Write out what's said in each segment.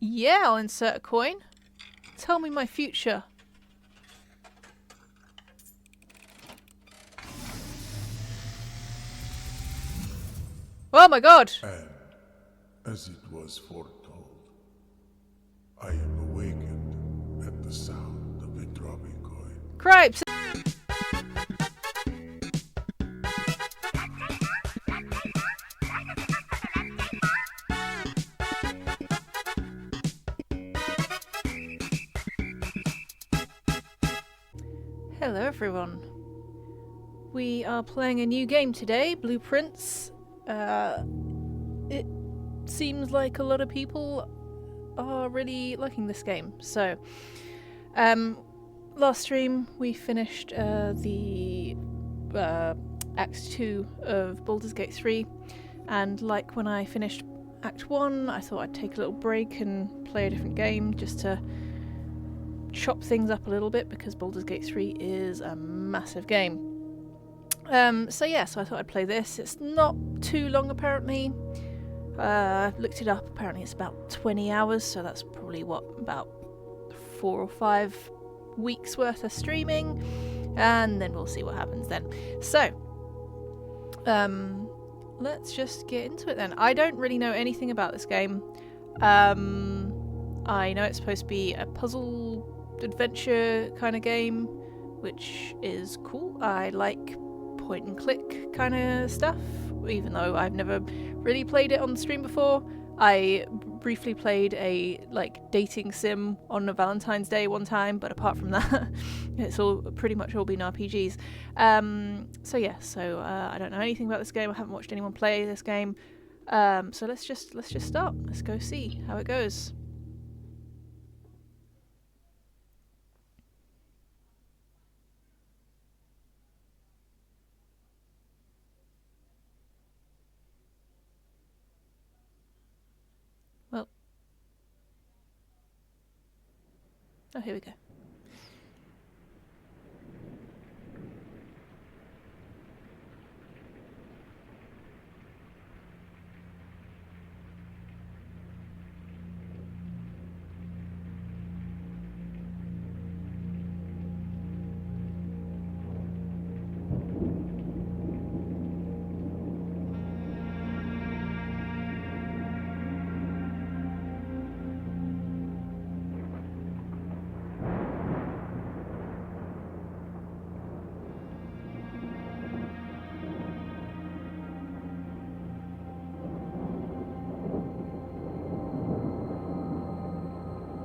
Yeah, I'll insert a coin. Tell me my future. Oh my god! And, as it was foretold, I am awakened at the sound of a dropping coin. Cripes! Hello everyone. We are playing a new game today, Blueprints. It seems like a lot of people are really liking this game. So, last stream we finished the Act 2 of Baldur's Gate 3, and like when I finished Act 1, I thought I'd take a little break and play a different game just to chop things up a little bit, because Baldur's Gate 3 is a massive game. So I thought I'd play this. It's not too long apparently. I've looked it up, apparently it's about 20 hours, so that's probably about 4 or 5 weeks worth of streaming, and then we'll see what happens then. So, let's just get into it then. I don't really know anything about this game. I know it's supposed to be a puzzle adventure kind of game, which is cool. I like point and click kind of stuff, even though I've never really played it on the stream before. I briefly played a dating sim on a Valentine's Day one time, but apart from that, it's pretty much all been RPGs. So I don't know anything about this game. I haven't watched anyone play this game. So let's just start. Let's go see how it goes. Oh, here we go.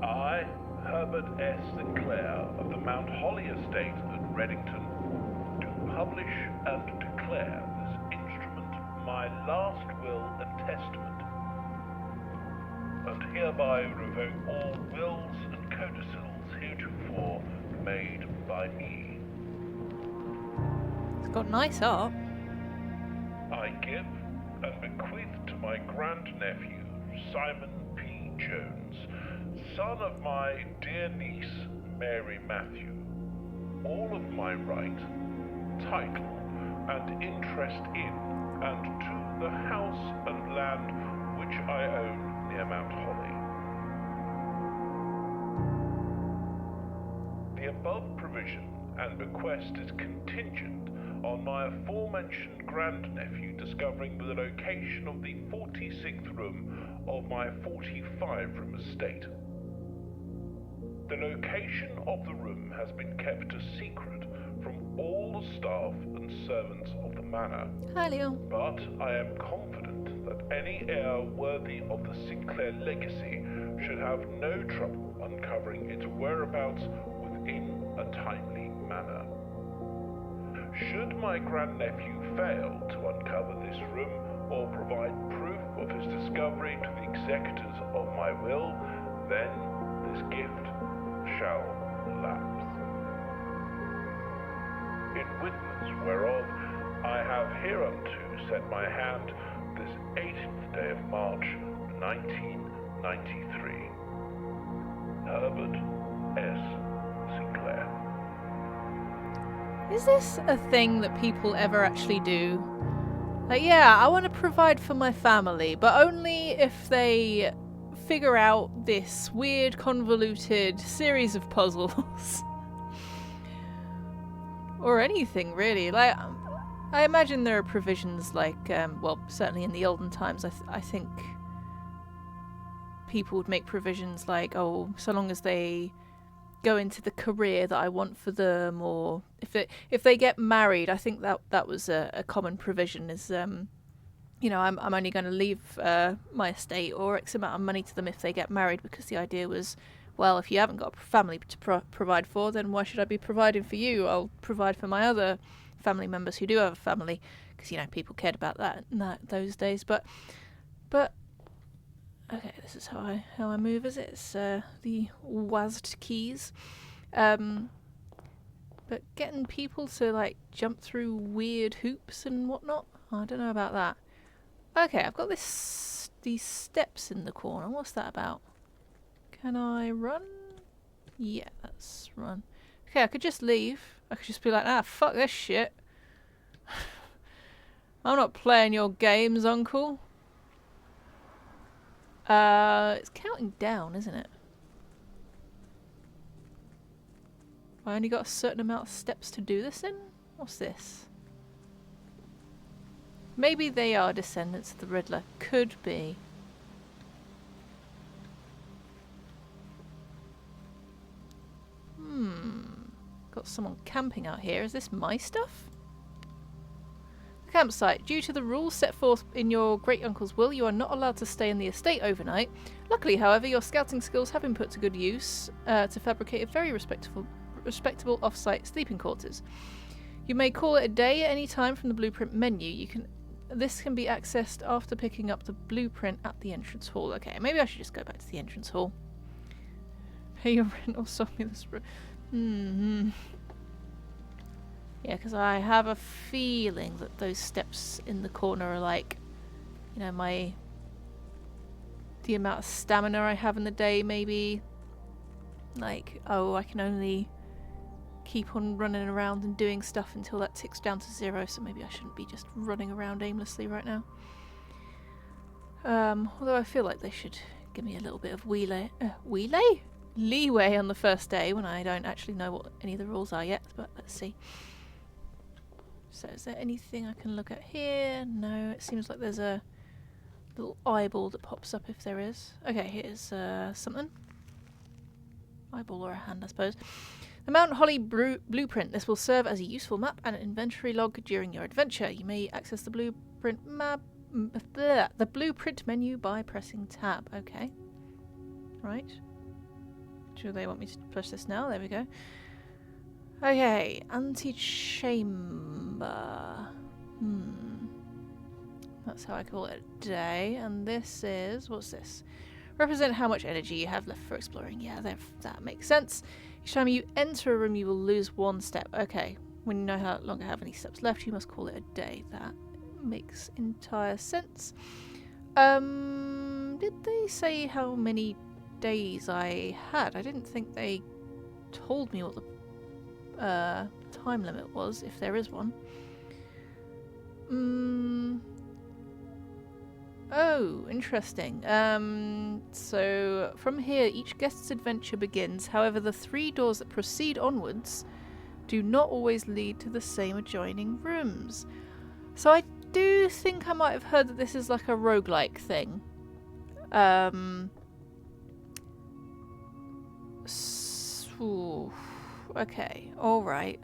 I, Herbert S. Sinclair of the Mount Holly Estate at Reddington, do publish and declare this instrument my last will and testament, and hereby revoke all wills and codicils heretofore made by me. It's got nice art. I give and bequeath to my grandnephew, Simon P. Jones, son of my dear niece, Mary Matthew, all of my right, title, and interest in and to the house and land which I own near Mount Holly. The above provision and bequest is contingent on my aforementioned grandnephew discovering the location of the 46th room of my 45-room estate. The location of the room has been kept a secret from all the staff and servants of the manor. Hi, Leo. But I am confident that any heir worthy of the Sinclair legacy should have no trouble uncovering its whereabouts within a timely manner. Should my grandnephew fail to uncover this room or provide proof of his discovery to the executors of my will, then this gift shall lapse. In witness whereof I have hereunto set my hand this 18th day of March, 1993. Herbert S. Sinclair. Is this a thing that people ever actually do? Like, yeah, I want to provide for my family, but only if they figure out this weird, convoluted series of puzzles. Or anything, really. Like, I imagine there are provisions like, well, certainly in the olden times, I think people would make provisions like, oh, so long as they go into the career that I want for them, or if they get married, I think that was a common provision is, you know, I'm only going to leave my estate or X amount of money to them if they get married, because the idea was, well, if you haven't got a family to provide for, then why should I be providing for you? I'll provide for my other family members who do have a family, because, you know, people cared about that in those days. But okay, this is how I move, is it? It's the WASD keys. But getting people to, like, jump through weird hoops and whatnot, I don't know about that. Okay, I've got these steps in the corner. What's that about? Can I run? Yeah, let's run. Okay, I could just leave. I could just be like, ah, fuck this shit. I'm not playing your games, uncle. It's counting down, isn't it? I only got a certain amount of steps to do this in? What's this? Maybe they are descendants of the Riddler. Could be. Got someone camping out here. Is this my stuff? The campsite. Due to the rules set forth in your great-uncle's will, you are not allowed to stay in the estate overnight. Luckily, however, your scouting skills have been put to good use to fabricate a very respectable off-site sleeping quarters. You may call it a day at any time from the blueprint menu. This can be accessed after picking up the blueprint at the entrance hall. Okay, maybe I should just go back to the entrance hall. Pay your rent or sell me this room. Yeah, because I have a feeling that those steps in the corner are like, you know, the amount of stamina I have in the day, maybe. Like, oh, I can only keep on running around and doing stuff until that ticks down to 0, so maybe I shouldn't be just running around aimlessly right now. Although I feel like they should give me a little bit of leeway on the first day when I don't actually know what any of the rules are yet, but let's see. So is there anything I can look at here? No, it seems like there's a little eyeball that pops up if there is. Okay, here's something. Eyeball or a hand, I suppose. The Mount Holly blueprint. This will serve as a useful map and an inventory log during your adventure. You may access the blueprint menu by pressing tab. Okay. Right. Do they want me to push this now? There we go. Okay, antechamber. That's how I call it a day. And this is, what's this? Represent how much energy you have left for exploring. Yeah, that makes sense. Each time you enter a room, you will lose 1 step. Okay, when you no longer have any steps left, you must call it a day. That makes entire sense. Did they say how many days I had? I didn't think they told me what the time limit was, if there is one. Oh, interesting. So from here, each guest's adventure begins. However, the 3 doors that proceed onwards do not always lead to the same adjoining rooms. So I do think I might have heard that this is like a roguelike thing. Okay, alright.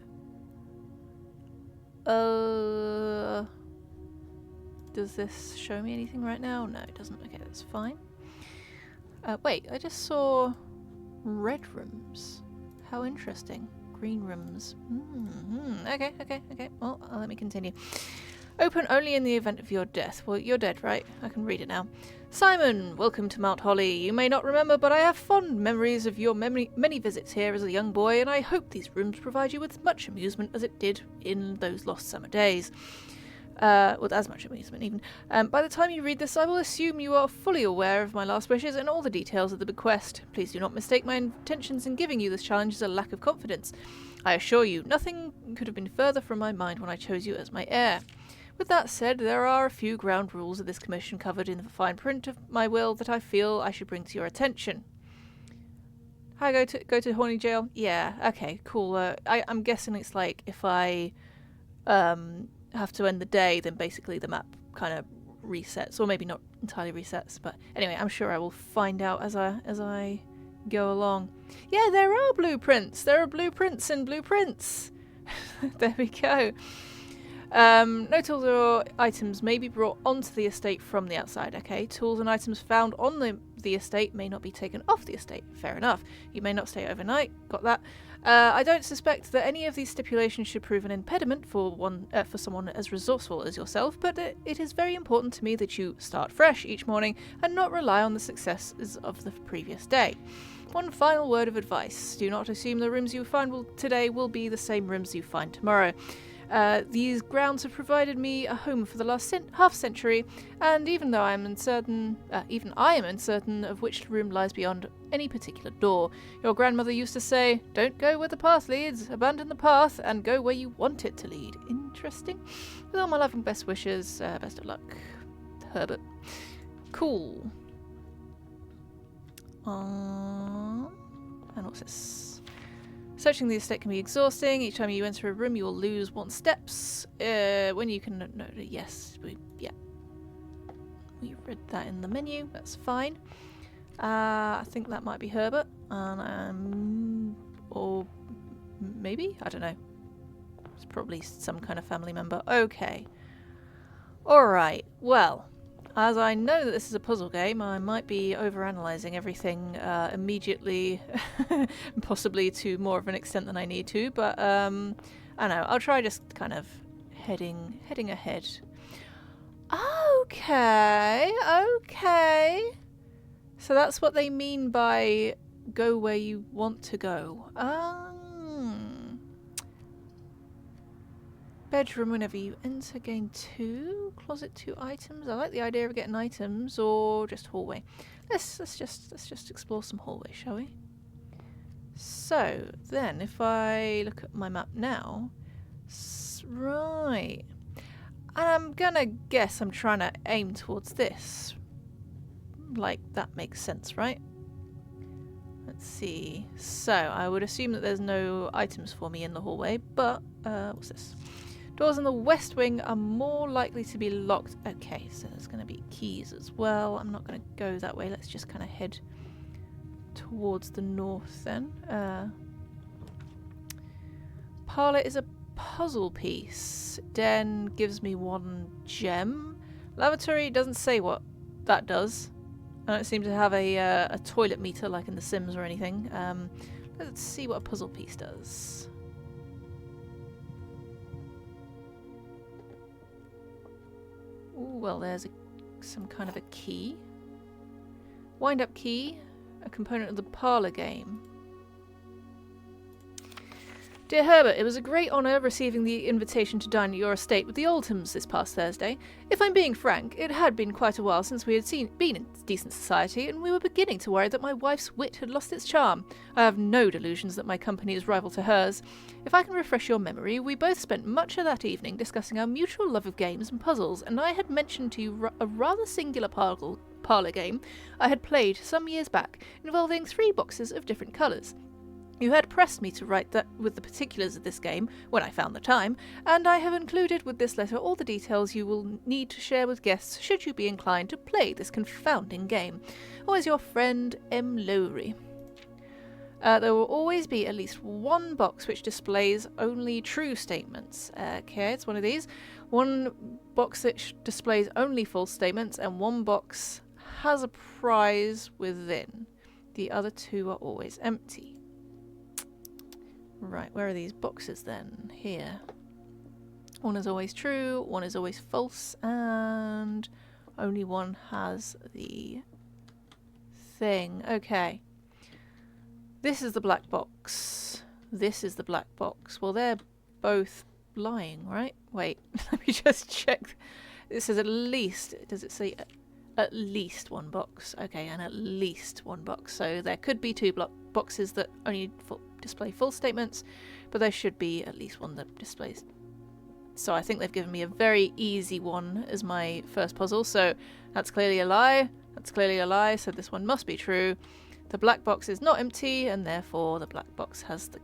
Does this show me anything right now? No, it doesn't. Okay, that's fine. Wait, I just saw red rooms. How interesting. Green rooms. Okay. Well, let me continue. Open only in the event of your death. Well, you're dead, right? I can read it now. Simon, welcome to Mount Holly. You may not remember, but I have fond memories of your many visits here as a young boy, and I hope these rooms provide you with much amusement as it did in those lost summer days. With as much amusement, even. By the time you read this, I will assume you are fully aware of my last wishes and all the details of the bequest. Please do not mistake my intentions in giving you this challenge as a lack of confidence. I assure you, nothing could have been further from my mind when I chose you as my heir. With that said, there are a few ground rules of this commission covered in the fine print of my will that I feel I should bring to your attention. How go to Horny Jail? Yeah, okay, cool. I'm guessing it's like if I have to end the day, then basically the map kind of resets, or maybe not entirely resets. But anyway, I'm sure I will find out as I go along. Yeah, there are blueprints. There are blueprints and blueprints. There we go. No tools or items may be brought onto the estate from the outside. Okay, tools and items found on the estate may not be taken off the estate. Fair enough. You may not stay overnight. Got that. I don't suspect that any of these stipulations should prove an impediment for someone as resourceful as yourself, but it is very important to me that you start fresh each morning and not rely on the successes of the previous day. One final word of advice. Do not assume the rooms you find today will be the same rooms you find tomorrow. These grounds have provided me a home for the last half-century, and even I am uncertain of which room lies beyond any particular door. Your grandmother used to say, "Don't go where the path leads, abandon the path, and go where you want it to lead." Interesting. With all my love and best wishes, best of luck, Herbert. Cool. And what's this? Searching the estate can be exhausting. Each time you enter a room, you will lose 1 steps. When you can... No, yes. We read that in the menu. That's fine. I think that might be Herbert. Or maybe? I don't know. It's probably some kind of family member. Okay. Alright. Well, as I know that this is a puzzle game, I might be overanalyzing everything immediately, possibly to more of an extent than I need to, but I don't know, I'll try just kind of heading ahead. Okay. So that's what they mean by go where you want to go. Bedroom whenever you enter, gain 2. Closet 2 items. I like the idea of getting items, or just hallway. Let's just explore some hallway, shall we? So then, if I look at my map now, right, and I'm gonna guess I'm trying to aim towards this. Like that makes sense, right? Let's see. So I would assume that there's no items for me in the hallway, but what's this? Doors in the west wing are more likely to be locked. Okay, so there's going to be keys as well. I'm not going to go that way. Let's just kind of head towards the north then. Parlour is a puzzle piece. Den gives me 1 gem. Lavatory doesn't say what that does. I don't seem to have a toilet meter like in The Sims or anything. Let's see what a puzzle piece does. Ooh, well, there's some kind of a key. Wind-up key, a component of the parlour game. Dear Herbert, it was a great honour receiving the invitation to dine at your estate with the Oldhams this past Thursday. If I'm being frank, it had been quite a while since we had been in decent society, and we were beginning to worry that my wife's wit had lost its charm. I have no delusions that my company is rival to hers. If I can refresh your memory, we both spent much of that evening discussing our mutual love of games and puzzles, and I had mentioned to you a rather singular parlour game I had played some years back, involving 3 boxes of different colours. You had pressed me to write that with the particulars of this game when I found the time, and I have included with this letter all the details you will need to share with guests should you be inclined to play this confounding game. Always your friend, M. Lowry. There will always be at least 1 box which displays only true statements. Okay, it's one of these. 1 box that displays only false statements, and 1 box has a prize within. The other 2 are always empty. Right, where are these boxes then? Here. 1 is always true, 1 is always false, and only 1 has the thing. Okay. This is the black box. This is the black box. Well, they're both lying, right? Wait, let me just check. It says at least, does it say at least 1 box? Okay, and at least 1 box. So there could be 2 boxes that only display full statements, but there should be at least 1 that displays So I think they've given me a very easy one as my first puzzle. So that's clearly a lie. That's clearly a lie. So this one must be true. The black box is not empty, and therefore the black box has the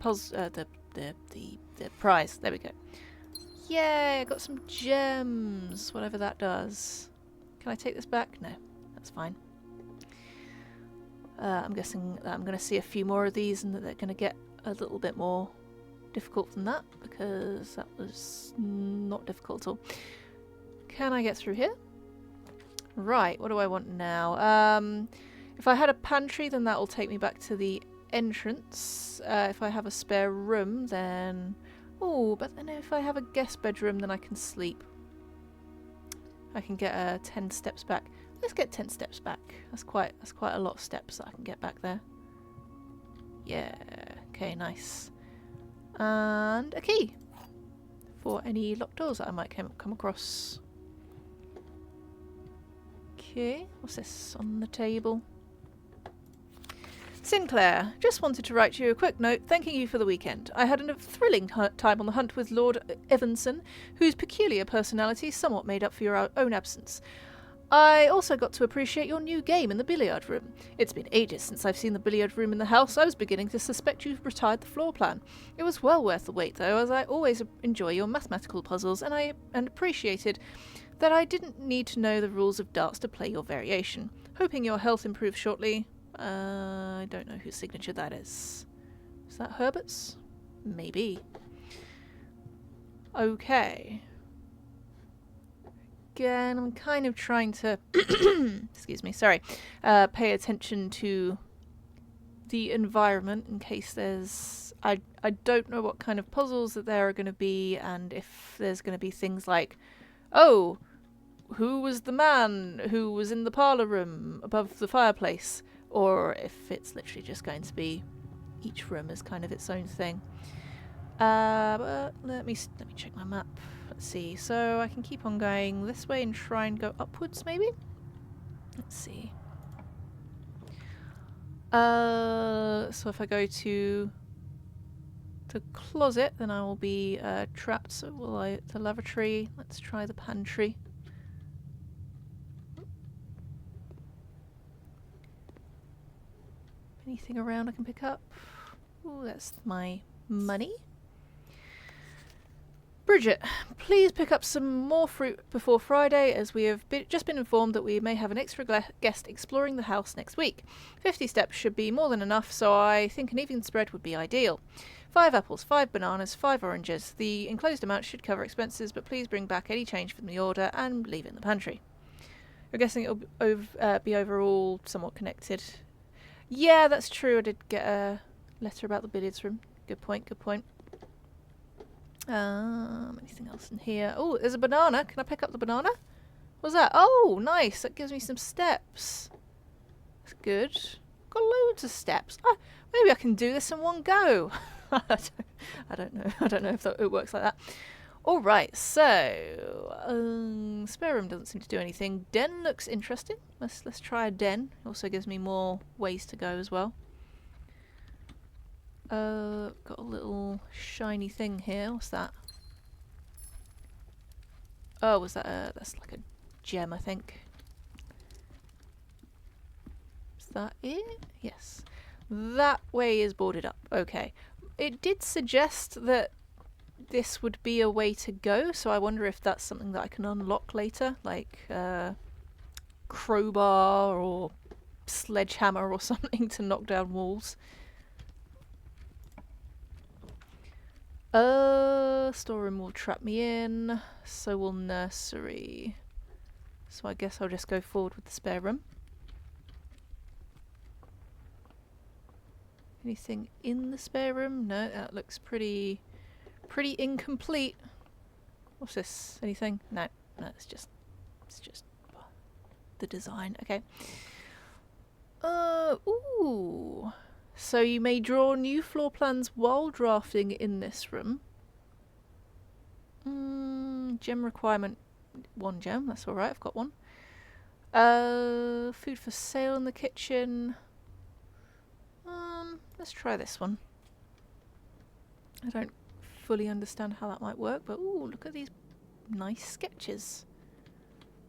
puzzle, the prize. There we go. Yay! I got some gems. Whatever that does. Can I take this back? No, that's fine. I'm guessing that I'm going to see a few more of these, and that they're going to get a little bit more difficult than that, because that was not difficult at all. Can I get through here? Right, what do I want now? If I had a pantry, then that will take me back to the entrance. If I have a spare room, then... Oh, but then if I have a guest bedroom, then I can sleep. I can get 10 steps back. Let's get 10 steps back. That's quite a lot of steps that I can get back there. Yeah, okay, nice. And a key for any locked doors that I might come across. Okay, what's this on the table? Sinclair, just wanted to write you a quick note thanking you for the weekend. I had a thrilling time on the hunt with Lord Evanson, whose peculiar personality somewhat made up for your own absence. I also got to appreciate your new game in the billiard room. It's been ages since I've seen the billiard room in the house. I was beginning to suspect you've retired the floor plan. It was well worth the wait, though, as I always enjoy your mathematical puzzles, and appreciated that I didn't need to know the rules of darts to play your variation. Hoping your health improves shortly. I don't know whose signature that is. Is that Herbert's? Maybe. Okay. Again, I'm kind of trying to excuse me, sorry, pay attention to the environment in case there's... I don't know what kind of puzzles that there are going to be, and if there's going to be things like, oh, who was the man who was in the parlour room above the fireplace? Or if it's literally just going to be each room is kind of its own thing. But let me check my map. Let's see. So I can keep on going this way and try and go upwards, maybe? Let's see. So if I go to the closet, then I will be trapped. So will I? The lavatory. Let's try the pantry. Anything around I can pick up? Oh, that's my money. Bridget, please pick up some more fruit before Friday, as we have just been informed that we may have an extra guest exploring the house next week. 50 steps should be more than enough, so I think an even spread would be ideal. 5 apples, 5 bananas, 5 oranges. The enclosed amount should cover expenses, but please bring back any change from the order and leave it in the pantry. You're guessing it'll be overall somewhat connected. Yeah, that's true. I did get a letter about the billiards room. Good point, good point. Anything else in here? Oh, there's a banana. Can I pick up the banana? What's that? Oh, nice. That gives me some steps. That's good. Got loads of steps. Maybe I can do this in one go. I don't know. I don't know if it works like that. All right, so spare room doesn't seem to do anything. Den looks interesting. Let's try a den. It also gives me more ways to go as well. Got a little shiny thing here. What's that? Oh, was that that's like a gem, I think. Is that it? Yes. That way is boarded up. Okay. It did suggest that this would be a way to go, so I wonder if that's something that I can unlock later, like crowbar or sledgehammer or something to knock down walls. Storeroom will trap me in, so will nursery. So I guess I'll just go forward with the spare room. Anything in the spare room? No, that looks pretty incomplete. What's this? Anything? No, it's just the design. Okay. Ooh. So you may draw new floor plans while drafting in this room. Gem requirement, 1 gem. That's all right. I've got one. Food for sale in the kitchen. Let's try this one. I don't fully understand how that might work, but ooh, look at these nice sketches.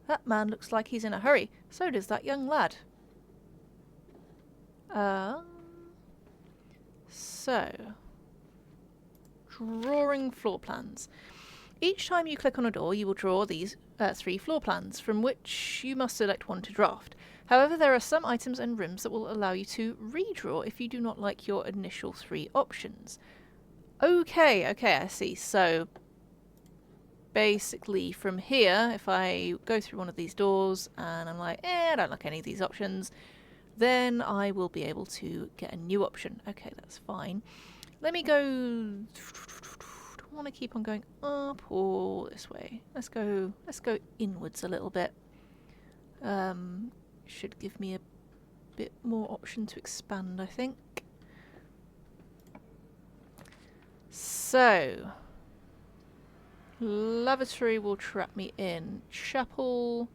That man looks like he's in a hurry. So does that young lad. So, drawing floor plans. Each time you click on a door, you will draw these 3 floor plans, from which you must select one to draft. However, there are some items and rooms that will allow you to redraw if you do not like your initial 3 options. Okay, I see. So, basically from here, if I go through one of these doors and I'm like, I don't like any of these options, then I will be able to get a new option. Okay, that's fine. Let me go... Do I want to keep on going up or this way? Let's go inwards a little bit. Should give me a bit more option to expand, I think. So, lavatory will trap me in. Chapel...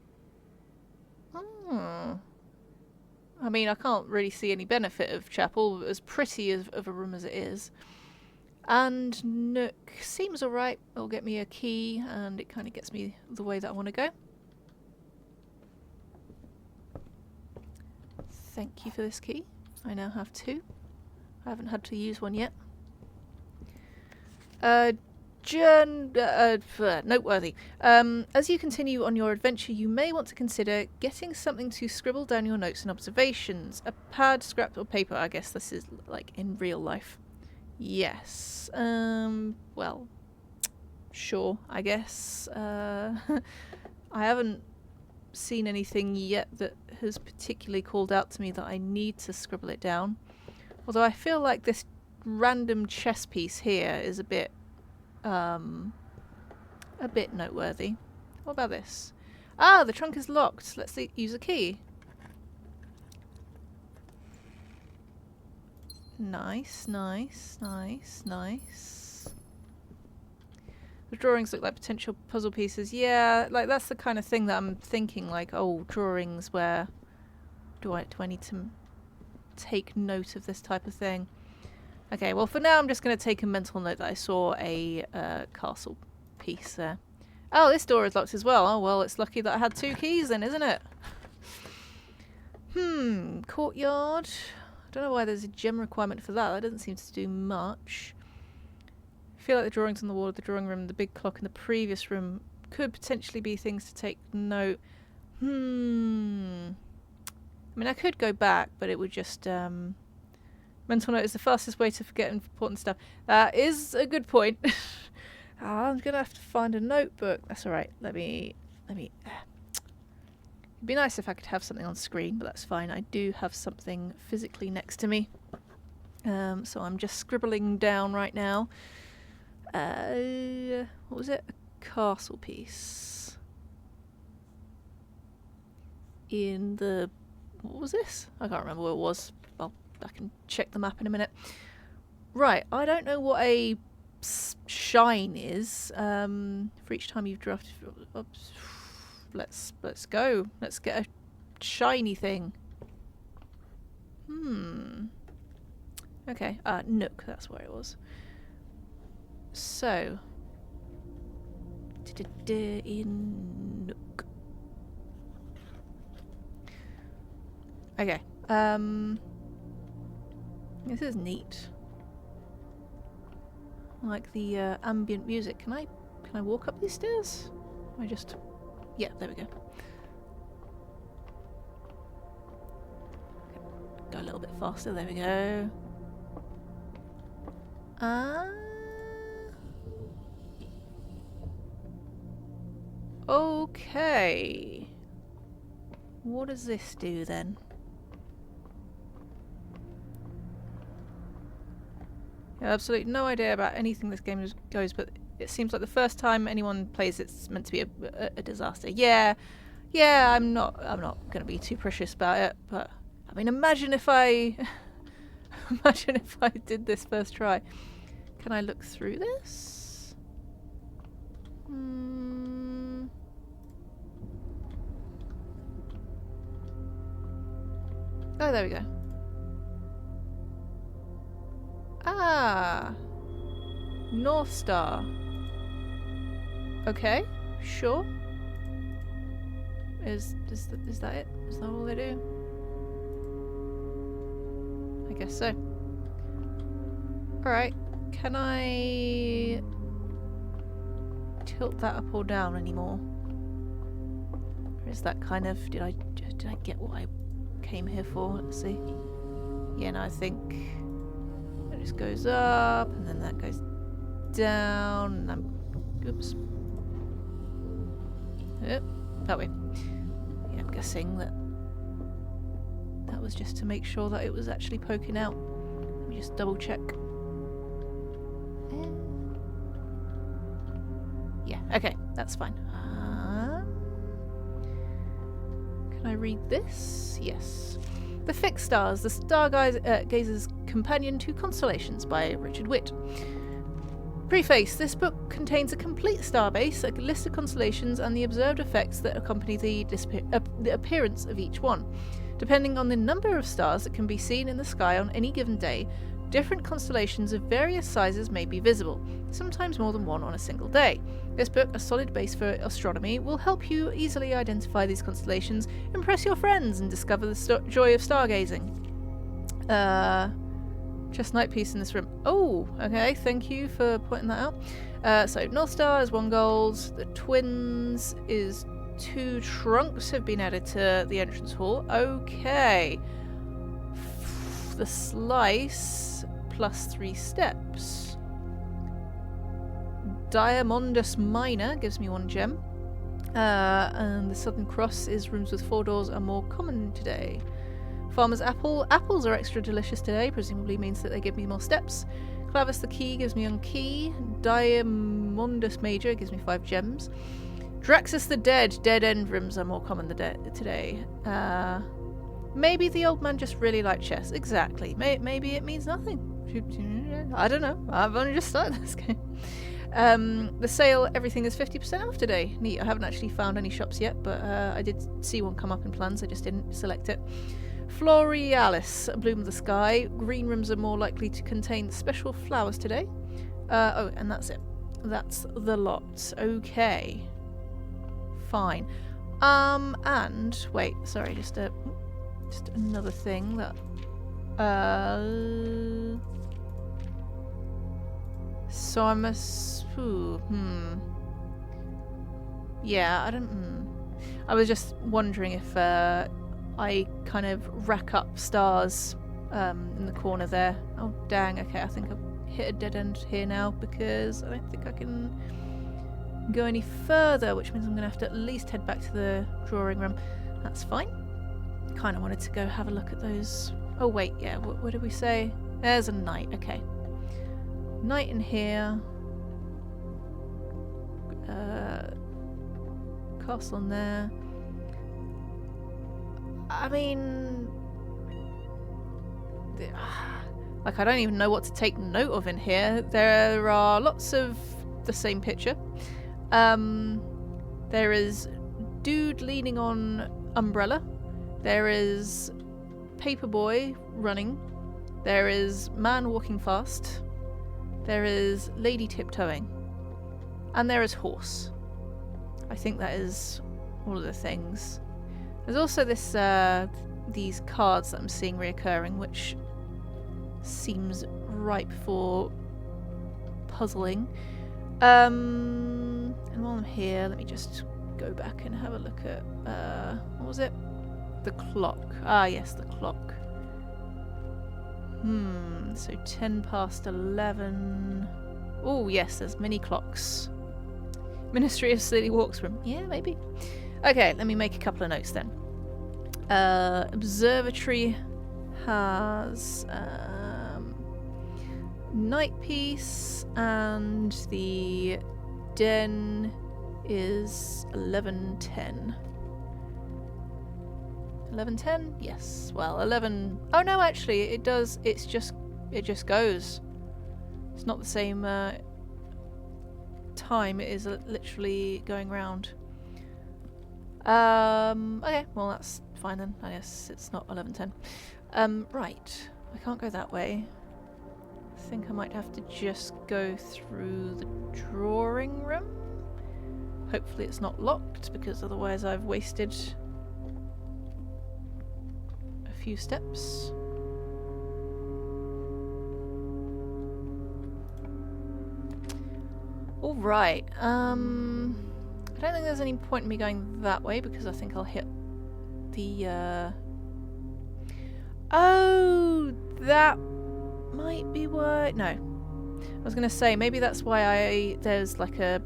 I mean, I can't really see any benefit of chapel, as pretty of a room as it is. And Nook seems alright. It'll get me a key, and it kind of gets me the way that I want to go. Thank you for this key. I now have 2. I haven't had to use one yet. Noteworthy. As you continue on your adventure, you may want to consider getting something to scribble down your notes and observations. A pad, scrap, or paper. I guess this is like in real life. Yes. Well, sure, I guess. I haven't seen anything yet that has particularly called out to me that I need to scribble it down. Although I feel like this random chess piece here is a bit noteworthy. What about this? Ah, the trunk is locked. Let's use a key. Nice. The drawings look like potential puzzle pieces. Yeah, like that's the kind of thing that I'm thinking, like, oh, drawings where do I need to take note of this type of thing? Okay, well for now I'm just going to take a mental note that I saw a castle piece there. Oh, this door is locked as well. Oh well, it's lucky that I had 2 keys then, isn't it? Courtyard. I don't know why there's a gem requirement for that. That doesn't seem to do much. I feel like the drawings on the wall of the drawing room, the big clock in the previous room could potentially be things to take note. I mean, I could go back, but it would just... mental note is the fastest way to forget important stuff. That is a good point. I'm going to have to find a notebook. That's alright. Let me... It'd be nice if I could have something on screen, but that's fine. I do have something physically next to me. So I'm just scribbling down right now. What was it? A castle piece. In the... What was this? I can't remember what it was. I can check the map in a minute. Right, I don't know what a shine is. For each time you've drafted... Oops. Let's go. Let's get a shiny thing. Okay, Nook, that's where it was. So... in Nook. Okay, this is neat. I like the ambient music. Can I walk up these stairs? I just... Yeah, there we go. Go a little bit faster. There we go. Okay. What does this do then? I have absolutely no idea about anything this game goes, but it seems like the first time anyone plays it's meant to be a disaster. Yeah, I'm not going to be too precious about it, but I mean, imagine if I did this first try. Can I look through this? Oh, there we go. North Star. Okay, sure. Is that it? Is that all they do? I guess so. Alright, can I tilt that up or down anymore? Or is that kind of, did I get what I came here for? Let's see. Yeah, no, I think it just goes up and then that goes down and I'm, oops. Yep, that way. Yeah, I'm guessing that was just to make sure that it was actually poking out. Let me just double check. Yeah, okay, that's fine. Can I read this? Yes. The Fixed Stars, the Stargazer's Companion to Constellations by Richard Witt. Preface. This book contains a complete starbase, a list of constellations, and the observed effects that accompany the appearance of each one. Depending on the number of stars that can be seen in the sky on any given day, different constellations of various sizes may be visible, sometimes more than one on a single day. This book, a solid base for astronomy, will help you easily identify these constellations, impress your friends, and discover the joy of stargazing. Chestnut piece in this room. Oh, okay, thank you for pointing that out. So North Star is 1 gold, the Twins is 2 trunks have been added to the entrance hall. Okay. The Slice plus 3 steps. Diamondus Minor gives me 1 gem. And the Southern Cross is rooms with 4 doors are more common today. Farmer's Apple. Apples are extra delicious today, presumably means that they give me more steps. Clavis the Key gives me 1 key. Diamondus Major gives me 5 gems. Draxus the Dead. Dead end rooms are more common today. Maybe the old man just really liked chess. Exactly. Maybe it means nothing. I don't know. I've only just started this game. The sale, everything is 50% off today. Neat. I haven't actually found any shops yet, but I did see one come up in plans. I just didn't select it. Florealis, Bloom of the Sky. Green rooms are more likely to contain special flowers today. Oh, and that's it. That's the lot. Okay. Fine. And wait, sorry, just another thing that so I'm yeah, I was just wondering if I kind of rack up stars in the corner there. Oh dang, okay, I think I've hit a dead end here now because I don't think I can go any further, which means I'm going to have to at least head back to the drawing room. That's fine. Kind of wanted to go have a look at those. Oh wait, yeah, what did we say? There's a knight, okay. Knight in here. Castle in there. I mean, like I don't even know what to take note of in here. There are lots of the same picture. There is dude leaning on umbrella. There is paperboy running. There is man walking fast. There is lady tiptoeing. And there is horse. I think that is all of the things. There's also this these cards that I'm seeing reoccurring, which seems ripe for puzzling. And while I'm here, let me just go back and have a look at what was it? The clock. Ah, yes, the clock. So 10 past 11. Oh, yes, there's many clocks. Ministry of Silly Walks room. Yeah, maybe. Okay, let me make a couple of notes then. Observatory has night piece, and the den is 11:10. 11:10? Yes. Well, 11. Oh no, actually, it does. It just goes. It's not the same time. It is literally going round. Okay. Well, that's fine then. I guess it's not 11:10. Right. I can't go that way. think I might have to just go through the drawing room. Hopefully it's not locked, because otherwise I've wasted a few steps. Alright, I don't think there's any point in me going that way, because I think I'll hit the, Oh, that might be why... No. I was going to say, maybe that's why there's like a...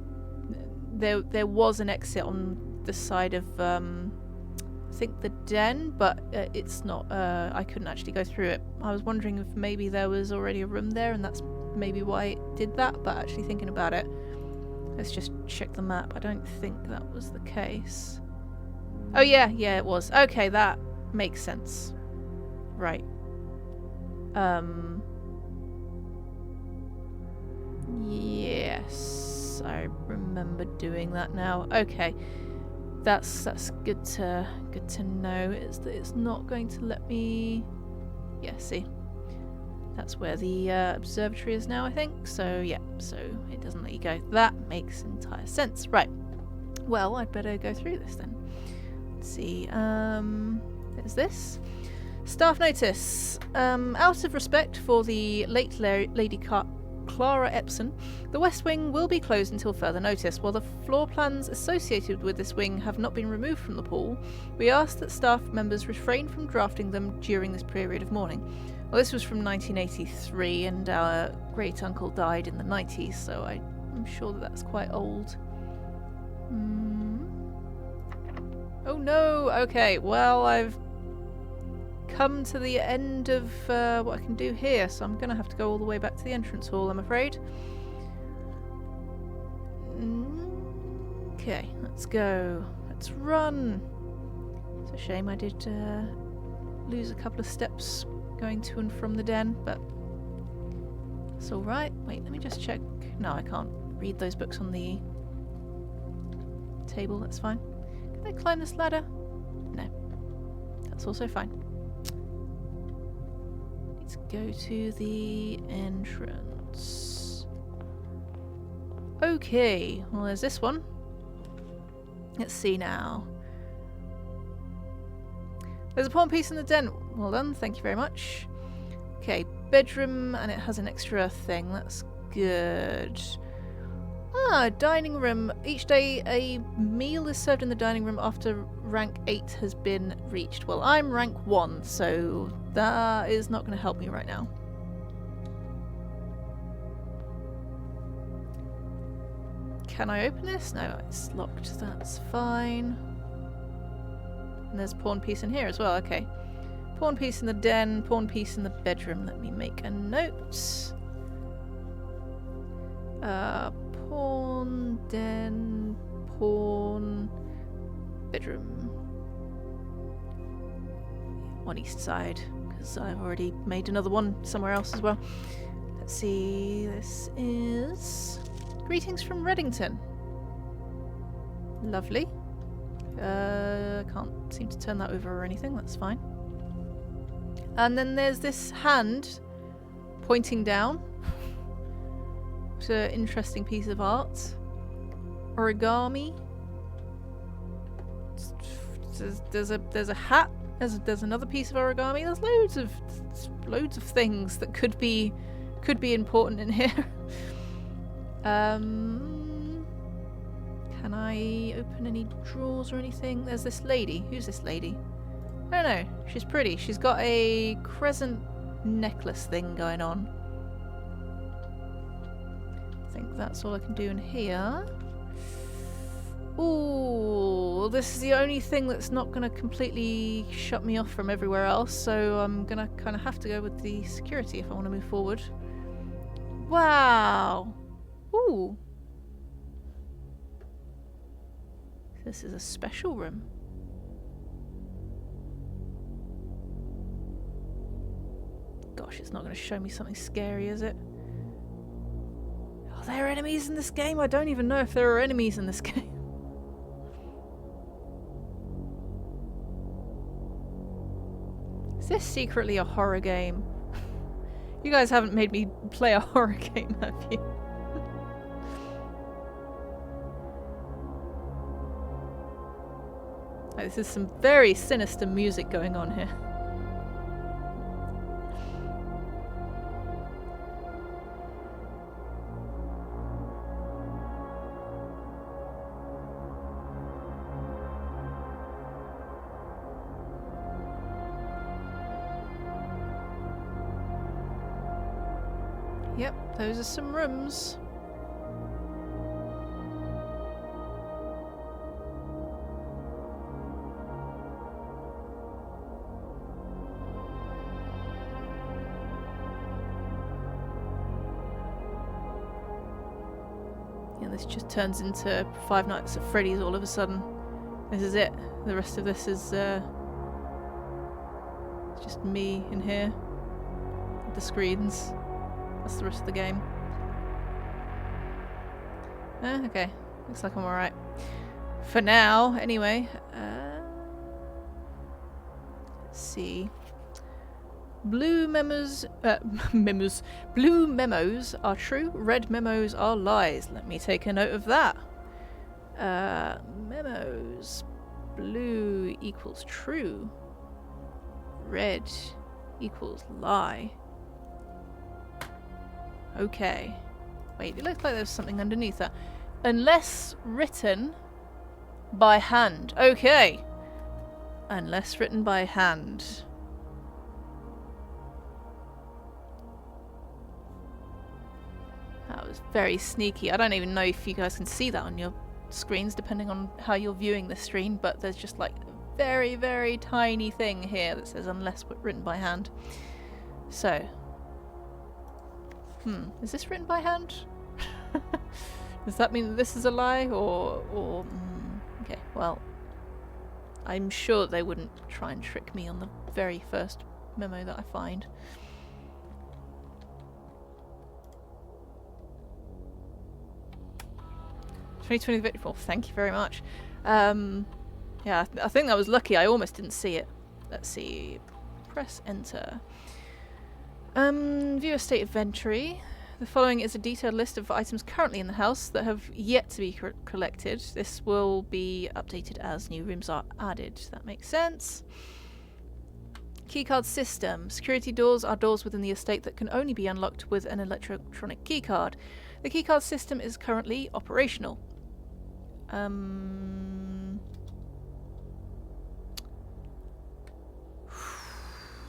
There was an exit on the side of, I think the den, but it's not, I couldn't actually go through it. I was wondering if maybe there was already a room there, and that's maybe why it did that, but actually thinking about it, let's just check the map. I don't think that was the case. Oh yeah, it was. Okay, that makes sense. Right. Yes, I remember doing that now. Okay, that's good to know. Is that it's not going to let me? Yeah, see, that's where the observatory is now, I think. So yeah, so it doesn't let you go. That makes entire sense. Right. Well, I'd better go through this then. Let's see. There's this. Staff notice. Out of respect for the late Lady Clara Epson, the West Wing will be closed until further notice. While the floor plans associated with this wing have not been removed from the pool, we ask that staff members refrain from drafting them during this period of mourning. Well, this was from 1983, and our great uncle died in the 90s, so I'm sure that's quite old. Oh no! Okay, well, I've come to the end of what I can do here, so I'm gonna have to go all the way back to the entrance hall, I'm afraid. Okay, let's go. Let's run. It's a shame I did lose a couple of steps going to and from the den, but it's alright. Wait, let me just check. No, I can't read those books on the table, that's fine. Can I climb this ladder? No. That's also fine. Let's go to the entrance. Okay, well there's this one. Let's see now. There's a pawn piece in the den. Well done, thank you very much. Okay, bedroom, and it has an extra thing. That's good. Ah, dining room. Each day a meal is served in the dining room after rank 8 has been reached. Well, I'm rank 1, so that is not going to help me right now. Can I open this? No, it's locked. That's fine. And there's a pawn piece in here as well. Okay. Pawn piece in the den, pawn piece in the bedroom. Let me make a note. Pawn, den, pawn, bedroom. One east side, because I've already made another one somewhere else as well. Let's see, this is... Greetings from Reddington. Lovely. Can't seem to turn that over or anything, that's fine. And then there's this hand pointing down. It's an interesting piece of art. Origami. There's a hat. There's another piece of origami. There's loads of things that could be important in here. Can I open any drawers or anything? There's this lady. Who's this lady? I don't know. She's pretty. She's got a crescent necklace thing going on. I think that's all I can do in here. Ooh, this is the only thing that's not going to completely shut me off from everywhere else, so I'm going to kind of have to go with the security if I want to move forward. Wow! Ooh. This is a special room. Gosh, it's not going to show me something scary, is it? Are there enemies in this game? I don't even know if there are enemies in this game. Is this secretly a horror game? You guys haven't made me play a horror game, have you? This is some very sinister music going on here. Yep, those are some rooms. Yeah, this just turns into Five Nights at Freddy's all of a sudden. This is it. The rest of this is just me in here with the screens. That's the rest of the game. Okay. Looks like I'm alright. For now, anyway. Let's see. Blue memos... Blue memos are true, red memos are lies. Let me take a note of that. Memos. Blue equals true. Red equals lie. Okay. Wait, it looks like there's something underneath that. Unless written by hand. Okay. Unless written by hand. That was very sneaky. I don't even know if you guys can see that on your screens, depending on how you're viewing the stream, but there's just like a very, very tiny thing here that says unless written by hand. So... is this written by hand? Does that mean that this is a lie, or okay, well, I'm sure they wouldn't try and trick me on the very first memo that I find. $2020 victory. Well, thank you very much. Yeah, I think that was lucky. I almost didn't see it. Let's see. Press enter. View a state inventory. The following is a detailed list of items currently in the house that have yet to be collected. This will be updated as new rooms are added. That makes sense. Keycard system. Security doors are doors within the estate that can only be unlocked with an electronic keycard. The keycard system is currently operational.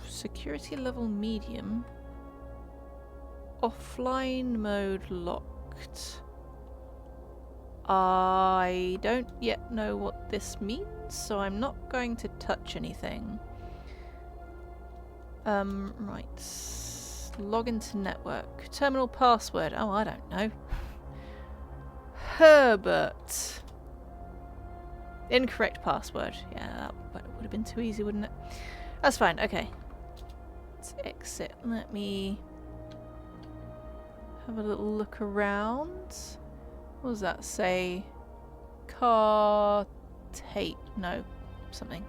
Security level medium. Offline mode locked. I don't yet know what this means, so I'm not going to touch anything. Right. Log into network. Terminal password. Oh, I don't know. Herbert. Incorrect password. Yeah, that would have been too easy, wouldn't it? That's fine. Okay. Let's exit. Let me have a little look around. What does that say? Car tape. No. Something.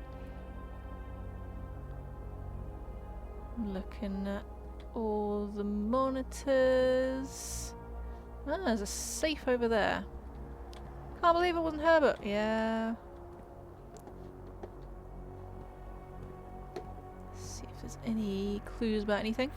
Looking at all the monitors. Ah, there's a safe over there. Can't believe it wasn't Herbert. Yeah. Let's see if there's any clues about anything.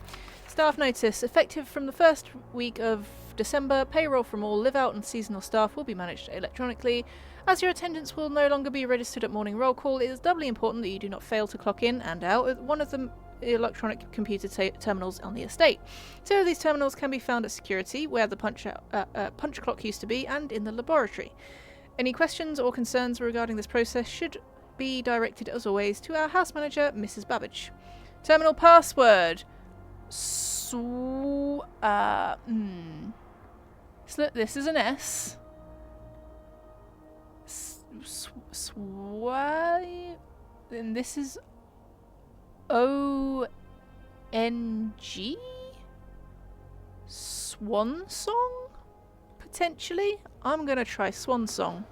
Staff notice. Effective from the first week of December, payroll from all live-out and seasonal staff will be managed electronically. As your attendance will no longer be registered at morning roll call, it is doubly important that you do not fail to clock in and out at one of the electronic computer terminals on the estate. So these terminals can be found at security, where the punch clock used to be, and in the laboratory. Any questions or concerns regarding this process should be directed, as always, to our house manager, Mrs. Babbage. Terminal password. So this is an S. And this is ONG? Swan Song? Potentially? I'm gonna try Swan Song.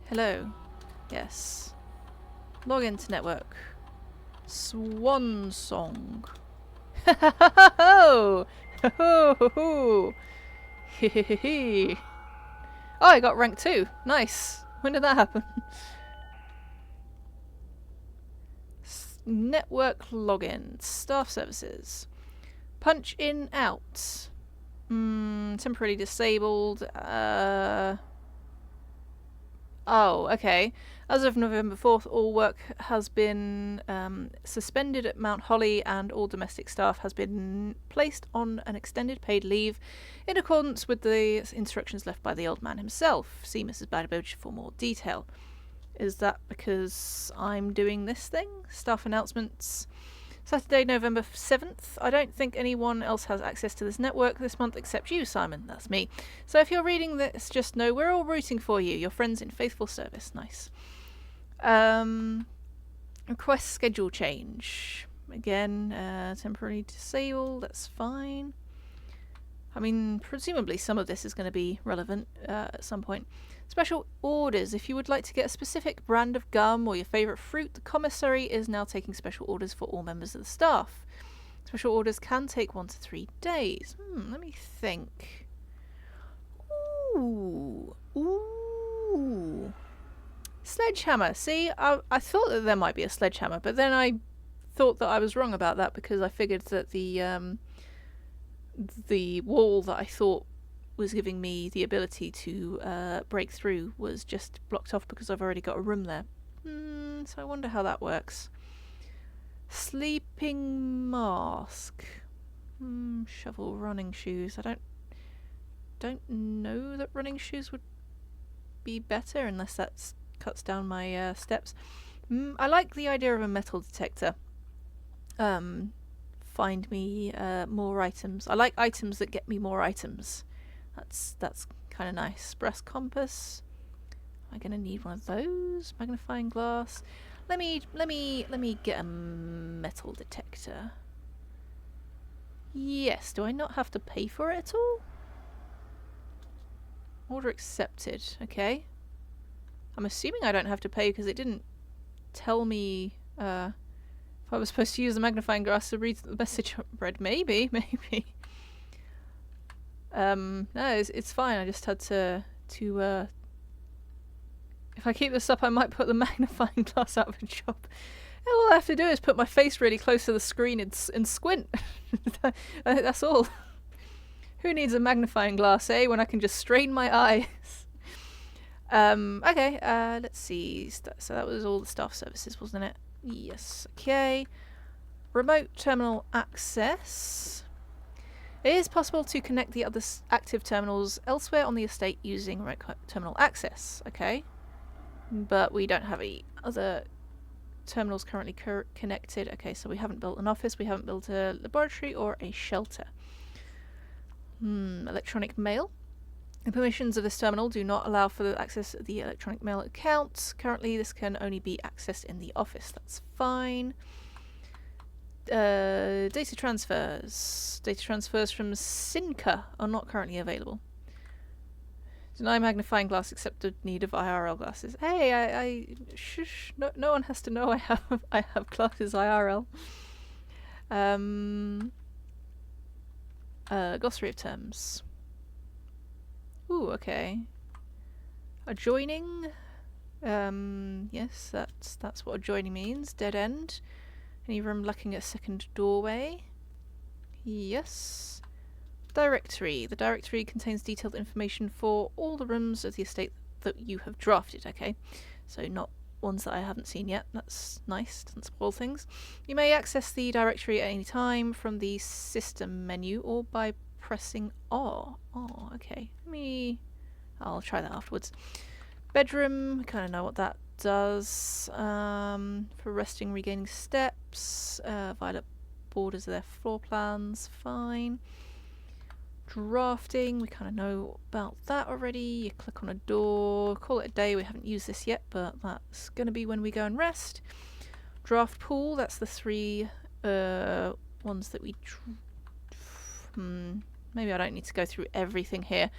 Hello. Yes. Log into network. Swan song. Oh, I got rank 2. Nice. When did that happen? Network login. Staff services. Punch in out. Temporarily disabled. Oh, okay. As of November 4th, all work has been suspended at Mount Holly and all domestic staff has been placed on an extended paid leave in accordance with the instructions left by the old man himself. See Mrs. Badabouch for more detail. Is that because I'm doing this thing? Staff announcements. Saturday, November 7th. I don't think anyone else has access to this network this month except you, Simon. That's me. So if you're reading this, just know we're all rooting for you. Your friends in faithful service. Nice. Request schedule change. Again, temporarily disabled. That's fine. I mean, presumably some of this is going to be relevant at some point. Special orders. If you would like to get a specific brand of gum or your favourite fruit, the commissary is now taking special orders for all members of the staff. Special orders can take 1 to 3 days. Let me think. Ooh. Sledgehammer. See, I thought that there might be a sledgehammer, but then I thought that I was wrong about that because I figured that the wall that I thought was giving me the ability to break through was just blocked off because I've already got a room there. So I wonder how that works. Sleeping mask. Shovel, running shoes. I don't know that running shoes would be better unless that cuts down my steps. I like the idea of a metal detector. Find me more items. I like items that get me more items. That's kind of nice. Brass compass. Am I gonna need one of those? Magnifying glass. Let me get a metal detector. Yes. Do I not have to pay for it at all? Order accepted. Okay. I'm assuming I don't have to pay because it didn't tell me if I was supposed to use the magnifying glass to read the message read. Maybe. No, it's fine. I just had to if I keep this up, I might put the magnifying glass out of a job. All I have to do is put my face really close to the screen and squint. That's all. Who needs a magnifying glass, eh? When I can just strain my eyes. Okay. Let's see. So that was all the staff services, wasn't it? Yes. Okay. Remote terminal access. It is possible to connect the other active terminals elsewhere on the estate using remote terminal access. Okay. But we don't have any other terminals currently connected. Okay, so we haven't built an office, we haven't built a laboratory or a shelter. Electronic mail. The permissions of this terminal do not allow for the access of the electronic mail account. Currently, this can only be accessed in the office. That's fine. Data transfers. Data transfers from Sinca are not currently available. Deny magnifying glass except the need of IRL glasses. Hey, shush. No one has to know I have glasses IRL. Glossary of terms. Ooh, okay. Adjoining. Yes, that's what adjoining means. Dead end. Any room lacking a second doorway? Yes. Directory. The directory contains detailed information for all the rooms of the estate that you have drafted, okay? So not ones that I haven't seen yet. That's nice. Doesn't spoil things. You may access the directory at any time from the system menu or by pressing R. Oh, okay. I'll try that afterwards. Bedroom. Kind of know what that does. For resting, regaining steps. Violet borders of their floor plans. Fine. Drafting, we kind of know about that already. You click on a door, call it a day. We haven't used this yet, but that's going to be when we go and rest. Draft pool, that's the 3 ones that we... Maybe I don't need to go through everything here.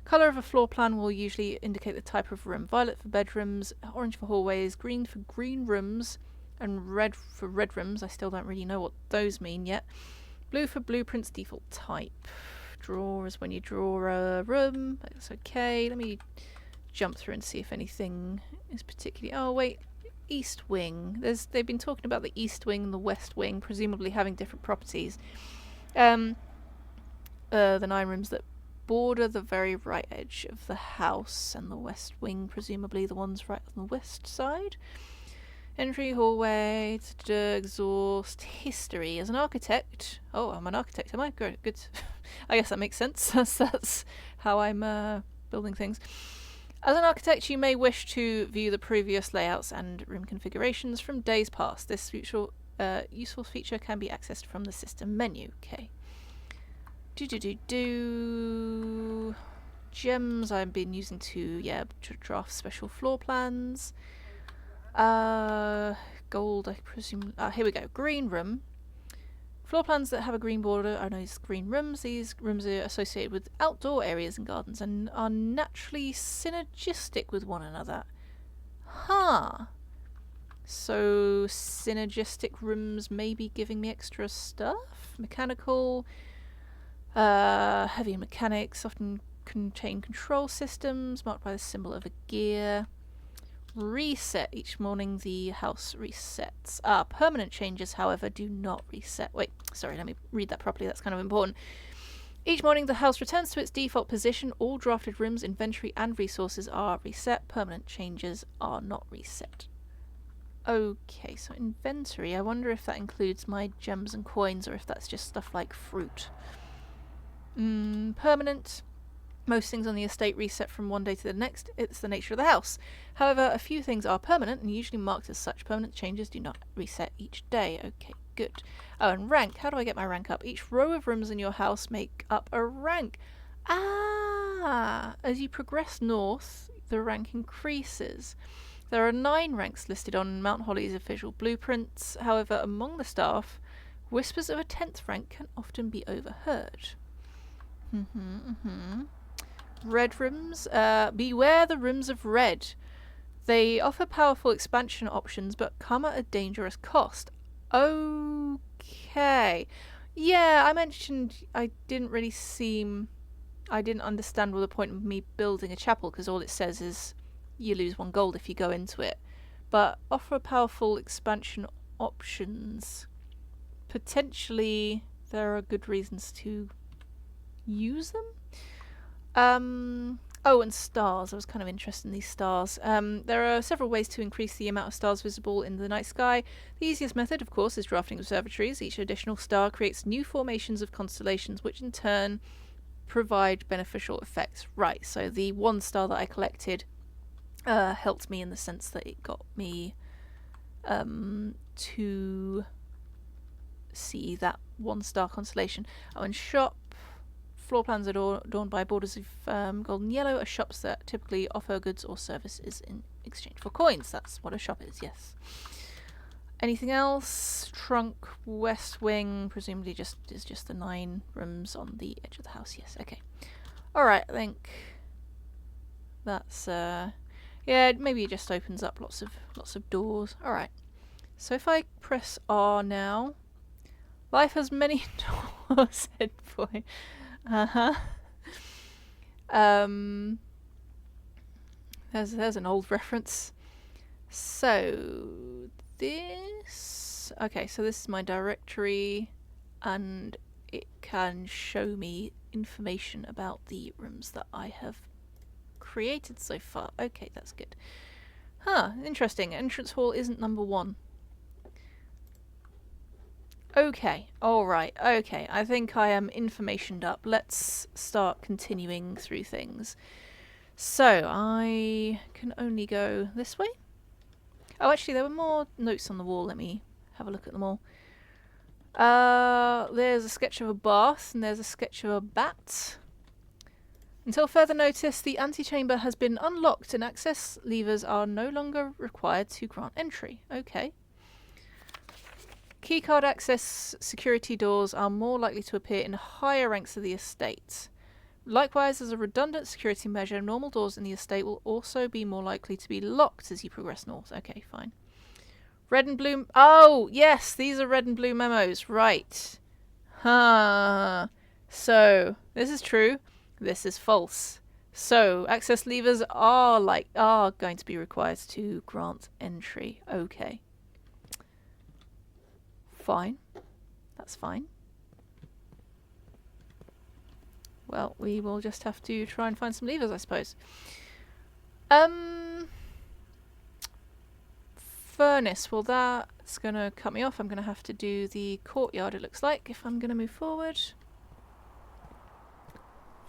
Colour of a floor plan will usually indicate the type of room. Violet for bedrooms, orange for hallways, green for green rooms, and red for red rooms. I still don't really know what those mean yet. Blue for blueprints default type. Draw is when you draw a room. That's okay. Let me jump through and see if anything is particularly... Oh, wait. East wing. They've been talking about the east wing and the west wing, presumably having different properties. The 9 rooms that border the very right edge of the house, and the west wing, presumably the ones right on the west side. Entry, hallway, exhaust, history. As an architect... Oh, I'm an architect, am I? Good. I guess that makes sense. That's how I'm building things. As an architect, you may wish to view the previous layouts and room configurations from days past. This useful feature can be accessed from the system menu. Okay. Gems I've been using to draft special floor plans. Gold, I presume. Here we go. Green room. Floor plans that have a green border are known as green rooms. These rooms are associated with outdoor areas and gardens and are naturally synergistic with one another. Huh. So, synergistic rooms may be giving me extra stuff? Mechanical, heavy mechanics often contain control systems marked by the symbol of a gear. Reset. Each morning the house resets. Permanent changes, however, do not reset. Wait, sorry, let me read that properly. That's kind of important. Each morning the house returns to its default position. All drafted rooms, inventory, and resources are reset. Permanent changes are not reset. Okay, so inventory. I wonder if that includes my gems and coins, or if that's just stuff like fruit. Permanent. Most things on the estate reset from one day to the next. It's the nature of the house. However, a few things are permanent and usually marked as such. Permanent changes do not reset each day. Okay, good. Oh, and rank. How do I get my rank up? Each row of rooms in your house make up a rank. As you progress north, the rank increases. There are 9 ranks listed on Mount Holly's official blueprints. However, among the staff, whispers of a 10th rank can often be overheard. Red rooms. Beware the rooms of red. They offer powerful expansion options, but come at a dangerous cost. Okay. Yeah, I mentioned I didn't understand the point of me building a chapel, because all it says is you lose 1 gold if you go into it. But offer powerful expansion options. Potentially there are good reasons to use them. Oh, and stars. I was kind of interested in these stars. There are several ways to increase the amount of stars visible in the night sky. The easiest method, of course, is drafting observatories. Each additional star creates new formations of constellations, which in turn provide beneficial effects. Right, so the 1 star that I collected helped me in the sense that it got me to see that 1 star constellation. Oh, and shop. Floor plans are adorned by borders of gold and yellow are shops that typically offer goods or services in exchange for coins. That's what a shop is, yes. Anything else? Trunk, west wing, presumably is just the 9 rooms on the edge of the house, yes, okay. Alright, I think that's yeah, maybe it just opens up lots of doors. Alright. So if I press R now, life has many doors, head boy. There's an old reference. So this... Okay, so this is my directory, and it can show me information about the rooms that I have created so far. Okay, that's good. Interesting. Entrance hall isn't number 1. Okay, alright, okay. I think I am informationed up. Let's start continuing through things. So, I can only go this way? Oh, actually, there were more notes on the wall. Let me have a look at them all. There's a sketch of a bath, and there's a sketch of a bat. Until further notice, the antechamber has been unlocked and access levers are no longer required to grant entry. Okay. Keycard access security doors are more likely to appear in higher ranks of the estate. Likewise, as a redundant security measure, normal doors in the estate will also be more likely to be locked as you progress north. Okay, fine. Red and blue... Oh, yes, these are red and blue memos. Right. Huh. So, this is true. This is false. So, access levers are going to be required to grant entry. Okay. Fine. That's fine. Well, we will just have to try and find some levers, I suppose. Furnace. Well, that's going to cut me off. I'm going to have to do the courtyard, it looks like, if I'm going to move forward.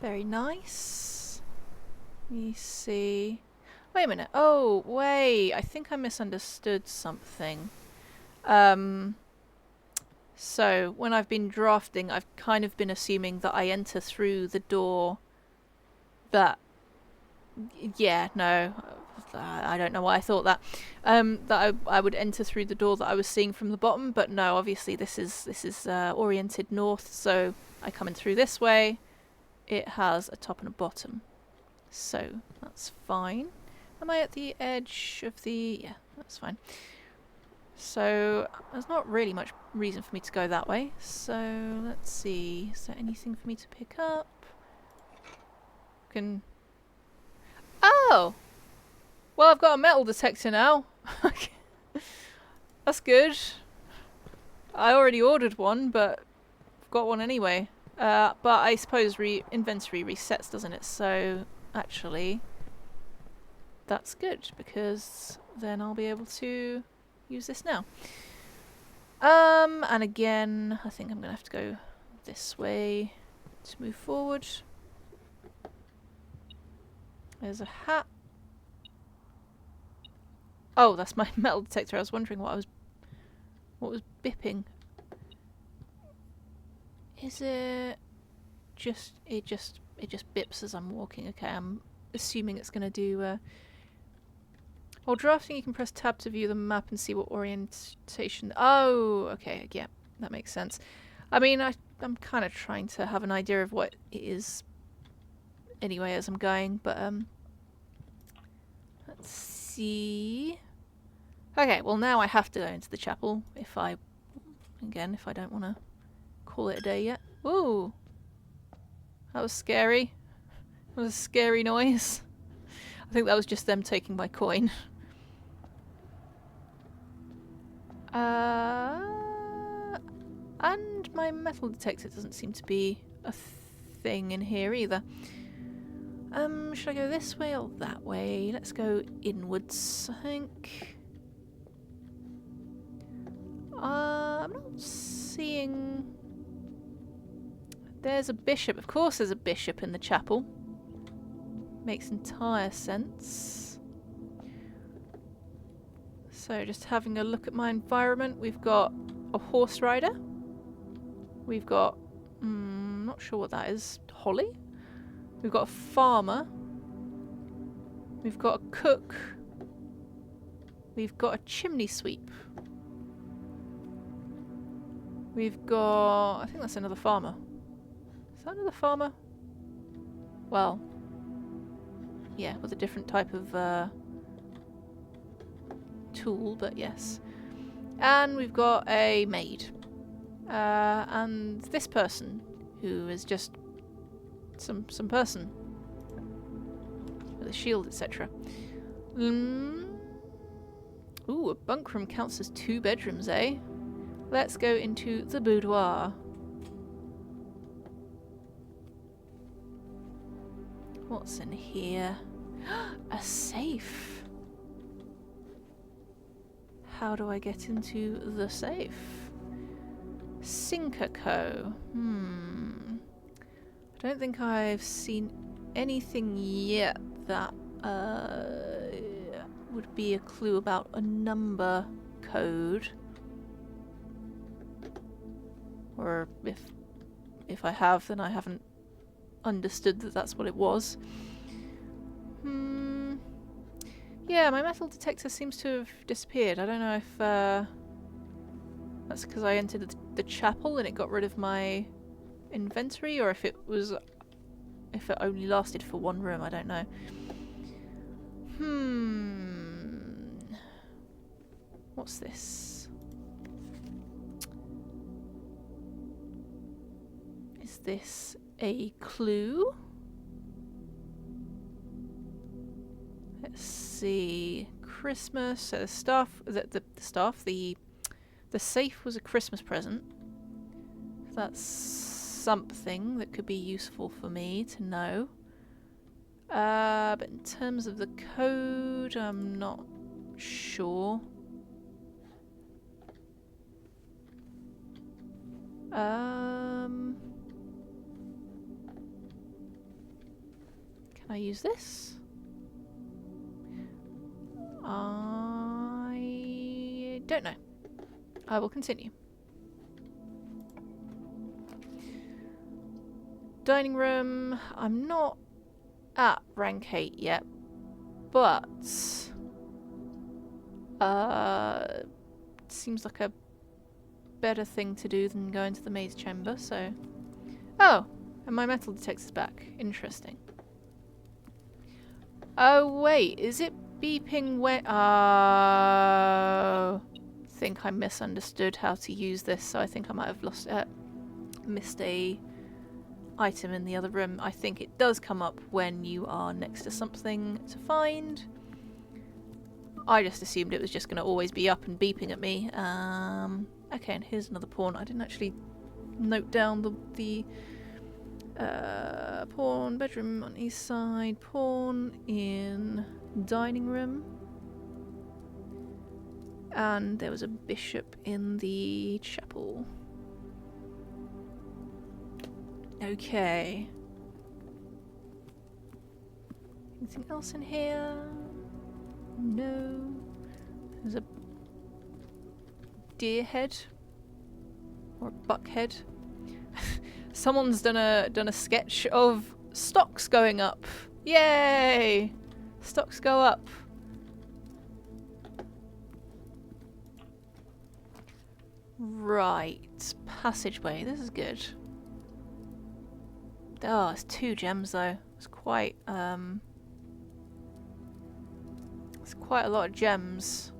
Very nice. Let me see. Wait a minute. Oh, wait. I think I misunderstood something. So, when I've been drafting, I've kind of been assuming that I enter through the door that... Yeah, no. I don't know why I thought that. That I would enter through the door that I was seeing from the bottom, but no, obviously this is oriented north, so I come in through this way. It has a top and a bottom. So, that's fine. Am I at the edge of the... Yeah, that's fine. So, there's not really much reason for me to go that way. So, let's see. Is there anything for me to pick up? Oh! Well, I've got a metal detector now. That's good. I already ordered one, but I've got one anyway. But I suppose inventory resets, doesn't it? So, actually, that's good, because then I'll be able to use this now. And again, I think I'm going to have to go this way to move forward. There's a hat. Oh, that's my metal detector. I was wondering what was bipping. Is it just it just bips as I'm walking? Okay, I'm assuming it's gonna do while drafting you can press tab to view the map and see what orientation. Oh, okay, yeah, that makes sense. I mean, I'm kind of trying to have an idea of what it is anyway as I'm going, but let's see. Okay, well now I have to go into the chapel if I don't want to call it a day yet. Ooh, that was scary. That was a scary noise. I think that was just them taking my coin. And my metal detector doesn't seem to be a thing in here either. Should I go this way or that way? Let's go inwards, I think. I'm not seeing... There's a bishop. Of course there's a bishop in the chapel. Makes entire sense. So just having a look at my environment, we've got a horse rider. We've got... not sure what that is. Holly? We've got a farmer. We've got a cook. We've got a chimney sweep. We've got... I think that's another farmer. Is that another farmer? Well... Yeah, with a different type of tool, but yes. And we've got a maid. And this person, who is just some person. With a shield, etc. Ooh, a bunk room counts as 2 bedrooms, eh? Let's go into the boudoir. What's in here? A safe. How do I get into the safe? Sinkerco. I don't think I've seen anything yet that would be a clue about a number code. Or if I have, then I haven't understood that that's what it was. Yeah, my metal detector seems to have disappeared. I don't know if that's because I entered the chapel and it got rid of my inventory, or if it was if it only lasted for one room, I don't know. What's this? Is this a clue? Let's see. Christmas. So the staff, the safe was a Christmas present. That's something that could be useful for me to know. But in terms of the code, I'm not sure. Can I use this? I don't know. I will continue. Dining room. I'm not at rank 8 yet, but seems like a better thing to do than go into the maze chamber, so... Oh! And my metal detector's back. Interesting. Oh wait, is it beeping when... I think I misunderstood how to use this, so I think I might have missed a item in the other room. I think it does come up when you are next to something to find. I just assumed it was just going to always be up and beeping at me. Okay, and here's another pawn. I didn't actually note down the pawn bedroom on east side, pawn in dining room, and there was a bishop in the chapel. Okay. Anything else in here? No. There's a deer head or a buck head. Someone's done a sketch of stocks going up. Yay! Stocks go up. Right, passageway. This is good. Oh, it's 2 gems though. It's quite a lot of gems.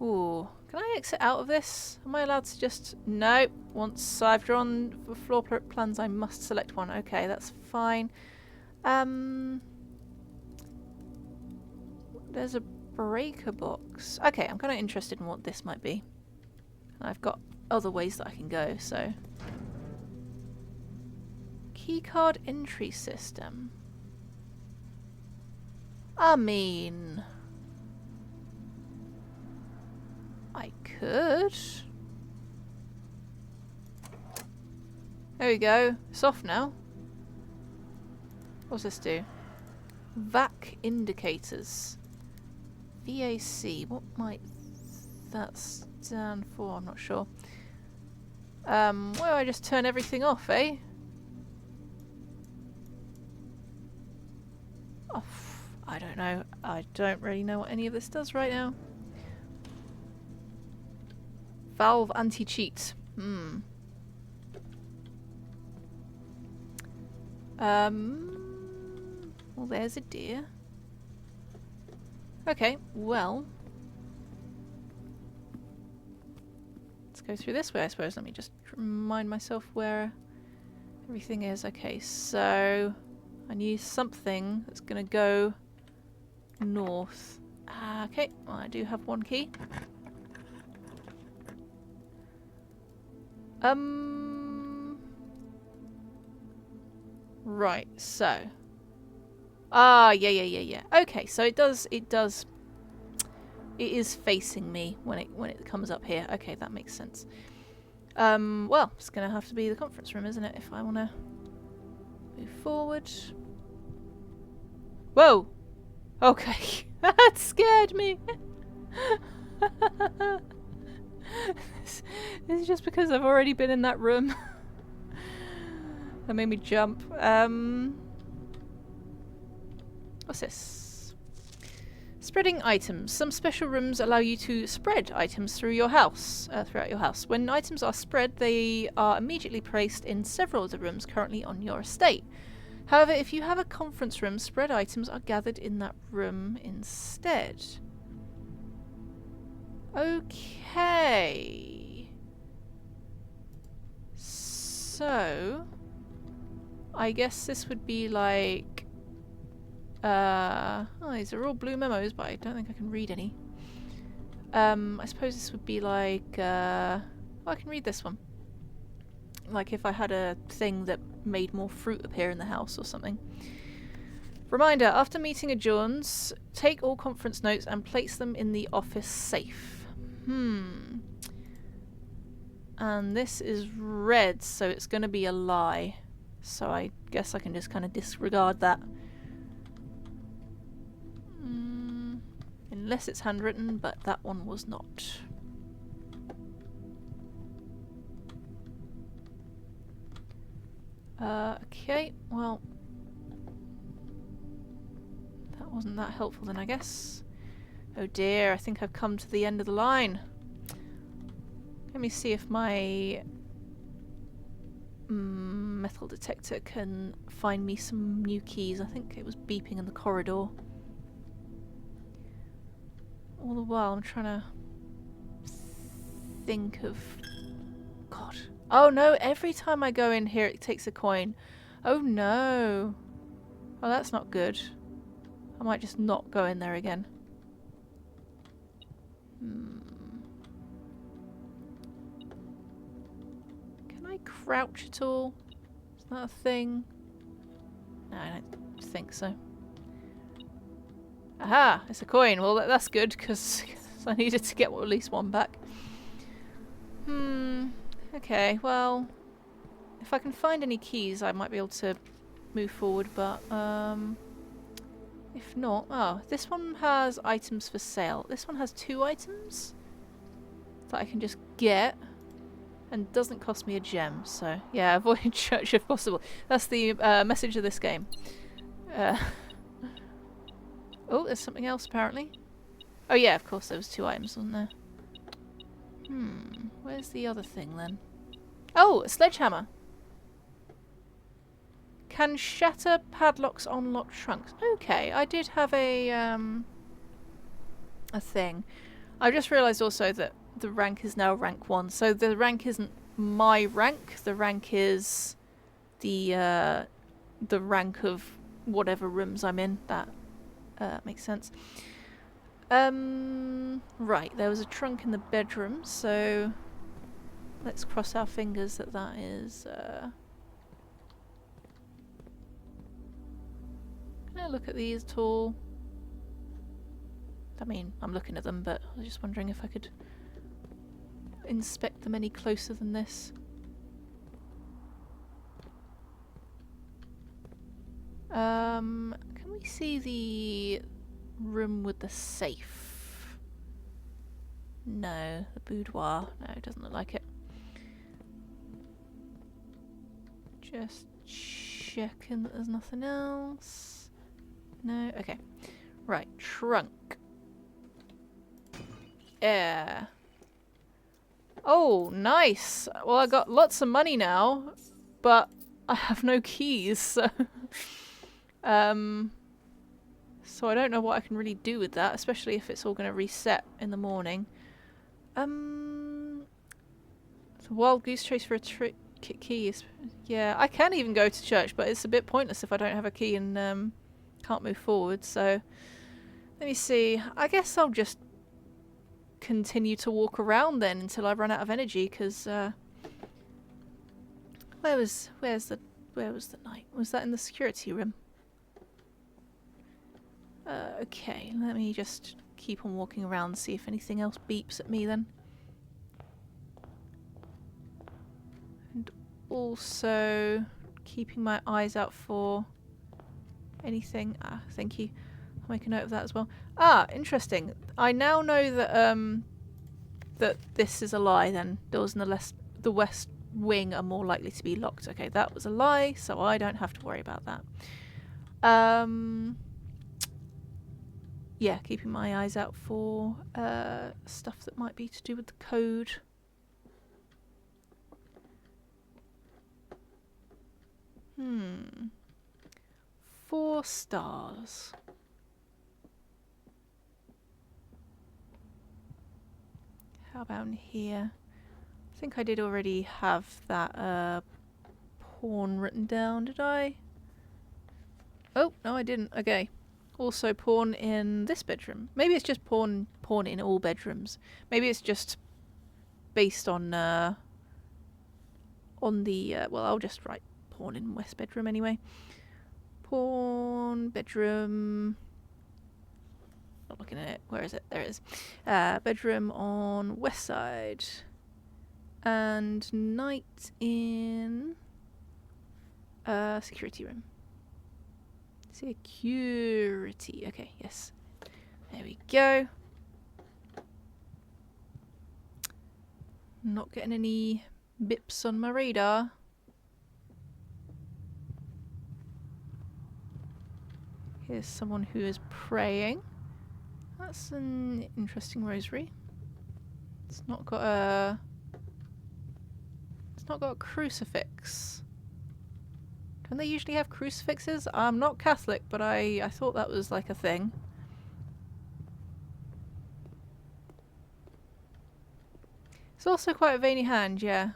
Ooh, can I exit out of this? Am I allowed to just... No. Once I've drawn the floor plans, I must select one. Okay, that's fine. There's a breaker box. Okay, I'm kind of interested in what this might be. I've got other ways that I can go, so... Keycard entry system. I mean... I could. There we go. It's off now. What's this do? VAC indicators. VAC. What might that stand for? I'm not sure. Well, I just turn everything off, eh? Oh, I don't know. I don't really know what any of this does right now. Valve anti-cheat. Well, there's a deer. Okay, well. Let's go through this way, I suppose. Let me just remind myself where everything is. Okay, so I need something that's going to go north. Okay, well, I do have one key. Right, so. Yeah. Okay, so it is facing me when it comes up here. Okay, that makes sense. Well, it's gonna have to be the conference room, isn't it, if I wanna move forward. Whoa! Okay. That scared me. This is just because I've already been in that room. That made me jump. What's this? Spreading items. Some special rooms allow you to spread items through your house, throughout your house. When items are spread, they are immediately placed in several of the rooms currently on your estate. However, if you have a conference room, spread items are gathered in that room instead. Okay. So, I guess this would be like... oh, these are all blue memos, but I don't think I can read any. I suppose this would be like... oh, I can read this one. Like if I had a thing that made more fruit appear in the house or something. Reminder, after meeting adjourns, take all conference notes and place them in the office safe. And this is red, so it's going to be a lie. So I guess I can just kind of disregard that. Unless it's handwritten, but that one was not. Okay, well, that wasn't that helpful then, I guess. Oh dear, I think I've come to the end of the line. Let me see if my metal detector can find me some new keys. I think it was beeping in the corridor. All the while I'm trying to think of... God. Oh no, every time I go in here it takes a coin. Oh no. Oh, that's not good. I might just not go in there again. Can I crouch at all? Is that a thing? No, I don't think so. Aha! It's a coin. Well, that's good, because I needed to get at least one back. Okay, well, if I can find any keys, I might be able to move forward, but, if not... Oh, this one has items for sale. This one has 2 items that I can just get, and doesn't cost me a gem, so, yeah, avoid church if possible. That's the message of this game. Oh, there's something else, apparently. Oh, yeah, of course, there was 2 items, wasn't there? Where's the other thing, then? Oh, a sledgehammer! Can shatter padlocks on locked trunks. Okay, I did have a thing. I just realised also that the rank is now rank 1, so the rank isn't my rank, the rank is the rank of whatever rooms I'm in. That makes sense. Right, there was a trunk in the bedroom, so let's cross our fingers that that is... Can I look at these at all? I mean, I'm looking at them, but I was just wondering if I could inspect them any closer than this. Can we see the room with the safe? No. The boudoir? No, it doesn't look like it. Just checking that there's nothing else. No? Okay. Right, trunk. Yeah. Oh, nice! Well, I got lots of money now, but I have no keys, so... so I don't know what I can really do with that, especially if it's all going to reset in the morning. The wild goose chase for a key is... Yeah, I can even go to church, but it's a bit pointless if I don't have a key and can't move forward, so... Let me see. I guess I'll just continue to walk around then until I run out of energy, because... Where was the knight? Was that in the security room? Okay, let me just keep on walking around and see if anything else beeps at me then. And also keeping my eyes out for anything. Ah, thank you. I'll make a note of that as well. Ah, interesting. I now know that that this is a lie then. Doors in the west wing are more likely to be locked. Okay, that was a lie, so I don't have to worry about that. Yeah, keeping my eyes out for stuff that might be to do with the code. 4 stars. How about in here? I think I did already have that pawn written down, did I? Oh, no I didn't. Okay. Also pawn in this bedroom. Maybe it's just pawn in all bedrooms. Maybe it's just based on the well, I'll just write pawn in west bedroom anyway. Pawn bedroom. Not looking at it. Where is it? There it is. Bedroom on west side. And knight in security room. Security. Okay, yes. There we go. Not getting any bips on my radar. Here's someone who is praying. That's an interesting rosary. It's not got a crucifix. Don't they usually have crucifixes? I'm not Catholic, but I thought that was like a thing. It's also quite a veiny hand, yeah.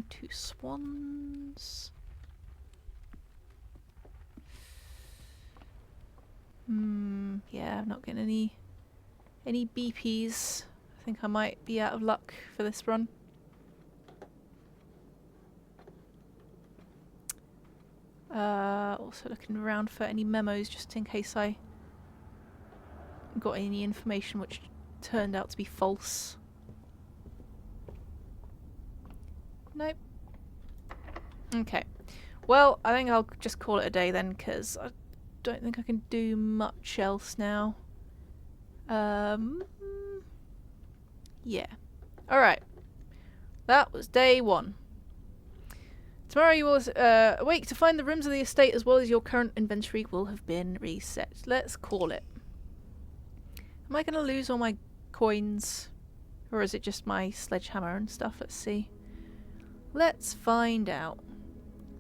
2 swans. Yeah, I'm not getting any BPs. I think I might be out of luck for this run. Also looking around for any memos just in case I got any information which turned out to be false. Nope. Okay. Well, I think I'll just call it a day then, because I don't think I can do much else now. Yeah. Alright. That was day 1. Tomorrow you will awake to find the rooms of the estate as well as your current inventory will have been reset. Let's call it. Am I going to lose all my coins? Or is it just my sledgehammer and stuff? Let's see. Let's find out.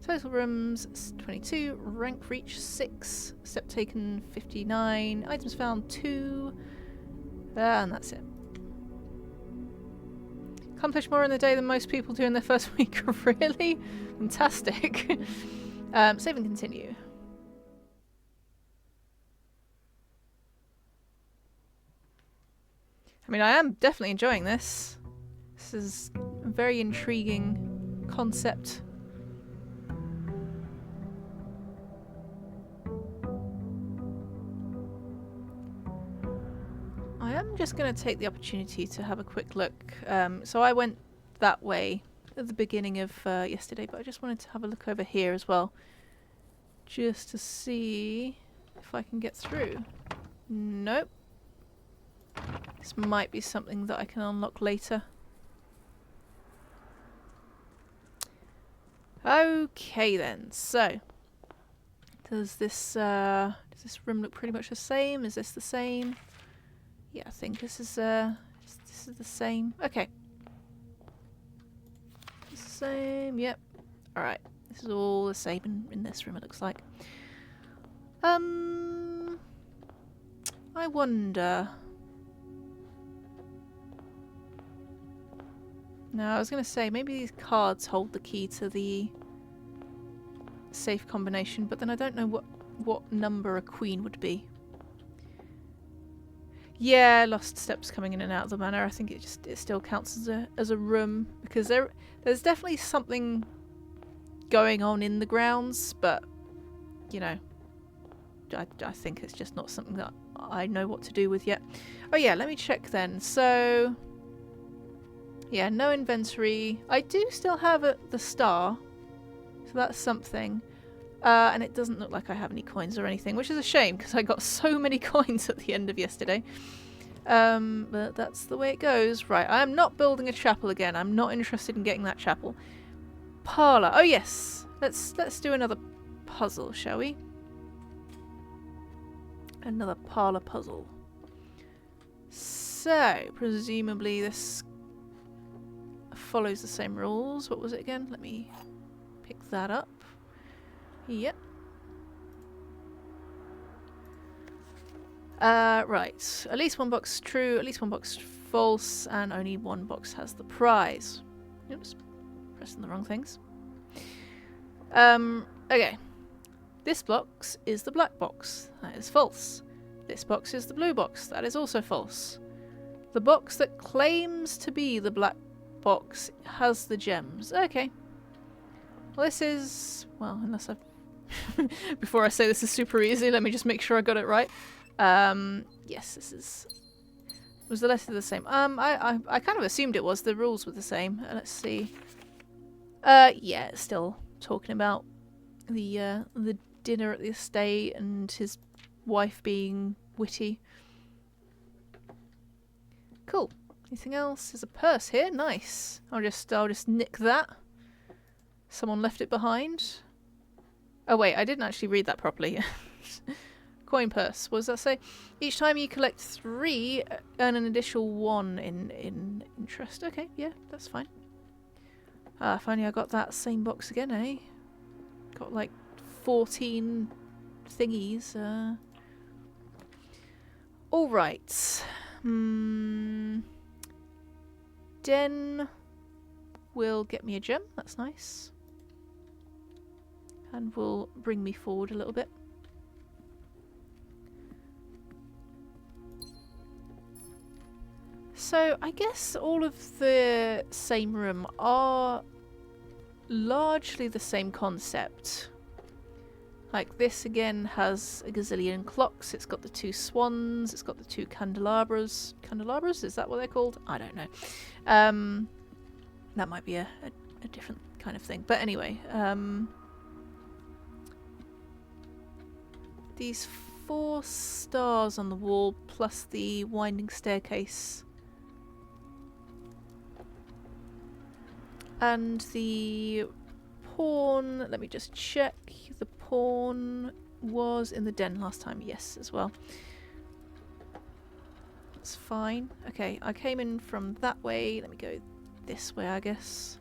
Total rooms 22, rank reach 6, step taken 59, items found 2, and that's it. Accomplish more in the day than most people do in their first week. Really? Fantastic. Save and continue. I mean, I am definitely enjoying this. This is a very intriguing concept. I am just going to take the opportunity to have a quick look. So I went that way at the beginning of yesterday, but I just wanted to have a look over here as well. Just to see if I can get through. Nope. This might be something that I can unlock later. Okay then, so does this room look pretty much the same? Is this the same? Yeah, I think this is the same. Okay. This is the same, yep. Alright. This is all the same in this room, it looks like. I wonder. Now, I was going to say, maybe these cards hold the key to the safe combination, but then I don't know what number a queen would be. Yeah, lost steps coming in and out of the manor. I think it still counts as a room, because there's definitely something going on in the grounds, but you know, I think it's just not something that I know what to do with yet. Oh yeah, let me check then. So yeah, no inventory. I do still have the star, so that's something. And it doesn't look like I have any coins or anything, which is a shame because I got so many coins at the end of yesterday. But that's the way it goes. Right, I am not building a chapel again. I'm not interested in getting that chapel. Parlour. Oh yes, let's do another puzzle, shall we? Another parlour puzzle. So presumably this follows the same rules. What was it again? Let me pick that up. Yep. Right. At least one box true, at least one box false, and only one box has the prize. Oops. Pressing the wrong things. Okay. This box is the black box. That is false. This box is the blue box. That is also false. The box that claims to be the black box has the gems. Okay. Well, this is... Well, unless I've... Before I say this is super easy, let me just make sure I got it right. Yes, this is... Was the letter the same? I kind of assumed it was. The rules were the same. Let's see. Yeah, it's still talking about the dinner at the estate and his wife being witty. Cool. Anything else? There's a purse here. Nice. I'll just nick that. Someone left it behind. Oh wait, I didn't actually read that properly. Coin purse. What does that say? Each time you collect 3, earn an additional 1 in interest. Okay, yeah, that's fine. Finally I got that same box again, eh? Got like 14 thingies. Alright. Den will get me a gem. That's nice. And will bring me forward a little bit. So I guess all of the same room are largely the same concept. Like this again has a gazillion clocks, it's got the 2 swans, it's got the 2 candelabras. Candelabras? Is that what they're called? I don't know. That might be a different kind of thing. But anyway, these 4 stars on the wall plus the winding staircase. And the pawn, let me just check. The pawn was in the den last time, yes, as well. That's fine. Okay, I came in from that way. Let me go this way, I guess.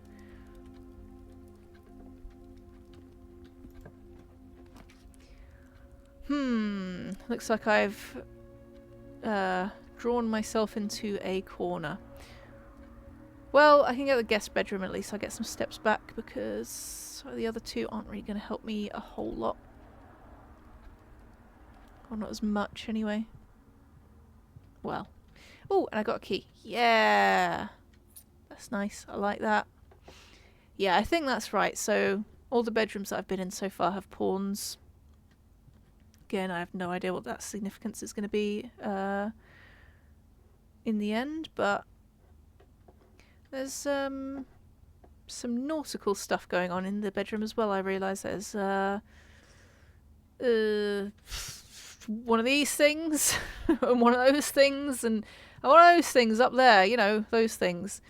Looks like I've drawn myself into a corner. Well, I can get the guest bedroom at least. I'll get some steps back because the other 2 aren't really going to help me a whole lot. Or not as much anyway. Well. Oh, and I got a key. Yeah! That's nice. I like that. Yeah, I think that's right. So, all the bedrooms that I've been in so far have pawns. Again, I have no idea what that significance is going to be in the end, but there's some nautical stuff going on in the bedroom as well. I realise there's one of these things and one of those things and one of those things up there, you know, those things.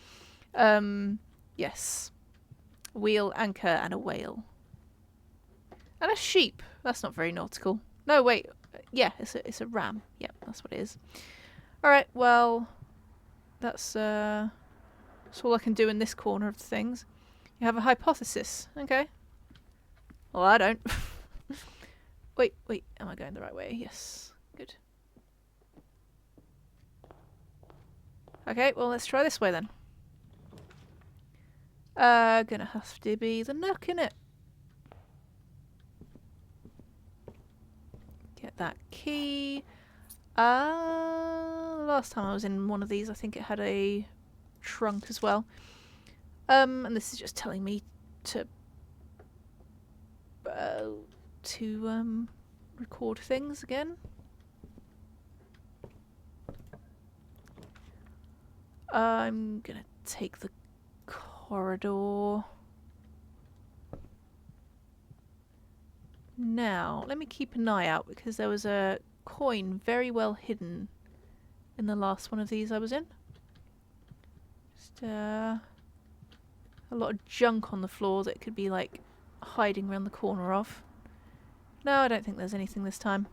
Yes. A wheel, anchor and a whale. And a sheep. That's not very nautical. No, wait. Yeah, it's a ram. Yep, that's what it is. Alright, well, that's all I can do in this corner of the things. You have a hypothesis. Okay. Well, I don't. Wait, am I going the right way? Yes. Good. Okay, well, let's try this way then. Gonna have to be the nook, innit? Get that key. Last time I was in one of these, I think it had a trunk as well. And this is just telling me to record things again. I'm gonna take the corridor. Now, let me keep an eye out because there was a coin very well hidden in the last one of these I was in. Just a lot of junk on the floor that could be like hiding around the corner of. No, I don't think there's anything this time.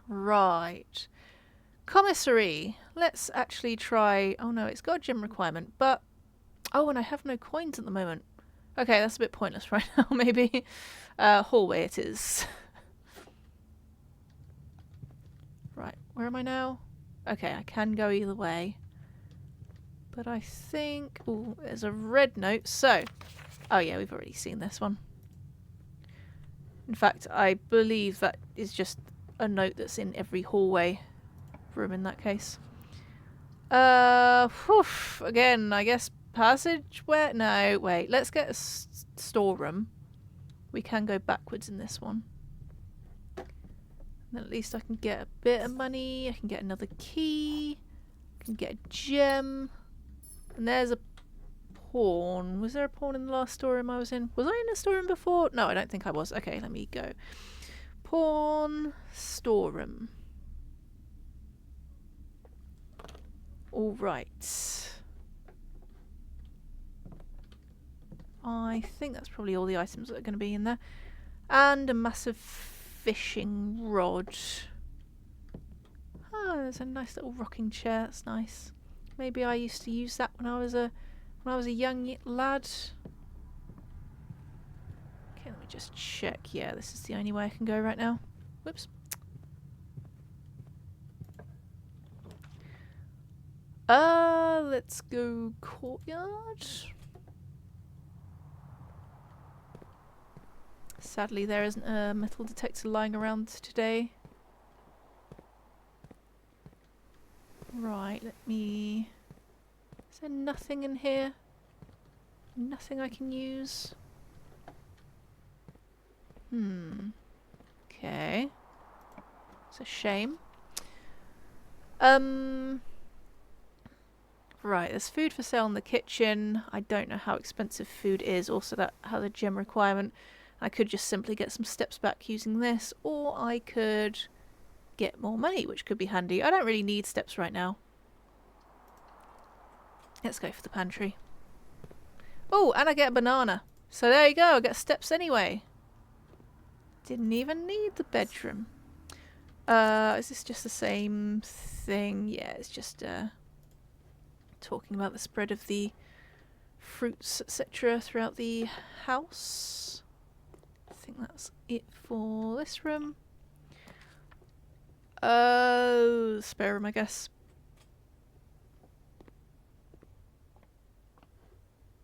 Right. Commissary. let's actually try... Oh no, it's got a gym requirement, but... Oh, and I have no coins at the moment. Okay, that's a bit pointless right now, maybe. Hallway it is. Right, where am I now? Okay, I can go either way. But I think... Oh, there's a red note, so... Oh yeah, we've already seen this one. In fact, I believe that is just a note that's in every hallway room in that case. Again, I guess passageway? No, wait. Let's get a storeroom. We can go backwards in this one. And then at least I can get a bit of money. I can get another key. I can get a gem. And there's a pawn. Was there a pawn in the last storeroom I was in? Was I in a storeroom before? No, I don't think I was. Okay, let me go. Pawn storeroom. All right. I think that's probably all the items that are going to be in there. And a massive fishing rod. Oh, there's a nice little rocking chair. That's nice. Maybe I used to use that when I was a young lad. Okay, let me just check. Yeah, this is the only way I can go right now. Whoops. Let's go courtyard. Sadly, there isn't a metal detector lying around today. Right, let me... Is there nothing in here? Nothing I can use? Okay. It's a shame. Right, there's food for sale in the kitchen. I don't know how expensive food is. Also, that has a gem requirement. I could just simply get some steps back using this, or I could get more money, which could be handy. I don't really need steps right now. Let's go for the pantry. Oh, and I get a banana. So there you go, I get steps anyway. Didn't even need the bedroom. Is this just the same thing? Yeah, it's just talking about the spread of the fruits, etc. throughout the house. I think that's it for this room. Spare room, I guess.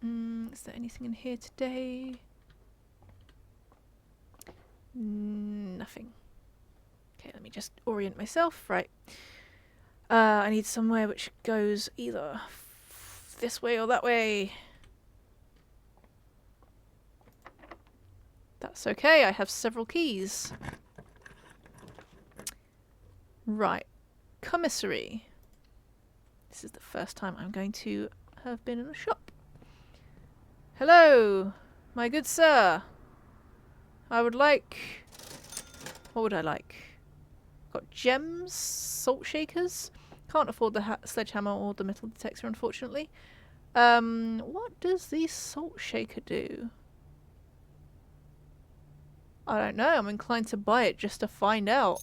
Is there anything in here today? Nothing. Okay, let me just orient myself. Right. I need somewhere which goes either this way or that way. That's okay, I have several keys. Right. Commissary. This is the first time I'm going to have been in a shop. Hello, my good sir. I would like... What would I like? Got gems, salt shakers. Can't afford the sledgehammer or the metal detector, unfortunately. What does the salt shaker do? I don't know. I'm inclined to buy it just to find out.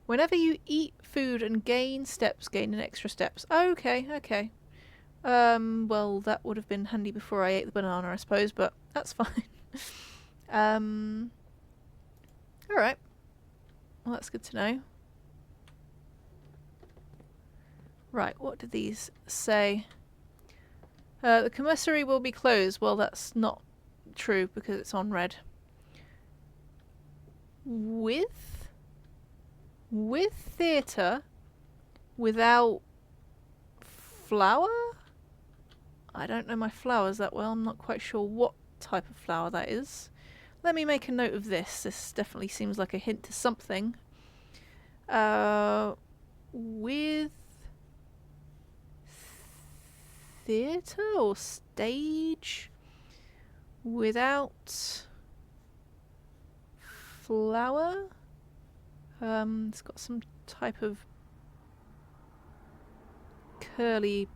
Whenever you eat food and gain steps, gain an extra steps. Okay, okay. Well, that would have been handy before I ate the banana, I suppose, but that's fine. Alright. Well, that's good to know. Right, what did these say? The commissary will be closed. Well, that's not true because it's on red. With theatre, without flour? I don't know my flowers that well. I'm not quite sure what type of flour that is. Let me make a note of this. This definitely seems like a hint to something. With theatre or stage, without flour. It's got some type of curly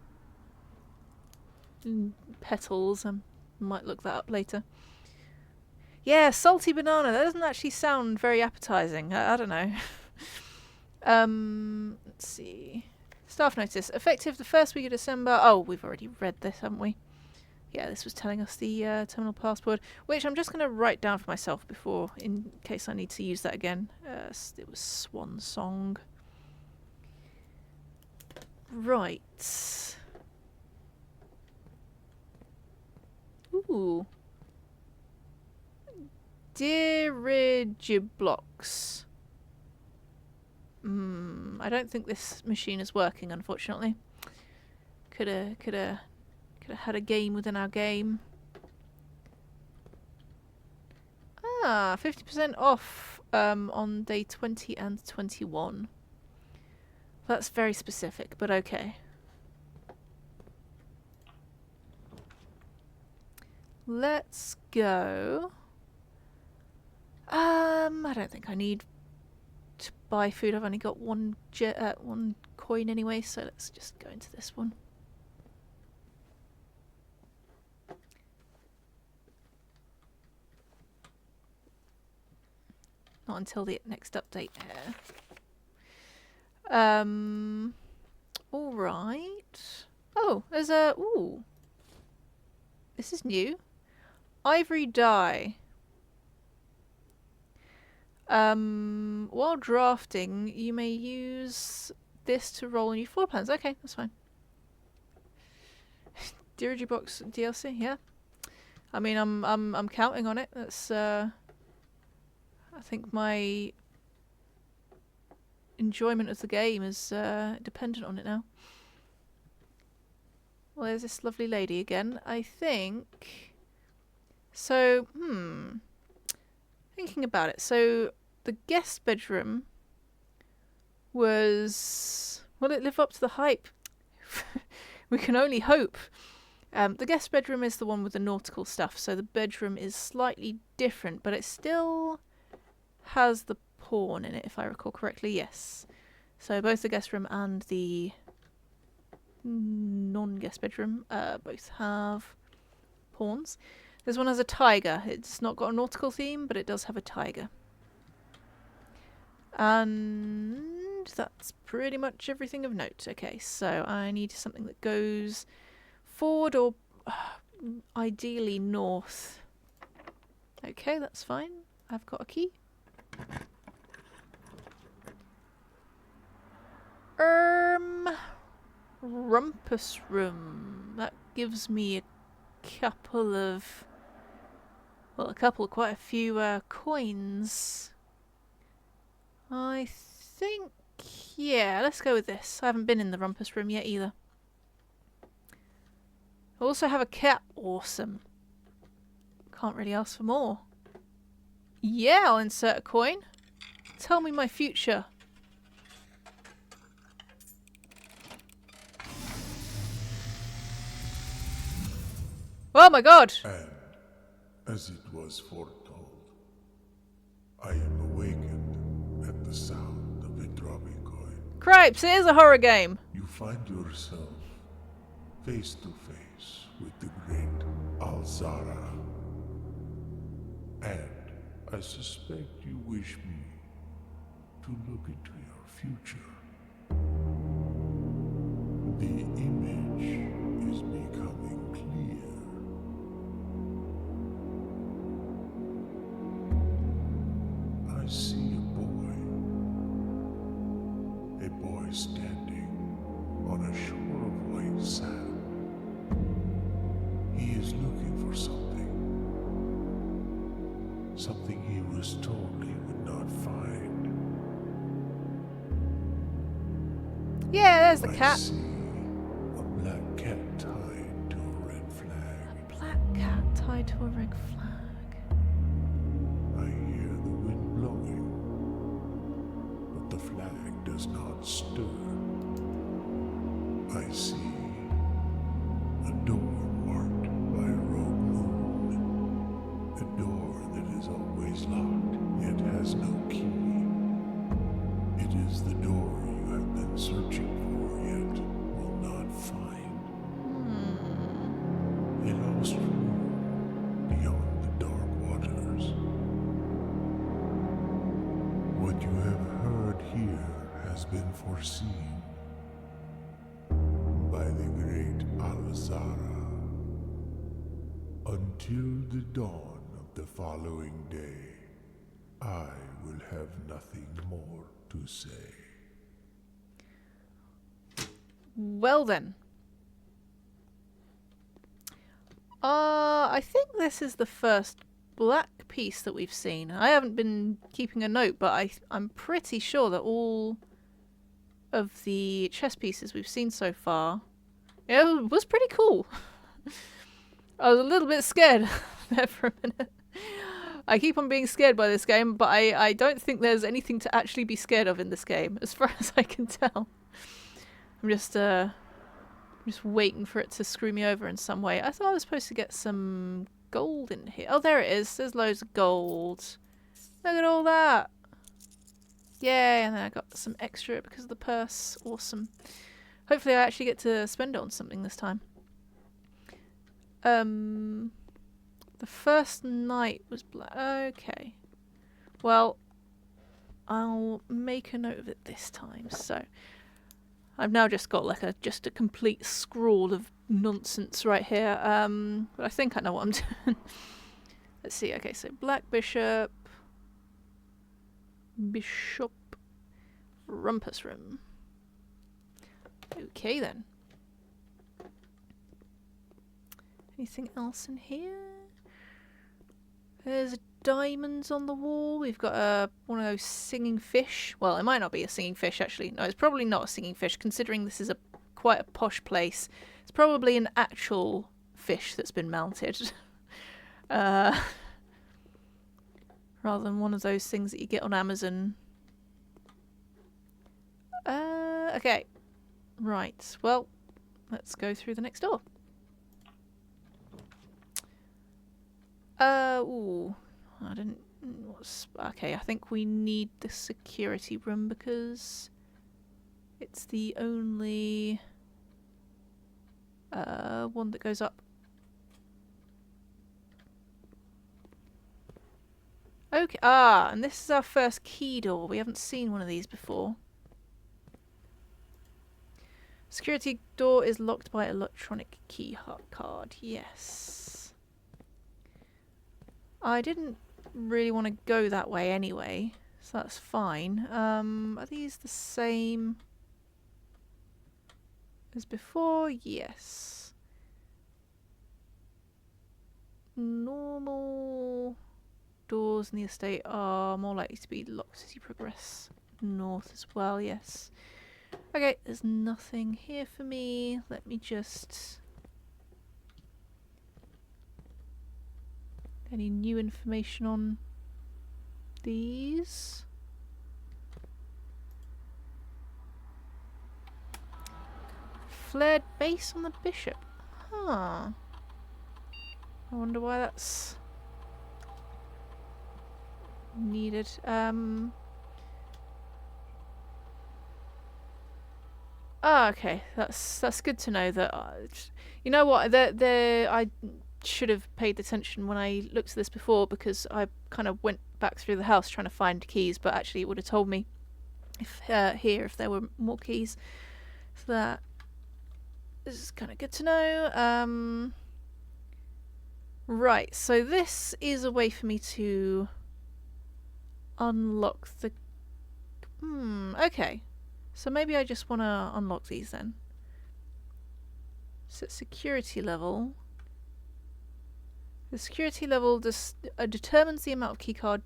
petals. Might look that up later. Yeah, salty banana. That doesn't actually sound very appetizing. I don't know. Let's see. Staff notice. Effective the first week of December. Oh, we've already read this, haven't we? Yeah, this was telling us the terminal password, which I'm just going to write down for myself before, in case I need to use that again. It was Swan Song. Right. Ooh. Dirigiblocks. I don't think this machine is working, unfortunately. Coulda had a game within our game. 50% off on day 20 and 21. That's very specific, but okay. Let's go. I don't think I need to buy food. I've only got one coin anyway, so let's just go into this one. Not until the next update here. Alright. Oh, there's a... Ooh. This is new. Ivory dye. While drafting, you may use this to roll new floor plans. Okay, that's fine. Dirigibox DLC, yeah. I mean, I'm counting on it. That's I think my enjoyment of the game is dependent on it now. Well, there's this lovely lady again. I think... So, thinking about it. So, the guest bedroom was... Will it live up to the hype? We can only hope. The guest bedroom is the one with the nautical stuff, so the bedroom is slightly different, but it still has the pawn in it, if I recall correctly. Yes. So both the guest room and the non-guest bedroom both have pawns. This one has a tiger. It's not got a nautical theme, but it does have a tiger. And that's pretty much everything of note. Okay, so I need something that goes forward or ideally north. Okay, that's fine. I've got a key. Rumpus room. That gives me quite a few coins. I think, yeah, let's go with this. I haven't been in the rumpus room yet either. I also have a cat. Awesome. Can't really ask for more. Yeah, I'll insert a coin. Tell me my future. Oh my god! And, as it was foretold, I am awakened at the sound of a dropping coin. Cripes, it is a horror game! You find yourself face to face with the great Alzara. And I suspect you wish me to look into your future. The image is becoming clear. I see a boy standing on a shore of white sand. He is looking for something he was told he would not find. Yeah, there's the I cat. see a black cat tied to a red flag. A black cat tied to a red flag. I hear the wind blowing, but the flag does not stir. I see a door marked by a rogue moon. A door that is always locked, yet has no key. It is the door you have been searching for, yet will not find. A lost room beyond the dark waters. What you have heard here has been foreseen by the great Al-Zara. Until the dawn of the following day, I will have nothing more to say. Well then. I think this is the first black piece that we've seen. I haven't been keeping a note, but I'm pretty sure that all of the chess pieces we've seen so far, it was pretty cool. I was a little bit scared there for a minute. I keep on being scared by this game, but I don't think there's anything to actually be scared of in this game, as far as I can tell. I'm just waiting for it to screw me over in some way. I thought I was supposed to get some gold in here. Oh, there it is. There's loads of gold. Look at all that. Yay, and then I got some extra because of the purse. Awesome. Hopefully I actually get to spend it on something this time. The first night was black. Okay. Well, I'll make a note of it this time. So, I've now just got like just a complete scrawl of nonsense right here. But I think I know what I'm doing. Let's see. Okay, so black bishop, rumpus room. Okay then. Anything else in here? There's diamonds on the wall. We've got one of those singing fish. Well, it might not be a singing fish actually. No, it's probably not a singing fish considering this is quite a posh place. It's probably an actual fish that's been mounted. Rather than one of those things that you get on Amazon. Okay. Right. Well, let's go through the next door. Ooh. I didn't... Okay, I think we need the security room because it's the only one that goes up. Okay, and this is our first key door. We haven't seen one of these before. Security door is locked by electronic key card. Yes. I didn't really want to go that way anyway, so that's fine. Are these the same as before? Yes. Normal doors in the estate are more likely to be locked as you progress north as well, yes. Okay, there's nothing here for me. Let me just... Any new information on these? Flared base on the bishop. Huh. I wonder why that's needed. Okay. That's good to know that. You know what? I should have paid attention when I looked at this before because I kind of went back through the house trying to find keys, but actually it would have told me if there were more keys. So that is kind of good to know. Right, so this is a way for me to unlock the... okay. So maybe I just want to unlock these then. Set security level. The security level determines the amount of keycard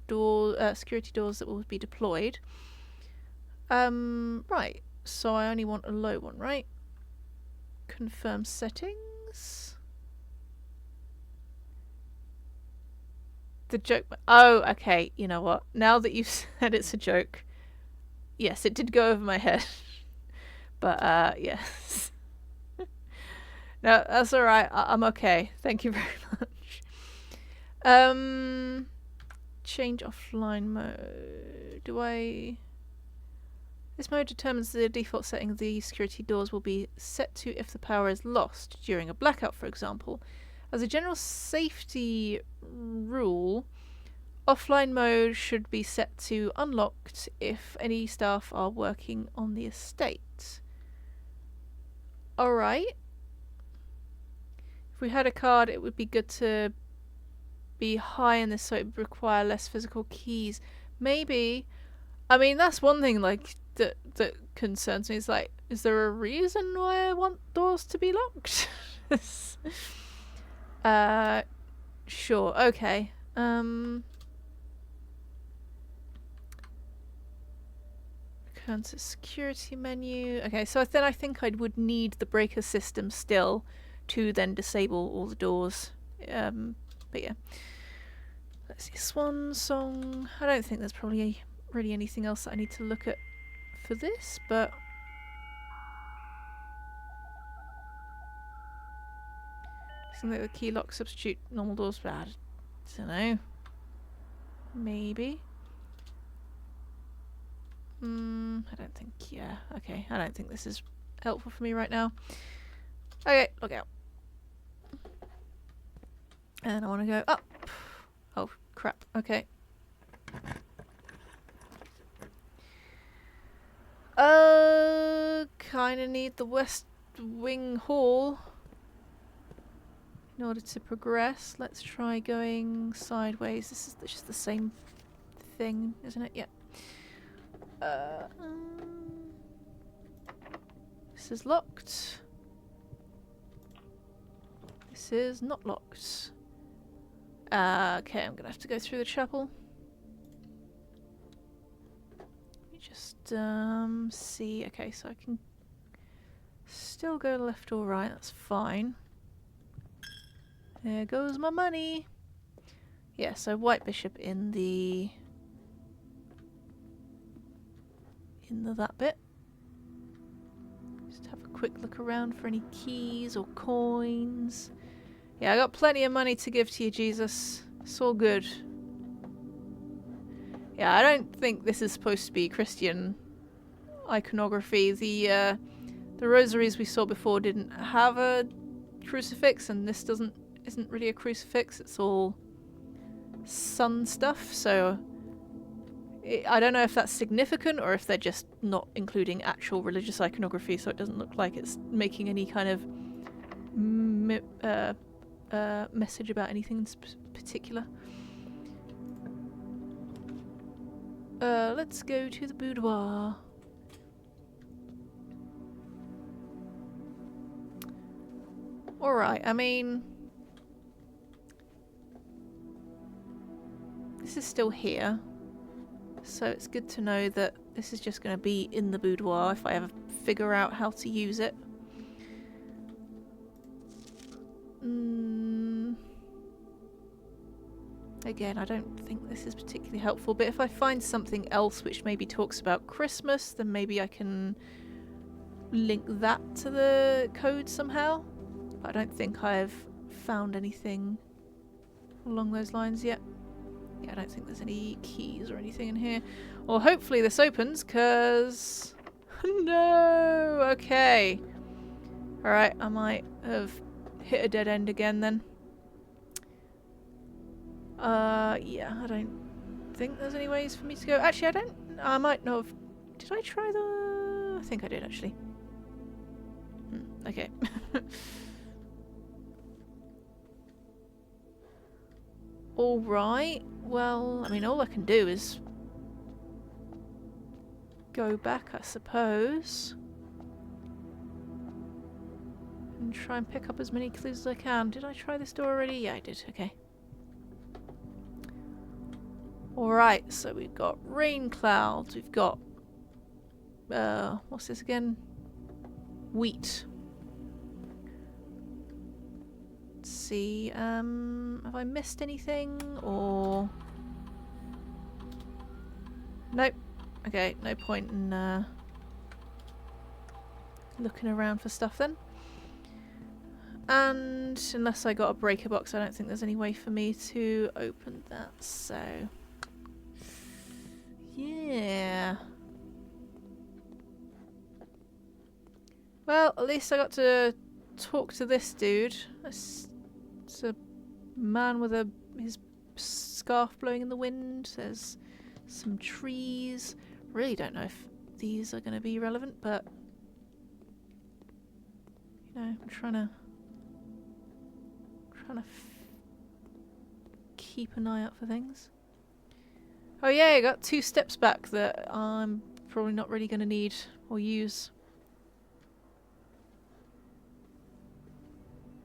security doors that will be deployed. Right, so I only want a low one, right? Confirm settings. The joke... Oh, okay, you know what? Now that you've said it's a joke. Yes, it did go over my head. But, yes. No, that's alright. I'm okay. Thank you very much. Change offline mode. This mode determines the default setting of the security doors will be set to if the power is lost during a blackout, for example. As a general safety rule, Offline mode should be set to unlocked if any staff are working on the estate. Alright. If we had a card, it would be good to be high in this so it would require less physical keys. Maybe. I mean, that's one thing like that concerns me. Is like, is there a reason why I want doors to be locked? Sure. Okay. Return to security menu. Okay, so then I think I would need the breaker system still to then disable all the doors. But yeah. Let's see, Swan Song. I don't think there's probably really anything else that I need to look at for this, but something like the key lock substitute normal doors, but I don't know. Maybe. I don't think, yeah, okay. I don't think this is helpful for me right now. Okay, look out. And I want to go up. Oh, crap. Okay. Kind of need the West Wing Hall in order to progress. Let's try going sideways. This is just the same thing, isn't it? Yeah. This is locked. This is not locked. Okay, I'm gonna have to go through the chapel. Let me just see. Okay, so I can still go left or right. That's fine. There goes my money. Yeah, so White Bishop in the that bit. Just have a quick look around for any keys or coins. Yeah, I got plenty of money to give to you, Jesus. It's all good. Yeah, I don't think this is supposed to be Christian iconography. The rosaries we saw before didn't have a crucifix, and this isn't really a crucifix. It's all sun stuff, so I don't know if that's significant or if they're just not including actual religious iconography, so it doesn't look like it's making any kind of message about anything in particular. Let's go to the boudoir. Alright, I mean, this is still here, so it's good to know that this is just going to be in the boudoir if I ever figure out how to use it. Again, I don't think this is particularly helpful, but if I find something else which maybe talks about Christmas, then maybe I can link that to the code somehow. But I don't think I've found anything along those lines yet. Yeah, I don't think there's any keys or anything in here. Well, hopefully this opens, because... No! Okay. Alright, I might have hit a dead end again then. Yeah, I don't think there's any ways for me to go. Actually, I might not have... Did I try the... I think I did, actually. Okay. Alright, well, I mean, all I can do is go back, I suppose, and try and pick up as many clues as I can. Did I try this door already? Yeah, I did. Okay. Alright, so we've got rain clouds, we've got what's this again? Wheat. Let's see, have I missed anything, or... Nope. Okay, no point in looking around for stuff then. And unless I got a breaker box, I don't think there's any way for me to open that, so... Yeah. Well, at least I got to talk to this dude. It's a man with his scarf blowing in the wind. There's some trees. Really don't know if these are going to be relevant, but you know, I'm trying to keep an eye out for things. Oh yeah, I got 2 steps back that I'm probably not really going to need or use.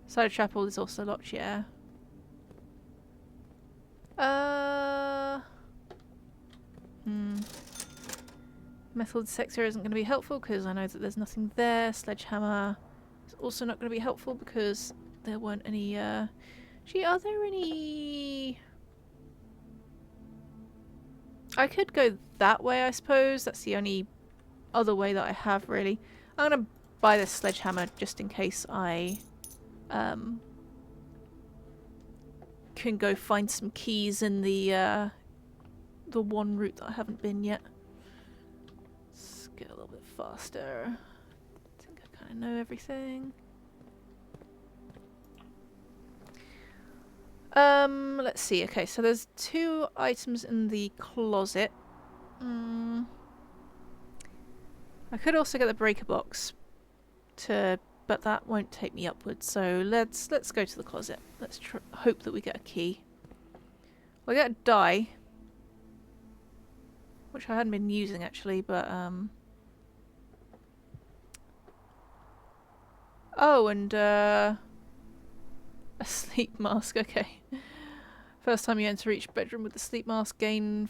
Side of chapel is also locked, yeah. Metal detector isn't going to be helpful because I know that there's nothing there. Sledgehammer is also not going to be helpful because there weren't any, Gee, are there any... I could go that way, I suppose. That's the only other way that I have, really. I'm going to buy this sledgehammer just in case I can go find some keys in the one route that I haven't been yet. Let's get a little bit faster. I think I kind of know everything. Let's see. Okay, so there's 2 items in the closet. I could also get the breaker box but that won't take me upwards. So let's go to the closet. Let's hope that we get a key. We'll get a die, which I hadn't been using actually, but oh, and a sleep mask. Okay. First time you enter each bedroom with the sleep mask, gain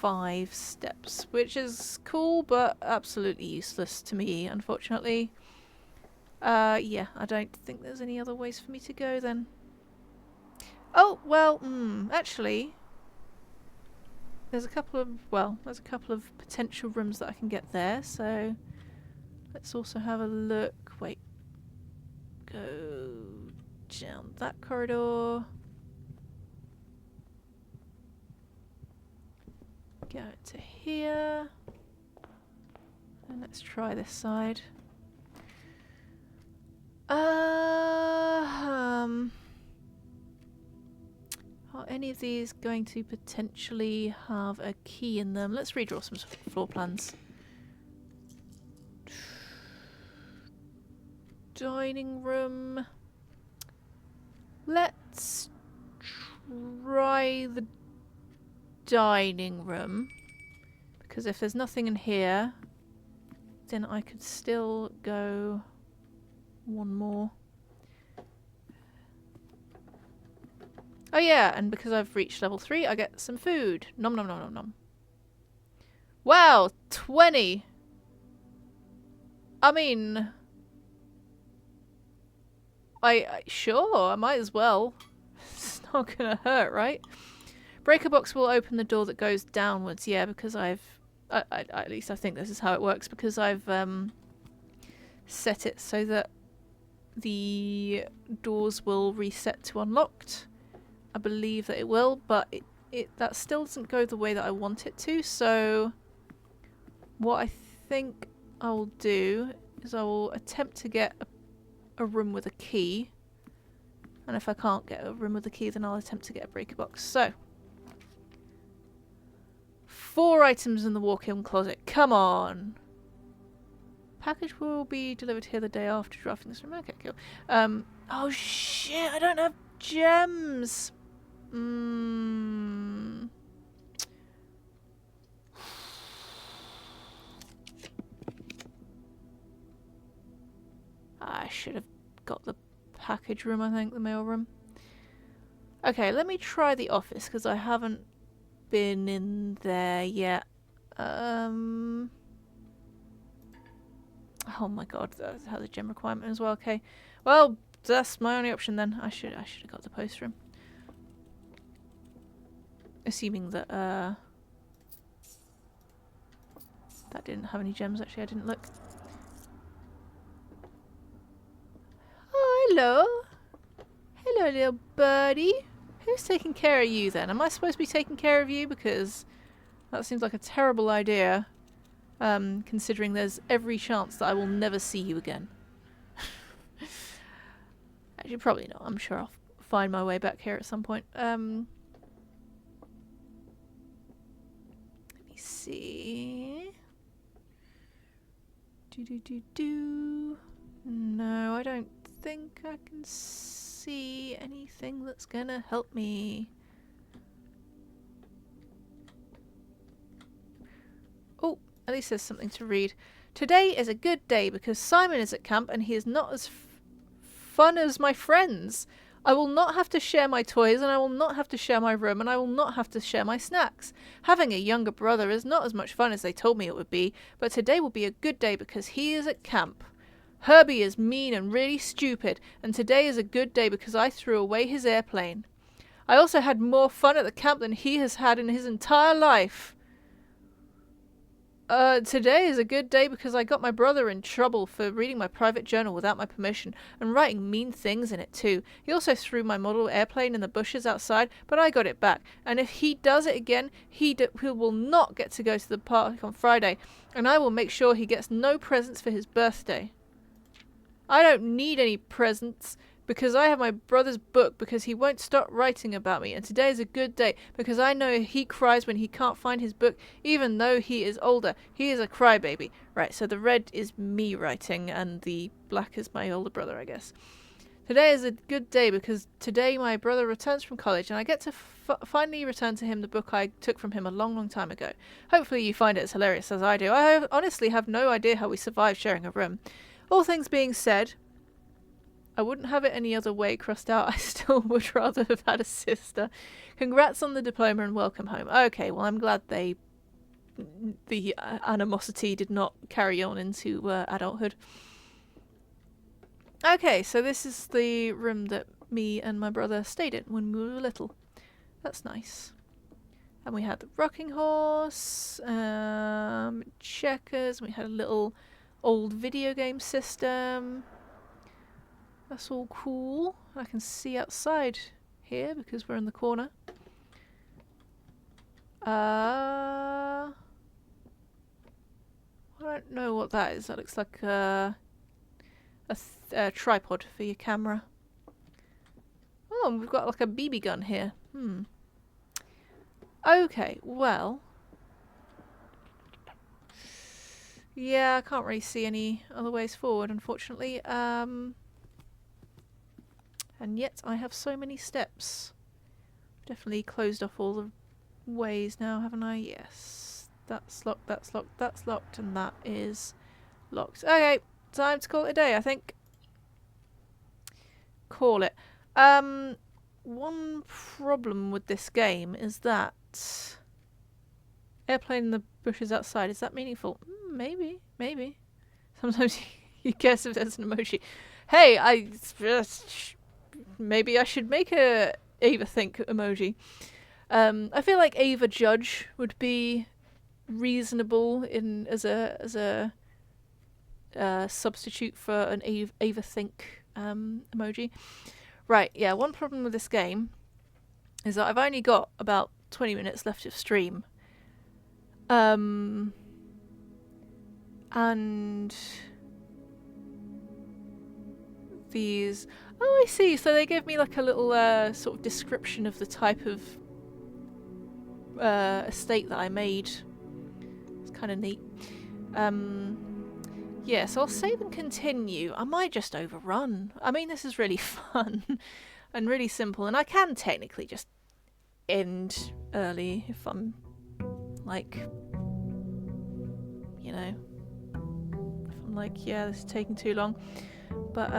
5 steps, which is cool, but absolutely useless to me, unfortunately. Yeah, I don't think there's any other ways for me to go then. Oh, well, actually, there's a couple of potential rooms that I can get there, so let's also have a look. Wait. Go down that corridor. Go to here. And let's try this side. Are any of these going to potentially have a key in them? Let's redraw some floor plans. Dining room. Let's try the dining room, because if there's nothing in here, then I could still go one more. Oh yeah, and because I've reached level 3, I get some food. Nom nom nom nom nom. Wow, 20! I mean... Sure, I might as well. It's not gonna hurt, right? Breaker box will open the door that goes downwards, yeah, because at least I think this is how it works, because I've set it so that the doors will reset to unlocked. I believe that it will, but that still doesn't go the way that I want it to, so what I think I'll do is I will attempt to get a room with a key, and if I can't get a room with a key, then I'll attempt to get a breaker box. So 4 items in the walk-in closet. Come on! Package will be delivered here the day after drafting this room. Okay, cool. Oh shit! I don't have gems. I should have got the package room, I think, the mail room. Okay, let me try the office, because I haven't been in there yet. Oh my god, that has a gem requirement as well. Okay, well, that's my only option then. I should have got the post room. Assuming that that didn't have any gems. Actually, I didn't look. Oh, hello. Hello, little birdie. Who's taking care of you then? Am I supposed to be taking care of you? Because that seems like a terrible idea. Considering there's every chance that I will never see you again. Actually, probably not. I'm sure I'll find my way back here at some point. see. No, I don't think I can see anything that's gonna help me. Oh, at least there's something to read. Today is a good day because Simon is at camp and he is not as fun as my friends. I will not have to share my toys, and I will not have to share my room, and I will not have to share my snacks. Having a younger brother is not as much fun as they told me it would be, but today will be a good day because he is at camp. Herbie is mean and really stupid, and today is a good day because I threw away his airplane. I also had more fun at the camp than he has had in his entire life. Today is a good day because I got my brother in trouble for reading my private journal without my permission and writing mean things in it too. He also threw my model airplane in the bushes outside, but I got it back. And if he does it again, he will not get to go to the park on Friday, and I will make sure he gets no presents for his birthday. I don't need any presents because I have my brother's book because he won't stop writing about me, and today is a good day because I know he cries when he can't find his book even though he is older. He is a crybaby. Right, so the red is me writing and the black is my older brother, I guess. Today is a good day because today my brother returns from college and I get to finally return to him the book I took from him a long, long time ago. Hopefully you find it as hilarious as I do. I honestly have no idea how we survived sharing a room. All things being said, I wouldn't have it any other way crossed out. I still would rather have had a sister. Congrats on the diploma and welcome home. Okay, well I'm glad the animosity did not carry on into adulthood. Okay, so this is the room that me and my brother stayed in when we were little. That's nice. And we had the rocking horse, checkers, we had a little old video game system. That's all cool. I can see outside here because we're in the corner. I don't know what that is. That looks like a tripod for your camera. Oh, and we've got like a BB gun here. Okay, well. Yeah, I can't really see any other ways forward, unfortunately. And yet I have so many steps. Definitely closed off all the ways now, haven't I? Yes. That's locked, that's locked, that's locked, and that is locked. Okay, time to call it a day, I think. Call it. One problem with this game is that airplane in the bushes outside, is that meaningful? Maybe, maybe. Sometimes you guess if there's an emoji. Hey, maybe I should make a Ava Think emoji. I feel like Ava Judge would be reasonable as a substitute for an Ava Think emoji. Right, yeah, one problem with this game is that I've only got about 20 minutes left of stream. And these... Oh, I see. So they give me like a little sort of description of the type of estate that I made. It's kind of neat. Yeah, so I'll save and continue. I might just overrun. I mean, this is really fun and really simple, and I can technically just end early if I'm like, you know, if I'm like, yeah, this is taking too long. But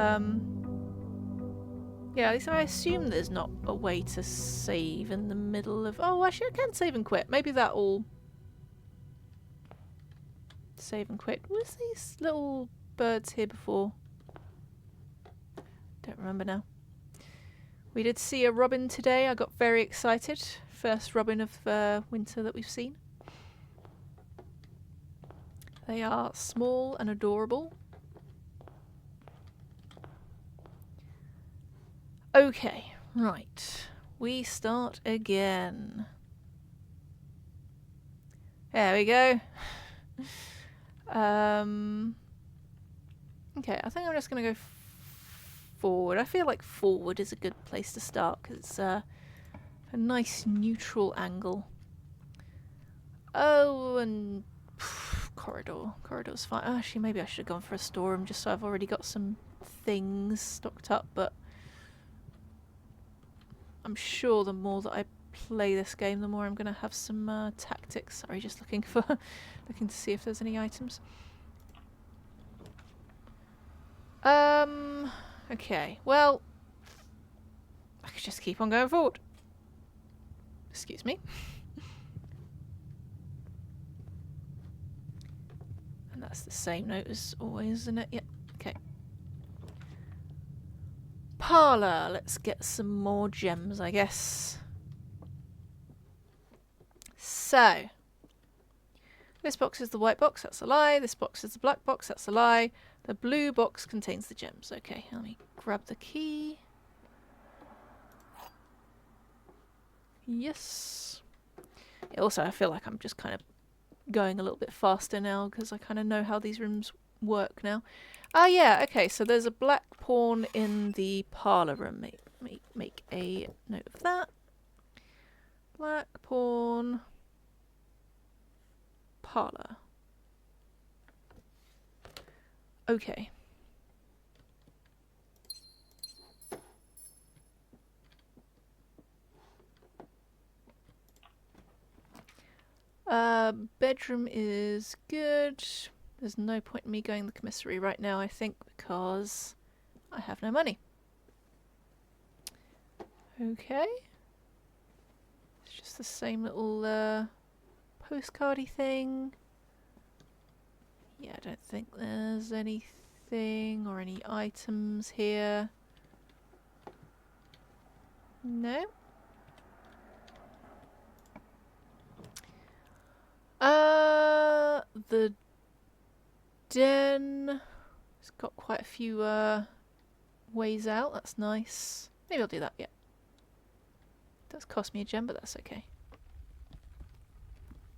yeah, at least I assume there's not a way to save in the middle of... Oh, actually I can save and quit. Maybe that'll... Save and quit. Was these little birds here before? Don't remember now. We did see a robin today. I got very excited. First robin of winter that we've seen. They are small and adorable. Okay, right. We start again. There we go. Okay, I think I'm just going to go forward. I feel like forward is a good place to start because it's a nice neutral angle. Oh, and corridor. Corridor's fine. Actually, maybe I should have gone for a storeroom just so I've already got some things stocked up, but I'm sure the more that I play this game, the more I'm going to have some tactics. Sorry, just looking for looking to see if there's any items. Okay. Well, I could just keep on going forward. Excuse me. And that's the same note as always, isn't it? Yep. Okay. Parlour. Let's get some more gems, I guess. So. This box is the white box, that's a lie. This box is the black box, that's a lie. The blue box contains the gems. Okay, let me grab the key. Yes. Yeah, also, I feel like I'm just kind of going a little bit faster now because I kind of know how these rooms work now. Ah, yeah, okay, so there's a black pawn in the parlour room. Make a note of that. Black pawn. Parlour. Okay. Bedroom is good. There's no point in me going to the commissary right now, I think, because I have no money. Okay. It's just the same little postcardy thing. Yeah, I don't think there's anything or any items here. No. The den. It's got quite a few ways out. That's nice. Maybe I'll do that. Yeah. Does cost me a gem, but that's okay.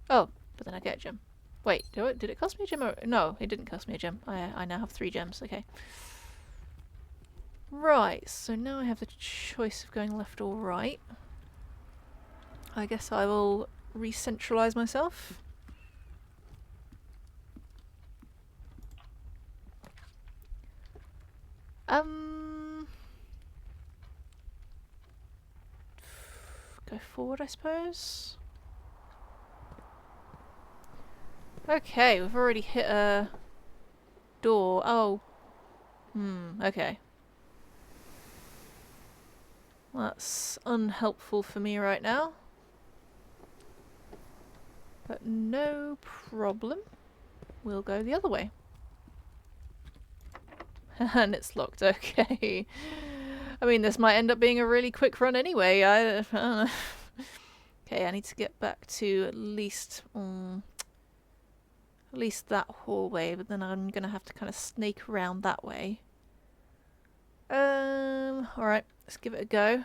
Oh, but then I get a gem. Wait, did it cost me a gem? Or no, it didn't cost me a gem. I now have 3 gems. Okay. Right, so now I have the choice of going left or right. I guess I will re-centralise myself. Go forward, I suppose. Okay, we've already hit a door. Oh. Okay. That's unhelpful for me right now. But no problem. We'll go the other way. And it's locked, okay. I mean, this might end up being a really quick run anyway. I don't know. Okay, I need to get back to at least that hallway, but then I'm gonna have to kind of snake around that way. Alright, let's give it a go.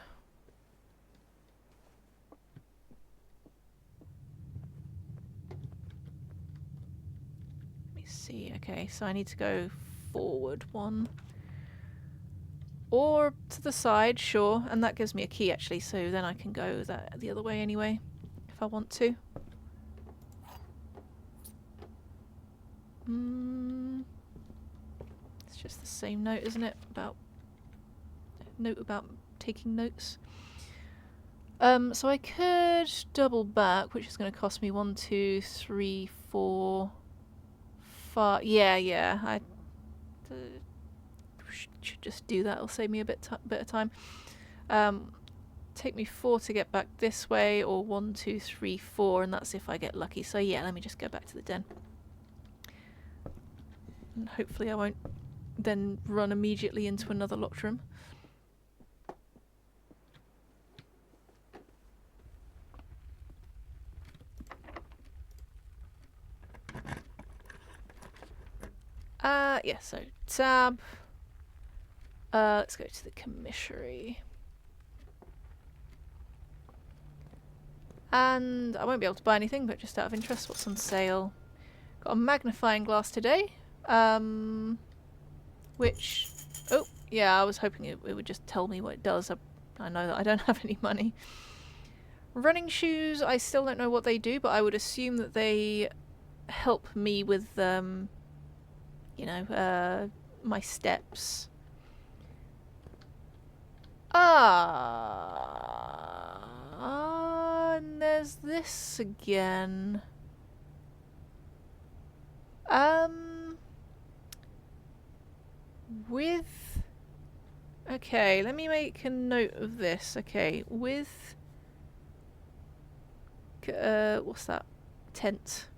Let me see. Okay, so I need to go forward 1. Or to the side, sure, and that gives me a key actually, so then I can go the other way anyway, if I want to. It's just the same note, isn't it? Note about taking notes. So I could double back, which is going to cost me 1, 2, 3, 4, 5. Yeah. I should just do that. It'll save me a bit of time. Take me 4 to get back this way, or 1, 2, 3, 4, and that's if I get lucky. So yeah, let me just go back to the den. And hopefully I won't then run immediately into another locked room. Yeah, so tab. Let's go to the commissary. And I won't be able to buy anything, but just out of interest, what's on sale? Got a magnifying glass today. Which... Oh, yeah, I was hoping it would just tell me what it does. I know that I don't have any money. Running shoes, I still don't know what they do, but I would assume that they help me with, you know, my steps. And there's this again. With... Okay, let me make a note of this. Okay, with... what's that? Tent.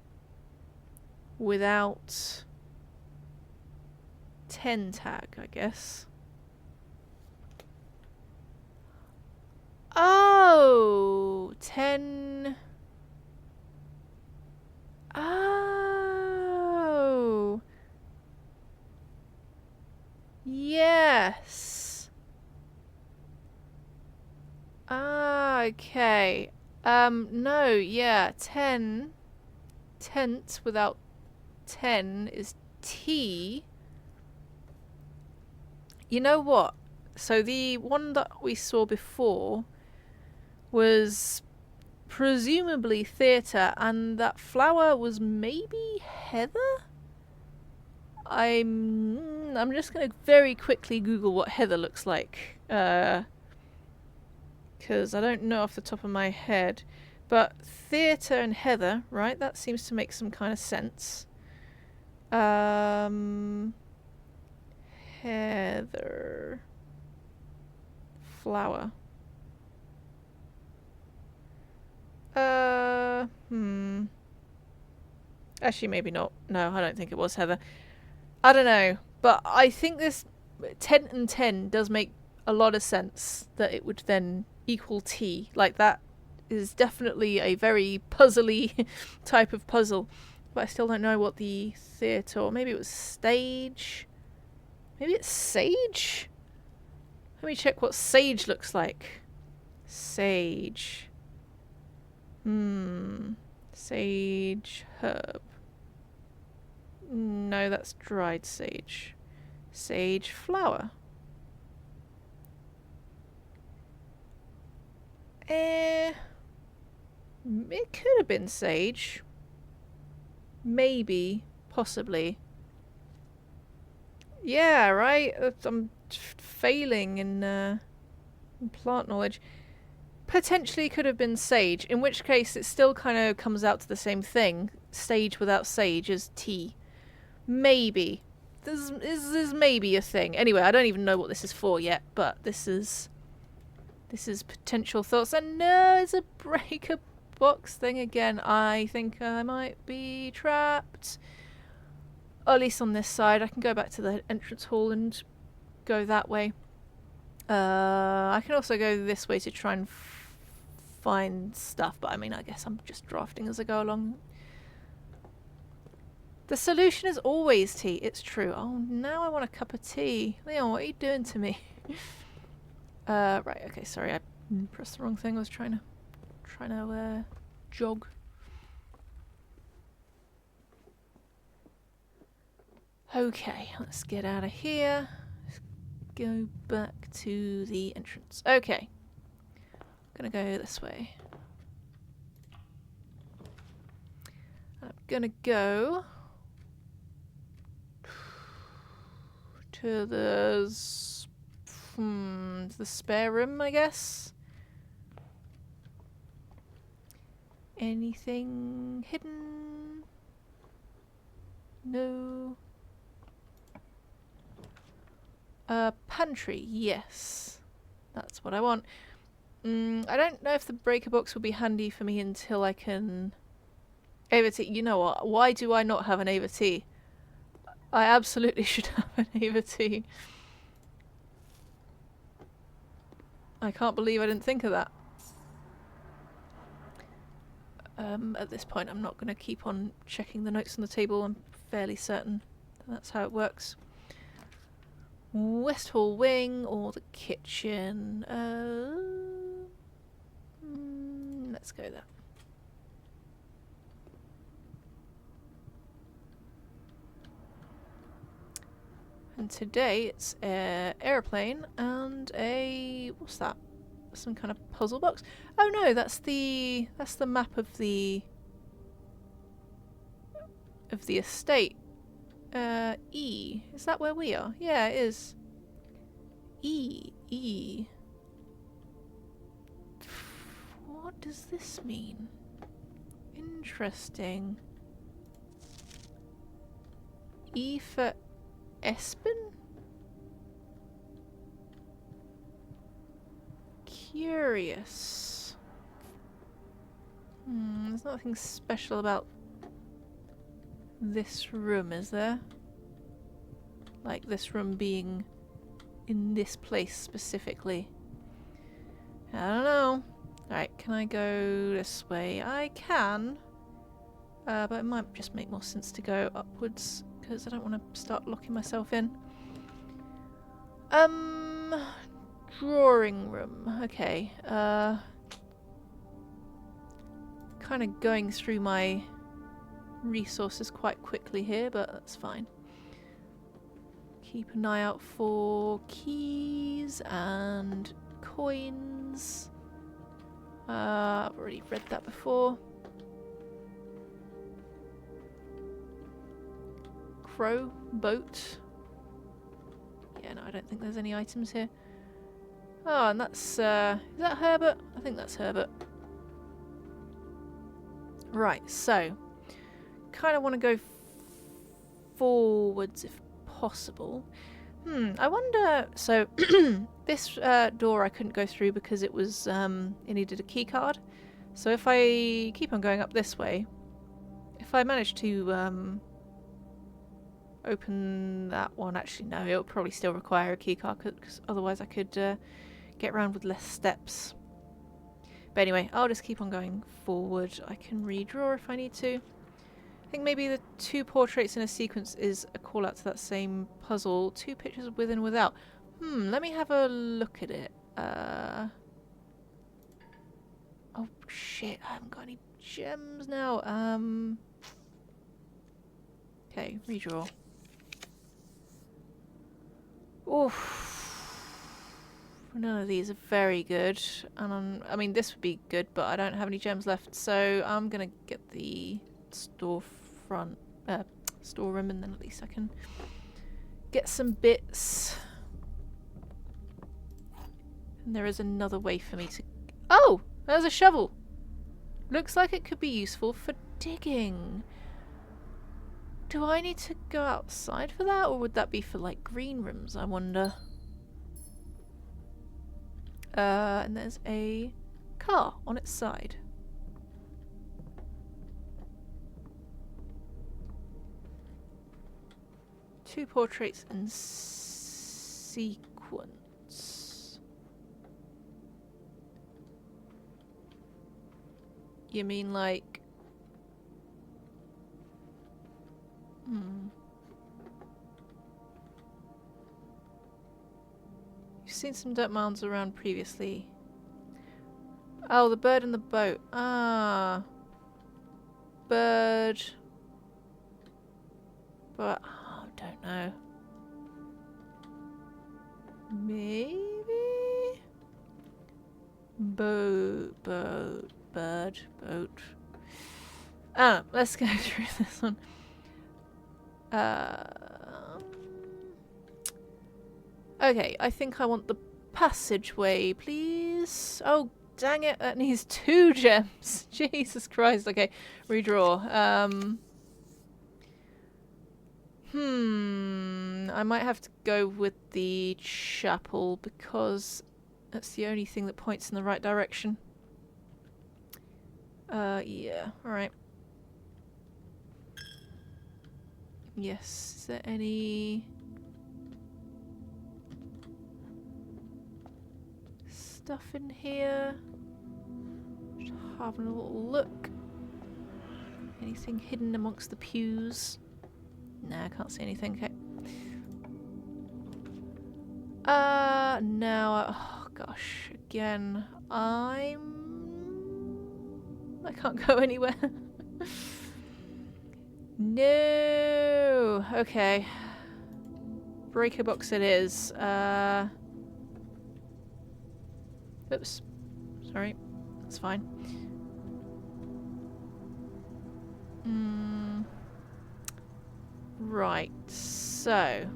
Without... 10 tag, I guess. Oh! 10... Oh! Yes! Ah, okay. No, yeah, 10... Tent without 10 is T. You know what? So the one that we saw before was presumably theatre, and that flower was maybe heather? I'm just gonna very quickly Google what heather looks like, because I don't know off the top of my head. But theatre and heather, right? That seems to make some kind of sense. Heather flower. Actually, maybe not. No, I don't think it was heather. I don't know, but I think this 10 and 10 does make a lot of sense that it would then equal T. Like, that is definitely a very puzzly type of puzzle. But I still don't know what the theatre, or maybe it was stage. Maybe it's sage? Let me check what sage looks like. Sage. Sage herb. No, that's dried sage. Sage flower. It could have been sage. Maybe. Possibly. Yeah, right? I'm failing in plant knowledge. Potentially could have been sage, in which case it still kind of comes out to the same thing. Sage without sage is tea. Maybe. This is maybe a thing. Anyway, I don't even know what this is for yet, but this is potential thoughts. And no, it's a breaker box thing again. I think I might be trapped. Or at least on this side. I can go back to the entrance hall and go that way. I can also go this way to try and find stuff, but I mean, I guess I'm just drafting as I go along. The solution is always tea. It's true. Oh, now I want a cup of tea. Leon, what are you doing to me? Right, okay, sorry, I pressed the wrong thing. I was trying to jog. Okay, let's get out of here. Let's go back to the entrance. Okay. Gonna go this way. I'm gonna go to the spare room, I guess. Anything hidden? No. Pantry, yes. That's what I want. I don't know if the breaker box will be handy for me until I can... Ava Tea. You know what? Why do I not have an Ava Tea? I absolutely should have an Ava Tea. I can't believe I didn't think of that. At this point, I'm not going to keep on checking the notes on the table. I'm fairly certain that's how it works. West Hall wing or the kitchen? Let's go there. And today it's an airplane and a... what's that? some kind of puzzle box? Oh no, that's the map of the estate. E. Is that where we are? Yeah, it is. E. What does this mean? Interesting. E for Espen? Curious. There's nothing special about this room, is there? Like this room being in this place specifically. I don't know. Alright, can I go this way? I can. But it might just make more sense to go upwards because I don't want to start locking myself in. Drawing room. Okay. Kind of going through my resources quite quickly here, but that's fine. Keep an eye out for keys and coins. I've already read that before. Crow, boat. Yeah, no, I don't think there's any items here. Oh, and that's, is that Herbert? I think that's Herbert. Right, so, kind of want to go forwards if possible. I wonder, so, this door I couldn't go through because it was, it needed a key card. So if I keep on going up this way, if I manage to, open that one, actually no, it'll probably still require a key card because otherwise I could get around with less steps. But anyway, I'll just keep on going forward. I can redraw if I need to. I think maybe the 2 portraits in a sequence is a call out to that same puzzle. 2 pictures with and without. Let me have a look at it. Oh shit, I haven't got any gems now. Okay, redraw. Oof. None of these are very good. And I mean, this would be good, but I don't have any gems left, so I'm gonna get the storeroom, and then at least I can get some bits. And there is another way for me to... Oh! There's a shovel! Looks like it could be useful for digging. Do I need to go outside for that, or would that be for, like, green rooms, I wonder? And there's a car on its side. Two portraits in sequence. You mean like... You've seen some dirt mounds around previously. Oh, the bird in the boat. Ah. Bird. But, oh, I don't know. Maybe? Bird. Let's go through this one. Okay, I think I want the passageway, please. Oh, dang it, that needs 2 gems. Jesus Christ. Okay, redraw. I might have to go with the chapel because that's the only thing that points in the right direction. Yeah, alright. Yes, is there any... stuff in here? Just having a little look. Anything hidden amongst the pews? Nah, I can't see anything. Okay. Now, oh gosh, again, I can't go anywhere. No. Okay. Breaker box it is. Oops. Sorry. That's fine. Right, so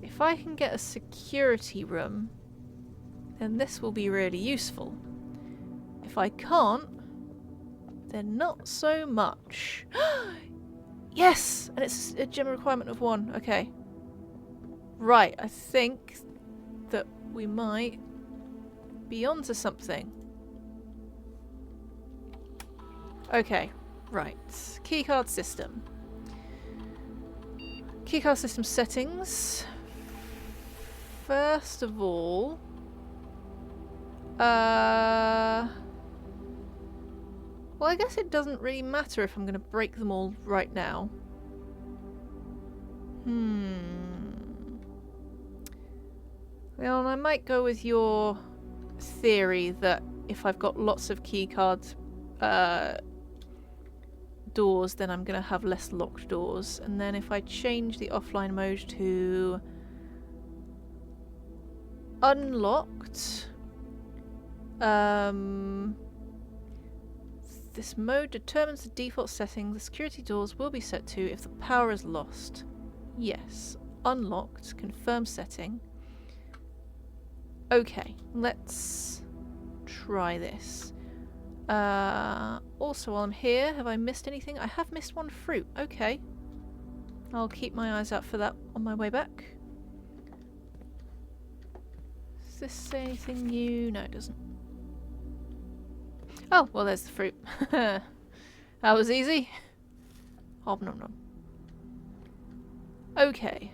if I can get a security room, then this will be really useful. If I can't, then not so much. Yes! And it's a gem requirement of 1. Okay. Right, I think that we might be onto something. Okay, right. Keycard system. Keycard system settings. First of all, well, I guess it doesn't really matter if I'm going to break them all right now. Well, I might go with your theory that if I've got lots of keycard doors, then I'm going to have less locked doors. And then if I change the offline mode to unlocked, this mode determines the default setting the security doors will be set to if the power is lost. Yes. Unlocked. Confirm setting. Okay, let's try this. Also, while I'm here, have I missed anything? I have missed 1 fruit. Okay. I'll keep my eyes out for that on my way back. Does this say anything new? No, it doesn't. Oh, well, there's the fruit. That was easy. Hob nom nom. Okay.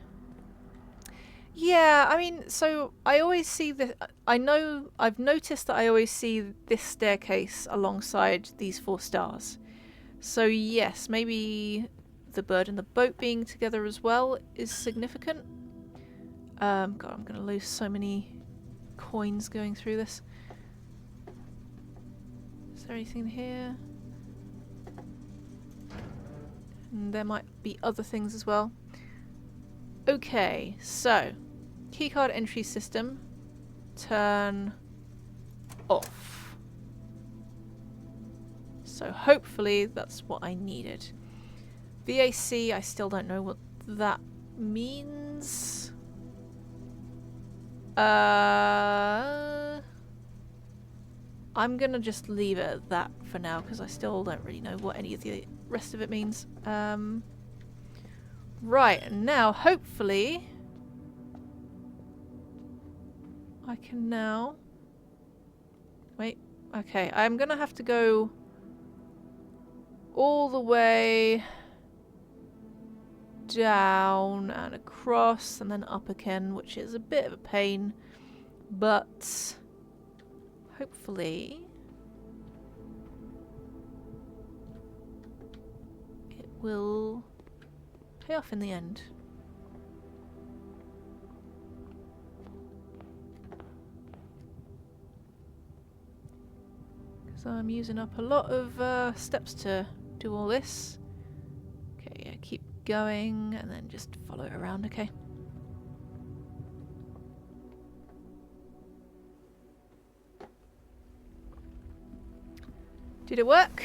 Yeah, I mean, so I always see this. I've noticed that I always see this staircase alongside these 4 stars. So yes, maybe the bird and the boat being together as well is significant. God, I'm gonna lose so many coins going through this. Is there anything here? And there might be other things as well. Okay, so keycard entry system, turn off. So hopefully that's what I needed. VAC, I still don't know what that means. I'm gonna just leave it at that for now because I still don't really know what any of the rest of it means. Right, and now hopefully I can now... Wait, okay, I'm gonna have to go all the way down and across and then up again, which is a bit of a pain, but hopefully it will pay off in the end. Because I'm using up a lot of steps to do all this. Okay, yeah, keep going and then just follow it around, okay? Did it work?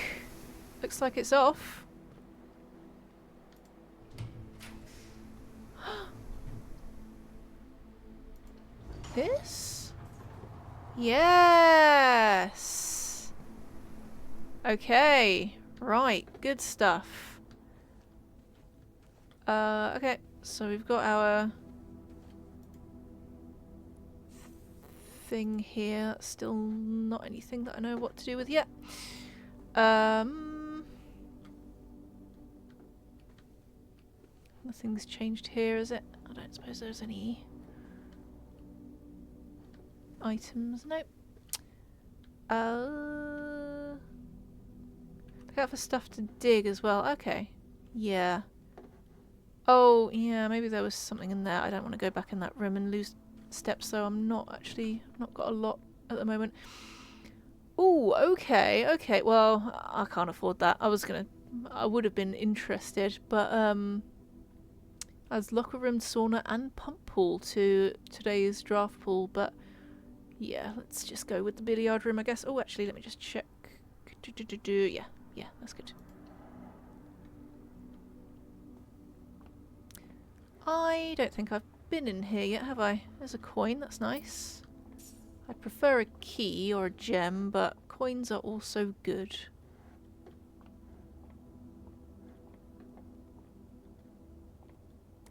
Looks like it's off. This? Yes! Okay, right, good stuff. Okay, so we've got our thing here. Still not anything that I know what to do with yet. Nothing's changed here, is it? I don't suppose there's any items. Nope. Look out for stuff to dig as well. Okay. Yeah. Oh, yeah, maybe there was something in there. I don't want to go back in that room and lose steps, so I'm not got a lot at the moment. Ooh, okay, okay. Well, I can't afford that. I would have been interested, but as locker room, sauna, and pump pool to today's draft pool, but Yeah, let's just go with the billiard room, I guess. Oh, actually, let me just check. Yeah, yeah, that's good. I don't think I've been in here yet, have I? There's a coin, that's nice. I'd prefer a key or a gem, but coins are also good.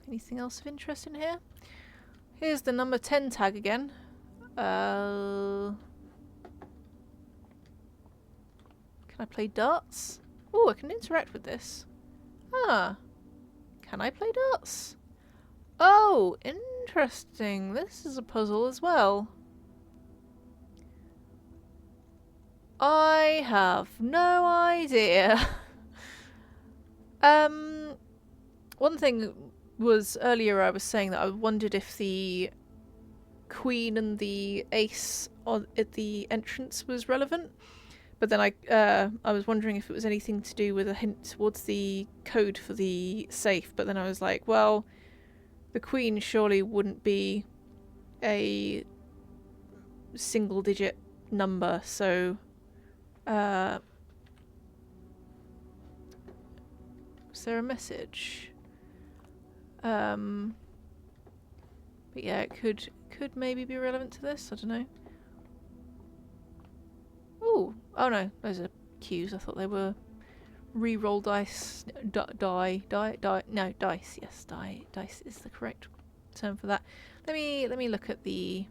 Anything else of interest in here? Here's the number 10 tag again. Can I play darts? Oh, I can interact with this. Ah. Can I play darts? Oh, interesting. This is a puzzle as well. I have no idea. One thing was earlier I was saying that I wondered if the queen and the ace at the entrance was relevant, but then I was wondering if it was anything to do with a hint towards the code for the safe, but then I was like, well, the queen surely wouldn't be a single digit number, so was there a message? But yeah, it could maybe be relevant to this. I don't know. Ooh, oh no, those are cues. I thought they were re-roll dice. Die. No, dice. Yes, die. Dice is the correct term for that. Let me look at the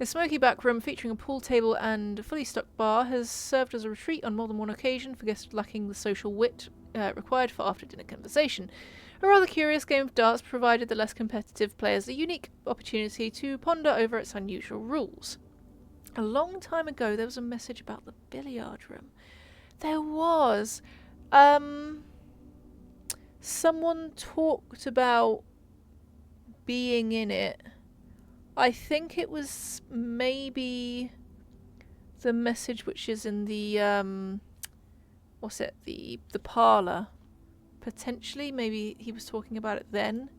smoky back room featuring a pool table and a fully stocked bar has served as a retreat on more than one occasion for guests lacking the social wit required for after-dinner conversation. A rather curious game of darts provided the less competitive players a unique opportunity to ponder over its unusual rules. A long time ago, there was a message about the billiard room. There was. Someone talked about being in it. I think it was maybe the message which is in the what's it? The parlour. Potentially, maybe he was talking about it then.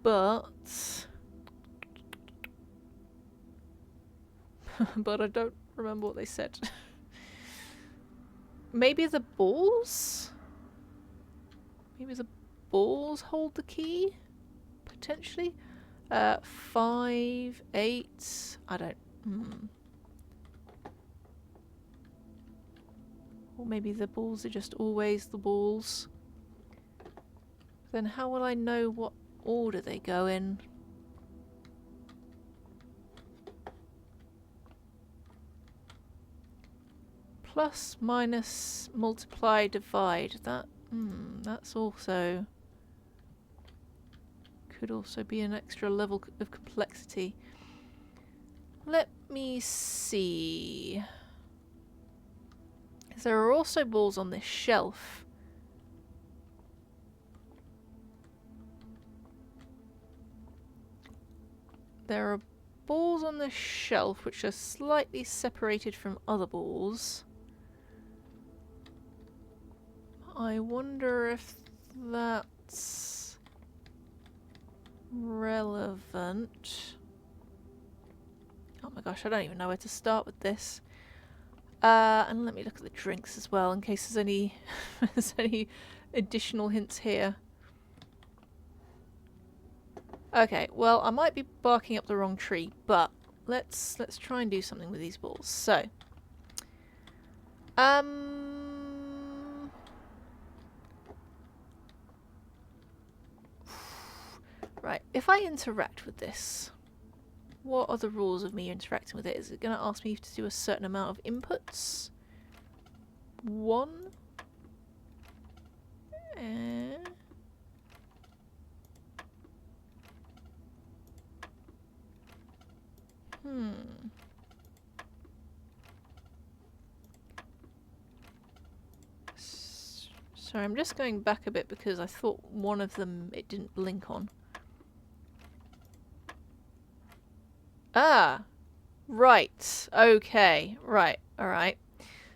But but I don't remember what they said. Maybe the balls? Maybe the balls hold the key? Potentially? 5, 8... I don't... Or maybe the balls are just always the balls. Then how will I know what order they go in? Plus, minus, multiply, divide. That's also... could also be an extra level of complexity. Let me see. There are also balls on this shelf. There are balls on this shelf which are slightly separated from other balls. I wonder if that's relevant. Oh my gosh, I don't even know where to start with this. And let me look at the drinks as well in case there's any there's any additional hints here. Okay, well I might be barking up the wrong tree, but let's try and do something with these balls. So, right, if I interact with this, what are the rules of me interacting with it? Is it going to ask me to do a certain amount of inputs? 1? Sorry, I'm just going back a bit because I thought one of them it didn't blink on. Ah! Right. Okay. Right. Alright.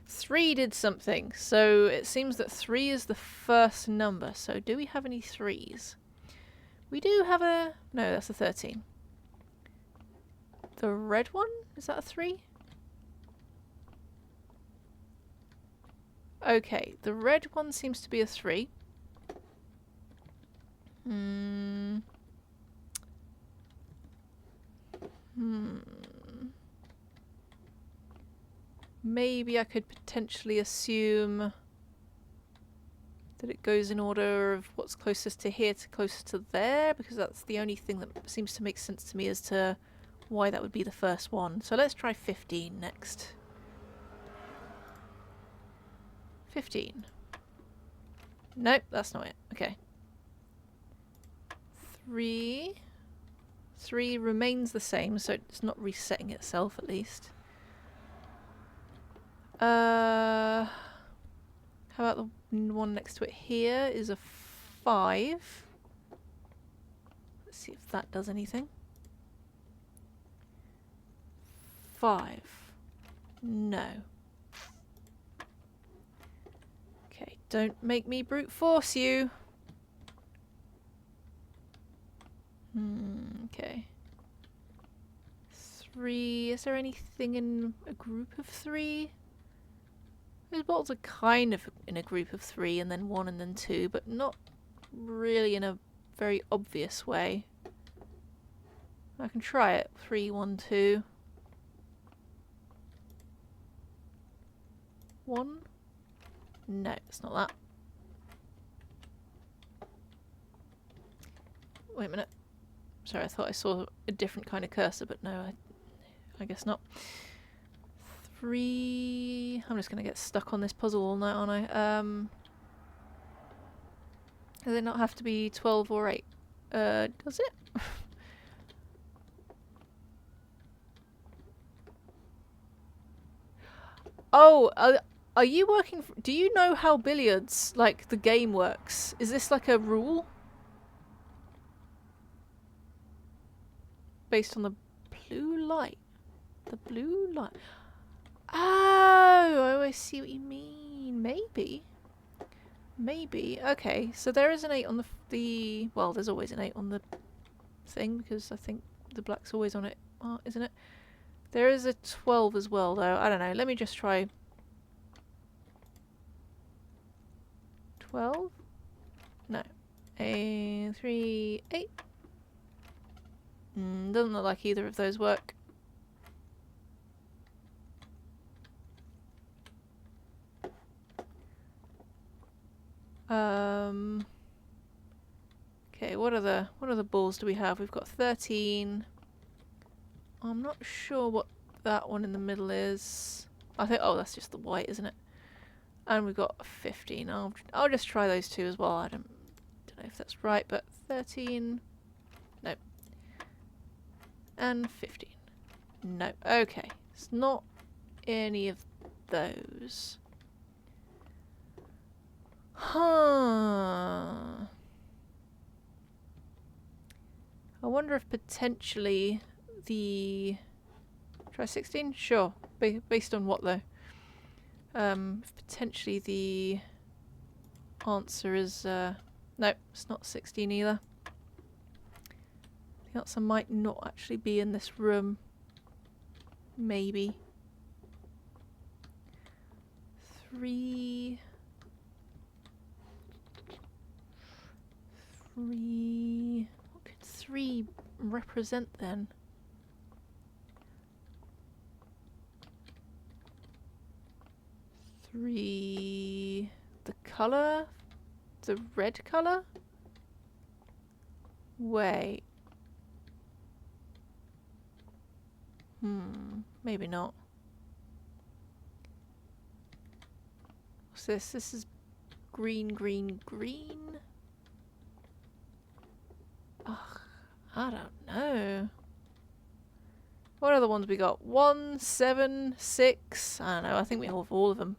3 did something. So it seems that 3 is the first number. So do we have any 3s? We do have a... No, that's a 13. The red one? Is that a 3? Okay, the red one seems to be a 3. Maybe I could potentially assume that it goes in order of what's closest to here to closest to there, because that's the only thing that seems to make sense to me as to why that would be the first one. So let's try 15 next. 15. Nope, that's not it. Okay. 3. 3 remains the same, so it's not resetting itself at least. How about the one next to it here is a 5. Let's see if that does anything. 5. No. Okay, don't make me brute force you. Okay. 3. Is there anything in a group of 3? Those bottles are kind of in a group of 3 and then 1 and then 2, but not really in a very obvious way. I can try it. 3, 1, 2. 1? No, it's not that. Wait a minute. Sorry, I thought I saw a different kind of cursor, but no, I guess not. 3... I'm just going to get stuck on this puzzle all night, aren't I? Does it not have to be 12 or 8? Does it? Oh, are you working... do you know how billiards, like, the game works? Is this like a rule? Based on the blue light. The blue light. Oh, I see what you mean. Maybe. Maybe. Okay, so there is an 8 on the... well, there's always an 8 on the thing, because I think the black's always on it, isn't it? There is a 12 as well, though. I don't know. Let me just try... 12? No. 3, 8. Doesn't look like either of those work. Okay, what other balls do we have? We've got 13. I'm not sure what that one in the middle is. I think, oh, that's just the white, isn't it? And we've got 15. I'll just try those two as well. I don't know if that's right, but 13. No. And 15. No. Okay. It's not any of those. Huh. I wonder if potentially the... Try 16? Sure. Based on what, though? Potentially the answer is... no, it's not 16 either. The answer might not actually be in this room. Maybe. 3... 3... What could 3 represent then? 3... The colour? The red colour? Wait. Maybe not. What's this? This is green, green, green? Ugh, I don't know. What are the ones we got? 1, 7, 6. I don't know. I think we have all of them.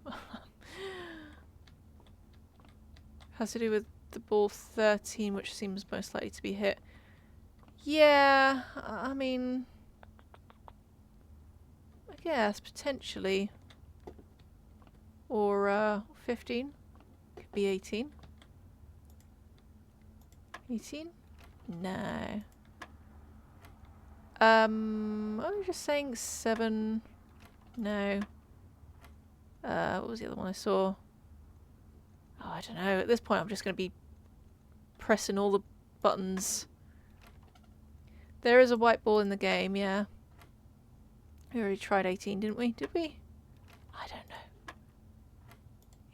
Has to do with the ball 13, which seems most likely to be hit. Yeah, I mean... I guess, potentially. Or, 15. Could be 18. 18? No. I was just saying 7. No. What was the other one I saw? Oh, I don't know. At this point, I'm just going to be pressing all the buttons. There is a white ball in the game, yeah. We already tried 18, didn't we? Did we? I don't know.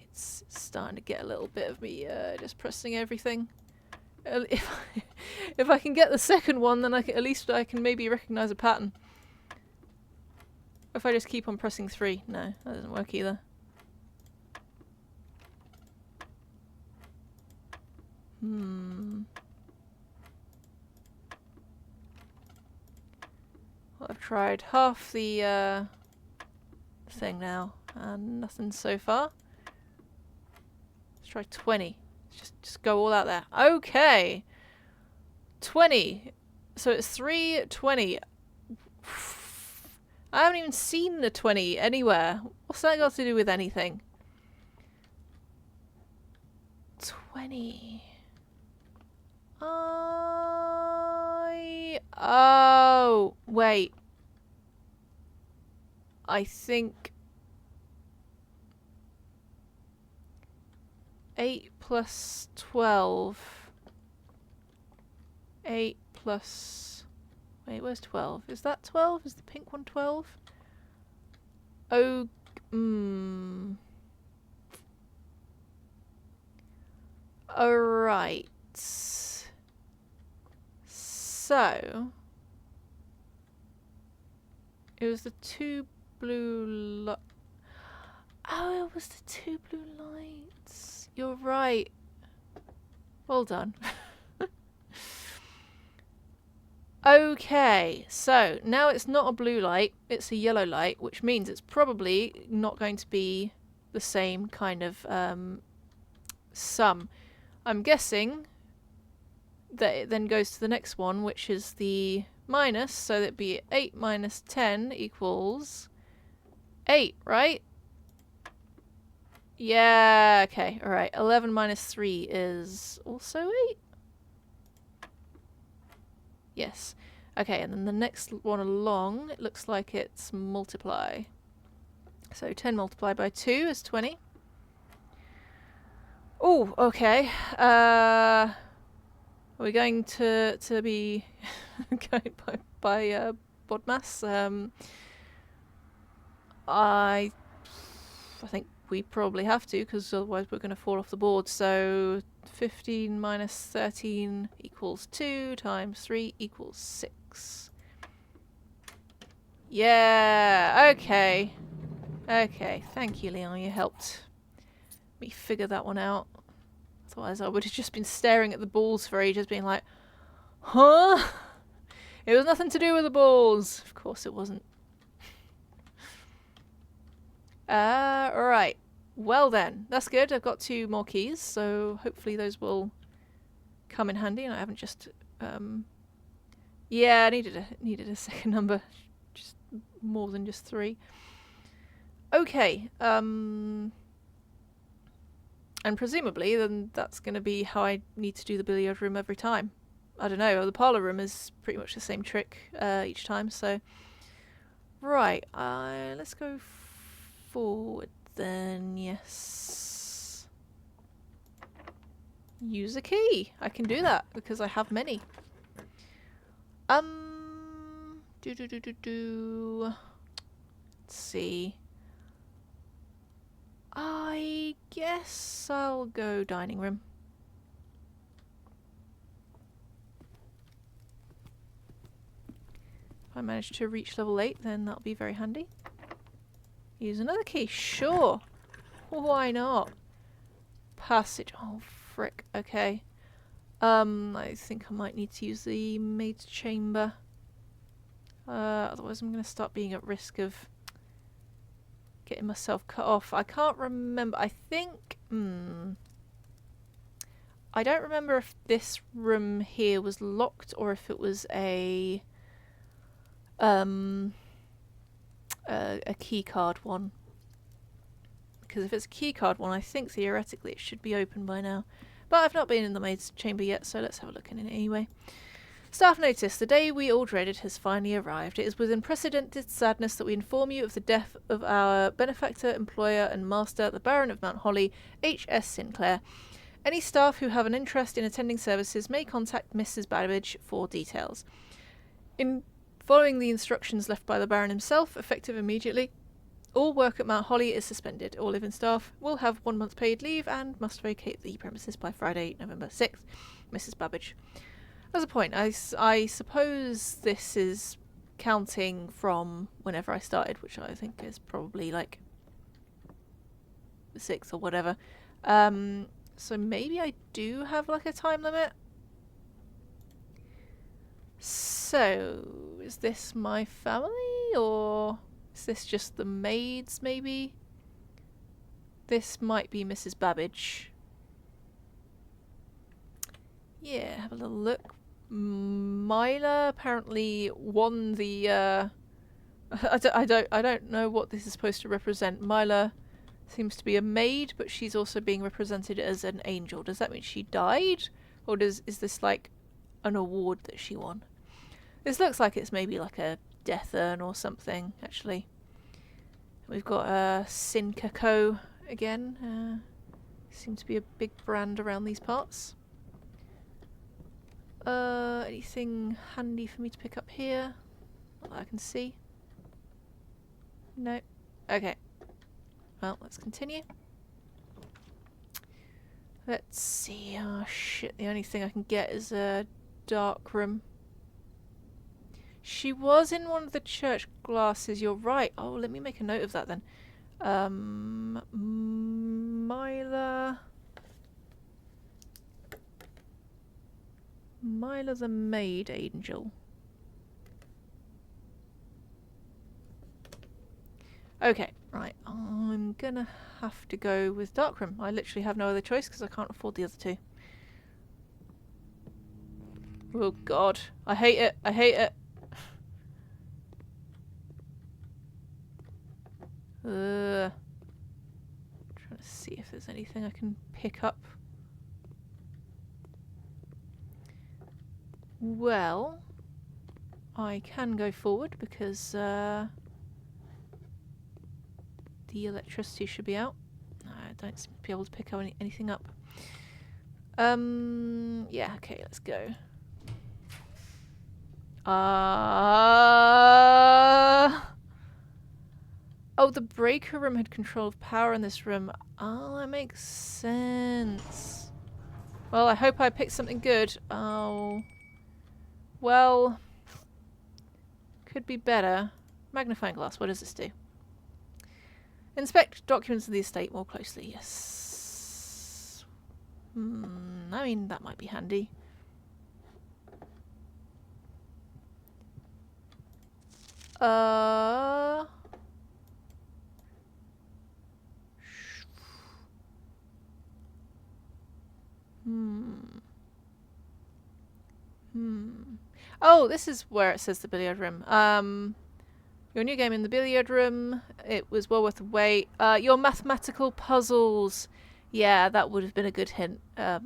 It's starting to get a little bit of me just pressing everything. If I can get the second one, then at least I can maybe recognise a pattern. If I just keep on pressing 3, no, that doesn't work either. Well, I've tried half the thing now, and nothing so far. Let's try 20. Just go all out there. Okay, 20. So it's 3:20. I haven't even seen the 20 anywhere. What's that got to do with anything? 20. Oh, wait. I think 8 plus 12. 8 plus... Wait, where's 12? Is that 12? Is the pink one 12? Oh, Alright. So... It was the 2 blue lights. Oh, it was the 2 blue lights. You're right. Well done. Okay, so now it's not a blue light, it's a yellow light, which means it's probably not going to be the same kind of sum. I'm guessing that it then goes to the next one, which is the minus, so that'd be 8 minus 10 equals 8, right? Yeah, okay, alright. 11 minus 3 is also 8? Yes. Okay, and then the next one along, it looks like it's multiply. So 10 multiplied by 2 is 20. Oh, okay. Are we going to be going by BODMAS? I think we probably have to, because otherwise we're going to fall off the board. So 15 minus 13 equals 2 times 3 equals 6. Yeah, okay. Okay, thank you, Leon. You helped me figure that one out. Otherwise I would have just been staring at the balls for ages, being like, huh? It was nothing to do with the balls. Of course it wasn't. Alright. Well then, that's good. I've got 2 more keys, so hopefully those will come in handy, and I haven't just... Yeah, I needed a second number. Just more than just 3. Okay, and presumably then that's going to be how I need to do the billiard room every time. I don't know, the parlour room is pretty much the same trick each time, so... Right, let's go forward then, yes. Use a key. I can do that because I have many. Let's see. I guess I'll go dining room. If I manage to reach level 8, then that'll be very handy. Use another key, sure. Why not? Passage. Oh, frick. Okay. I think I might need to use the maid's chamber. Otherwise I'm going to start being at risk of getting myself cut off. I can't remember. I think... I don't remember if this room here was locked or if it was a key card one. Because if it's a key card one, I think theoretically it should be open by now. But I've not been in the maid's chamber yet, so let's have a look in it anyway. Staff notice, the day we all dreaded has finally arrived. It is with unprecedented sadness that we inform you of the death of our benefactor, employer and master, the Baron of Mount Holly, H.S. Sinclair. Any staff who have an interest in attending services may contact Mrs. Babbage for details. In following the instructions left by the Baron himself, effective immediately, all work at Mount Holly is suspended. All living staff will have 1 month paid leave and must vacate the premises by Friday, November 6th. Mrs. Babbage. As a point, I suppose this is counting from whenever I started, which I think is probably like the 6th or whatever. So maybe I do have like a time limit. So, is this my family or is this just the maids maybe? This might be Mrs. Babbage. Yeah, have a little look. Myla apparently won the I don't know what this is supposed to represent. Myla seems to be a maid, but she's also being represented as an angel. Does that mean she died? Or is this like an award that she won? This looks like it's maybe like a death urn or something, actually. We've got Sincaco again. Seems to be a big brand around these parts. Anything handy for me to pick up here? Not that I can see. No. Okay. Well, let's continue. Let's see. Oh shit, the only thing I can get is a dark room. She was in one of the church glasses, you're right. Oh, let me make a note of that then. Myla the Maid Angel. Okay, right. I'm gonna have to go with Darkroom. I literally have no other choice because I can't afford the other two. Oh god. I hate it. I hate it. Trying to see if there's anything I can pick up. Well, I can go forward because the electricity should be out. No, I don't seem to be able to pick up anything up. Yeah, okay, let's go. Oh, the breaker room had control of power in this room. Oh, that makes sense. Well, I hope I picked something good. Oh. Well. Could be better. Magnifying glass, what does this do? Inspect documents of the estate more closely. Yes. I mean, that might be handy. Oh, this is where it says the billiard room. Your new game in the billiard room. It was well worth the wait. Your mathematical puzzles. Yeah, that would have been a good hint. I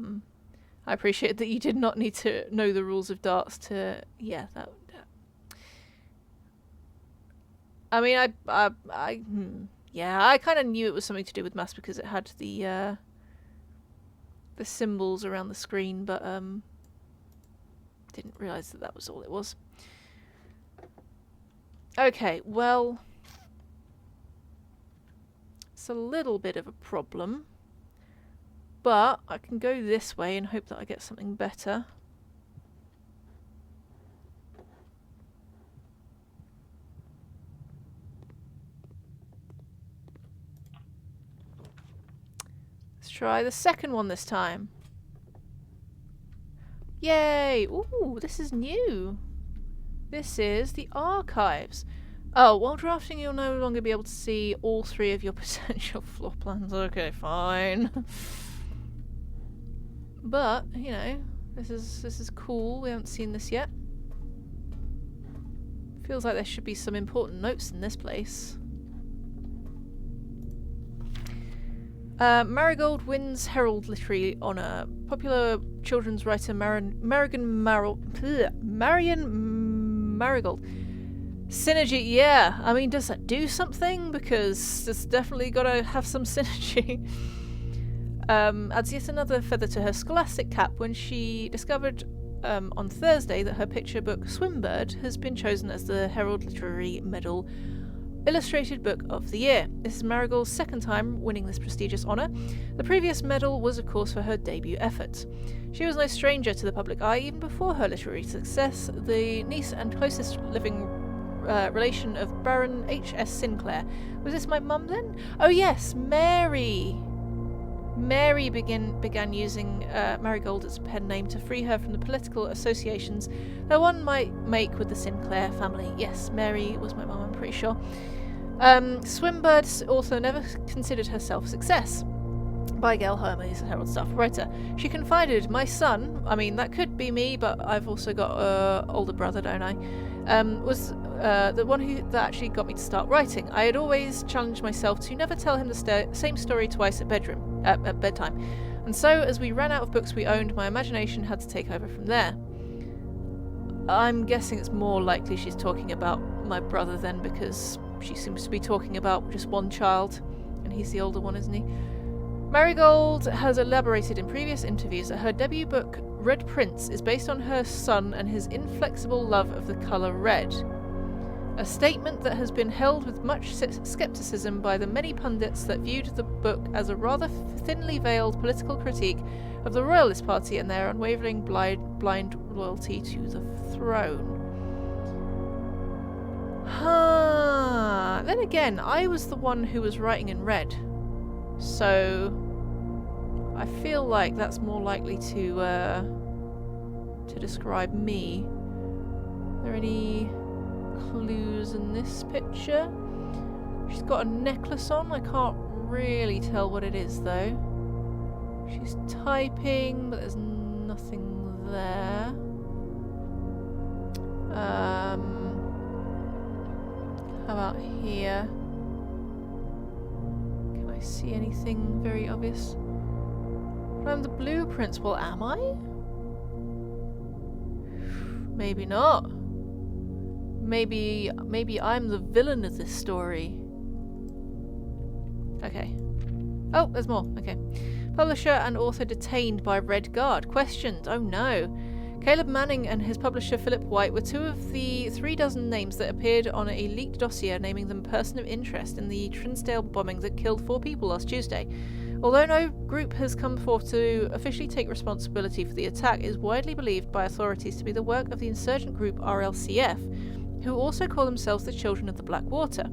appreciate that you did not need to know the rules of darts to... Yeah, that... I mean, yeah, I kind of knew it was something to do with maths because it had the symbols around the screen, but didn't realise that was all it was. Okay, well, it's a little bit of a problem, but I can go this way and hope that I get something better. Let's try the second one this time. Yay! Ooh, this is new. This is the archives. Oh, while drafting you'll no longer be able to see all 3 of your potential floor plans. Okay, fine. But, you know, this is cool. We haven't seen this yet. Feels like there should be some important notes in this place. Marigold wins Herald Literary Honour. Popular children's writer Marion Marigold. Synergy, yeah. I mean, does that do something? Because it's definitely got to have some synergy. Adds yet another feather to her scholastic cap when she discovered on Thursday that her picture book Swimbird has been chosen as the Herald Literary Medal Illustrated Book of the Year. This is Marigold's second time winning this prestigious honour. The previous medal was, of course, for her debut effort. She was no stranger to the public eye even before her literary success, the niece and closest living relation of Baron H.S. Sinclair. Was this my mum then? Oh yes, Mary! Mary began using Marigold as a pen name to free her from the political associations that one might make with the Sinclair family. Yes, Mary was my mum, I'm pretty sure. Swinbird's author never considered herself a success. By Gail Hermes, a Herald staff writer. She confided, my son, I mean that could be me, but I've also got an older brother, don't I, was the one that actually got me to start writing. I had always challenged myself to never tell him the same story twice at bedtime. And so, as we ran out of books we owned, my imagination had to take over from there. I'm guessing it's more likely she's talking about my brother then, because she seems to be talking about just one child, and he's the older one, isn't he? Marigold has elaborated in previous interviews that her debut book, Red Prince, is based on her son and his inflexible love of the colour red. A statement that has been held with much scepticism by the many pundits that viewed the book as a rather thinly veiled political critique of the Royalist Party and their unwavering blind loyalty to the throne. Then again, I was the one who was writing in red. So I feel like that's more likely to describe me. Are there any clues in this picture? She's got a necklace on. I can't really tell what it is though. She's typing, but there's nothing there. How about here? Can I see anything very obvious? I'm the blueprints. Well, am I? Maybe not. Maybe I'm the villain of this story. Okay. Oh, there's more. Okay. Publisher and author detained by Red Guard. Questioned. Oh no. Caleb Manning and his publisher Philip White were two of the 36 names that appeared on a leaked dossier naming them person of interest in the Trinsdale bombing that killed 4 people last Tuesday. Although no group has come forth to officially take responsibility for the attack, it is widely believed by authorities to be the work of the insurgent group RLCF, who also call themselves the Children of the Blackwater.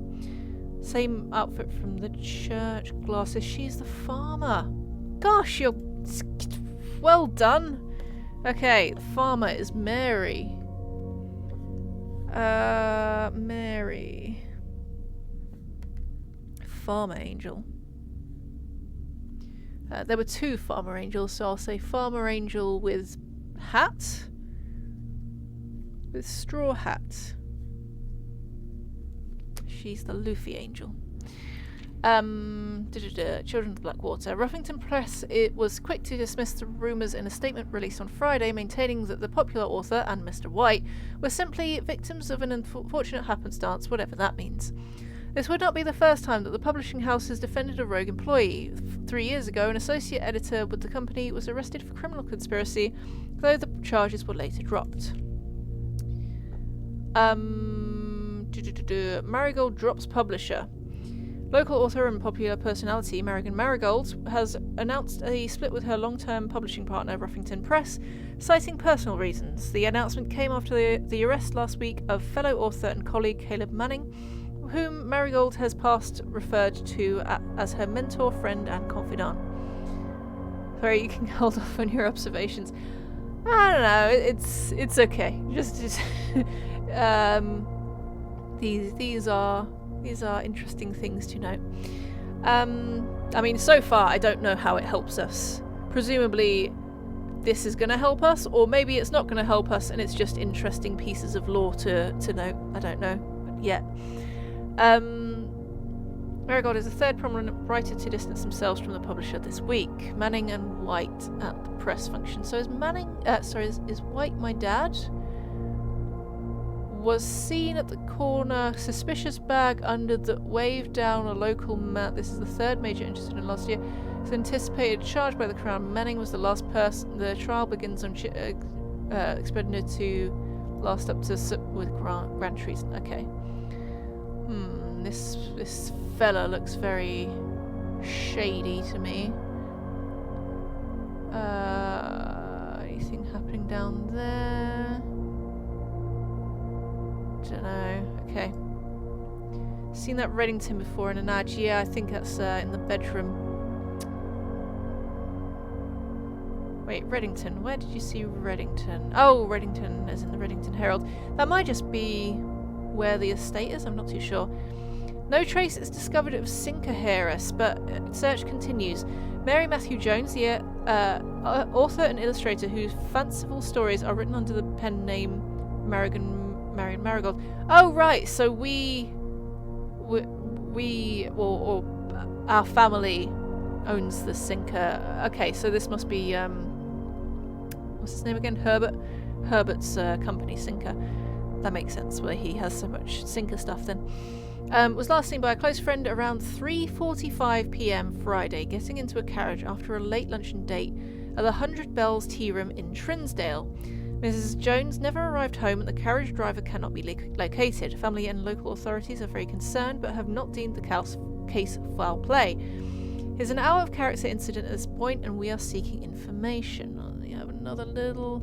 Same outfit from the church, glasses. She's the farmer. Gosh, you're well done. Okay, the farmer is Mary. Mary. Farmer angel. There were 2 farmer angels, so I'll say farmer angel with hat. With straw hat. She's the Luffy angel. Children of the Blackwater. Ruffington Press was quick to dismiss the rumours in a statement released on Friday, maintaining that the popular author and Mr. White were simply victims of an unfortunate happenstance, whatever that means. This would not be the first time that the publishing house has defended a rogue employee. 3 years ago, an associate editor with the company was arrested for criminal conspiracy, though the charges were later dropped. Marigold drops publisher. Local author and popular personality Marion Marigold has announced a split with her long-term publishing partner Ruffington Press, citing personal reasons. The announcement came after the arrest last week of fellow author and colleague Caleb Manning, whom Marigold has past referred to as her mentor, friend and confidant. Sorry, you can hold off on your observations. I don't know, it's okay. Just these are interesting things to note. I mean, so far I don't know how it helps us. Presumably this is going to help us, or maybe it's not going to help us and it's just interesting pieces of lore to note. I don't know yet. Marigold is the third prominent writer to distance themselves from the publisher this week. Manning and White at the press function. So is is White my dad? Was seen at the corner, suspicious bag under the wave down a local mat. This is the third major incident last year. It's anticipated charge by the Crown. Manning was the last person. The trial begins on expedited to last up to with grand treason. Okay. This fella looks very shady to me. Anything happening down there? Dunno. Okay. Seen that Reddington before in an ad. Yeah, I think that's in the bedroom. Wait, Reddington. Where did you see Reddington? Oh, Reddington is in the Reddington Herald. That might just be where the estate is. I'm not too sure. No trace is discovered of Sinker heiress, but search continues. Mary Matthew Jones, the author and illustrator whose fanciful stories are written under the pen name Marion Marigold. Oh, right. So or our family owns the Sinker. Okay, so this must be what's his name again? Herbert's company, Sinker. That makes sense. Where he has so much Sinker stuff then. Was last seen by a close friend around 3:45 p.m. Friday, getting into a carriage after a late luncheon date at the 100 Bells Tea Room in Trinsdale. Mrs. Jones never arrived home and the carriage driver cannot be located. Family and local authorities are very concerned but have not deemed the case foul play. Here's an hour of character incident at this point and we are seeking information. We have another little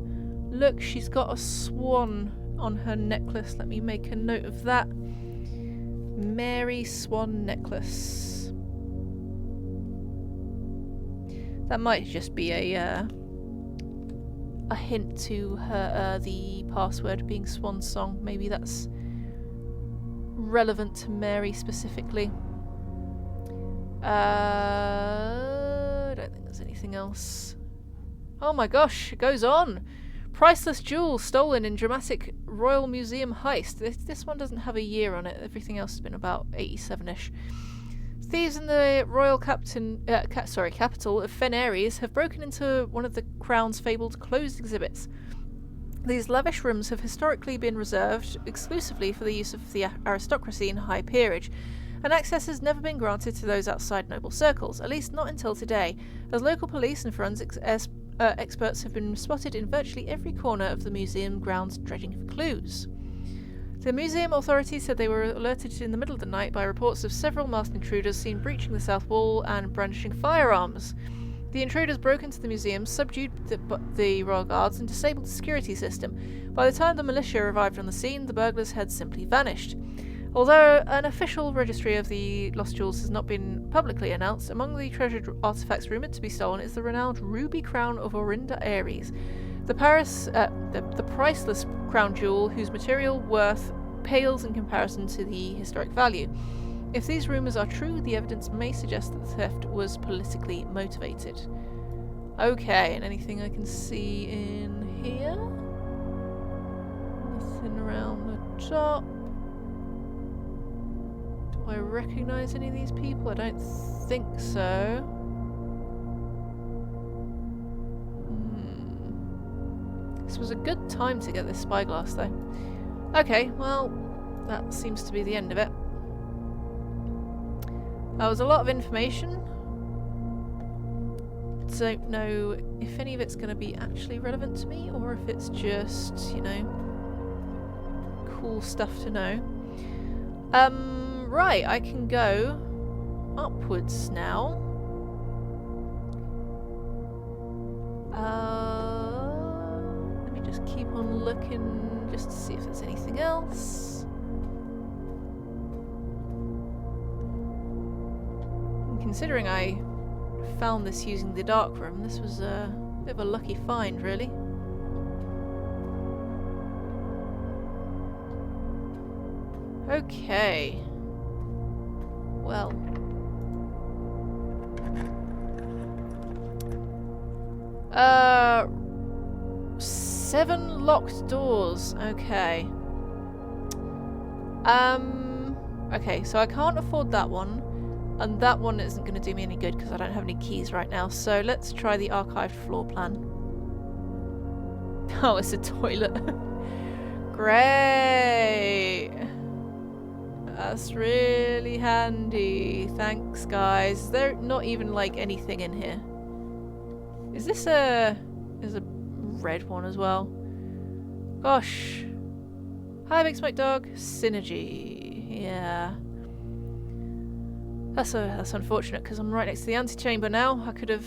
look. She's got a swan on her necklace. Let me make a note of that. Mary Swan necklace. That might just be a hint to her the password being Swan Song. Maybe that's relevant to Mary specifically. I don't think there's anything else. Oh my gosh, it goes on. Priceless jewel stolen in dramatic Royal Museum heist. This one doesn't have a year on it. Everything else has been about 87-ish. Thieves in the royal capital of Fen Aries have broken into one of the Crown's fabled closed exhibits. These lavish rooms have historically been reserved exclusively for the use of the aristocracy and high peerage, and access has never been granted to those outside noble circles, at least not until today, as local police and forensics experts have been spotted in virtually every corner of the museum grounds dredging for clues. The museum authorities said they were alerted in the middle of the night by reports of several masked intruders seen breaching the south wall and brandishing firearms. The intruders broke into the museum, subdued the royal guards, and disabled the security system. By the time the militia arrived on the scene, the burglars had simply vanished. Although an official registry of the lost jewels has not been publicly announced, among the treasured artifacts rumoured to be stolen is the renowned ruby crown of Orinda Aries, the priceless crown jewel whose material worth pales in comparison to the historic value. If these rumours are true, the evidence may suggest that the theft was politically motivated. Okay, and anything I can see in here? Nothing around the top. Do I recognise any of these people? I don't think so. This was a good time to get this spyglass though. Okay, well, that seems to be the end of it. That was a lot of information. Don't know if any of it's going to be actually relevant to me or if it's just, you know, cool stuff to know. Right, I can go upwards now. Let me just keep on looking just to see if there's anything else. And considering I found this using the dark room, this was a bit of a lucky find, really. Okay. Well. Seven locked doors. Okay. Okay, so I can't afford that one. And that one isn't going to do me any good because I don't have any keys right now. So let's try the archived floor plan. Oh, it's a toilet. Great. That's really handy. Thanks, guys. There's not even like anything in here. Is this a... There's a red one as well. Gosh. Hi, Big Smoke Dog. Synergy. Yeah. That's unfortunate because I'm right next to the antechamber now. I could have,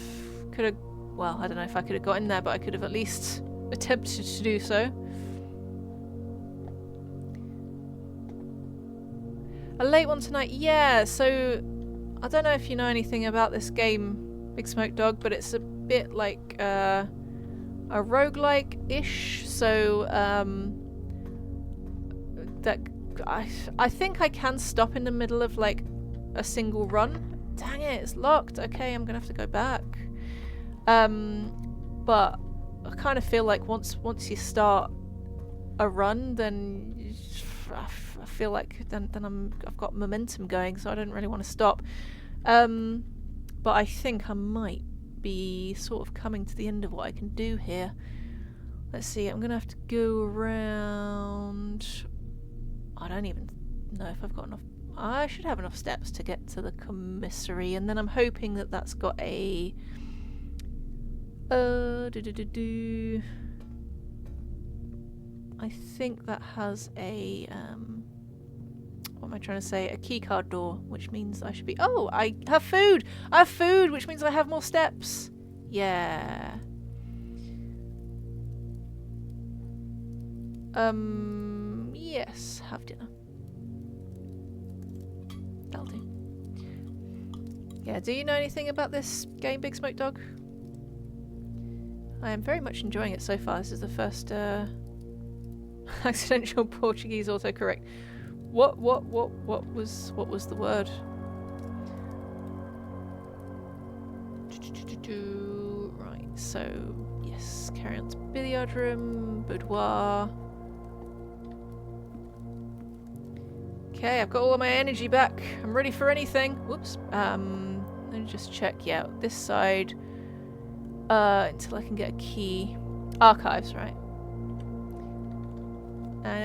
well, I don't know if I could have got in there, but I could have at least attempted to do so. A late one tonight, yeah. So I don't know if you know anything about this game, Big Smoke Dog, but it's a bit like a roguelike-ish. So that I think I can stop in the middle of like a single run. Dang it, it's locked. Okay, I'm gonna have to go back. But I kind of feel like once you start a run, then I feel like then I've got momentum going, so I don't really want to stop. But I think I might be sort of coming to the end of what I can do here. Let's see. I'm gonna have to go around. I don't even know if I've got enough. I should have enough steps to get to the commissary, and then I'm hoping that that's got a... I think that has a... what am I trying to say? A keycard door, which means I should be... Oh, I have food! I have food, which means I have more steps! Yeah. Yes, have dinner. That'll do. Yeah, do you know anything about this game, Big Smoke Dog? I am very much enjoying it so far. This is the first accidental Portuguese autocorrect. What was the word? Right, so yes, carry on to billiard room, boudoir. Okay, I've got all of my energy back. I'm ready for anything. Whoops. Let me just check. Yeah, this side. Until I can get a key. Archives, right?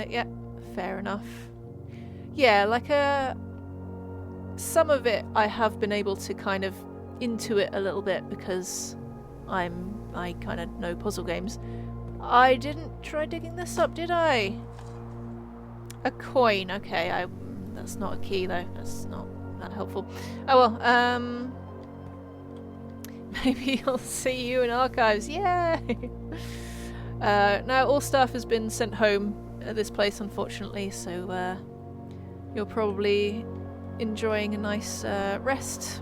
Yeah, fair enough. Yeah, like some of it I have been able to kind of intuit a little bit because I kind of know puzzle games. I didn't try digging this up, did I? A coin. Okay, that's not a key though. That's not that helpful. Oh well. Maybe I'll see you in archives. Yay! Now all staff has been sent home at this place, unfortunately. So you're probably enjoying a nice rest.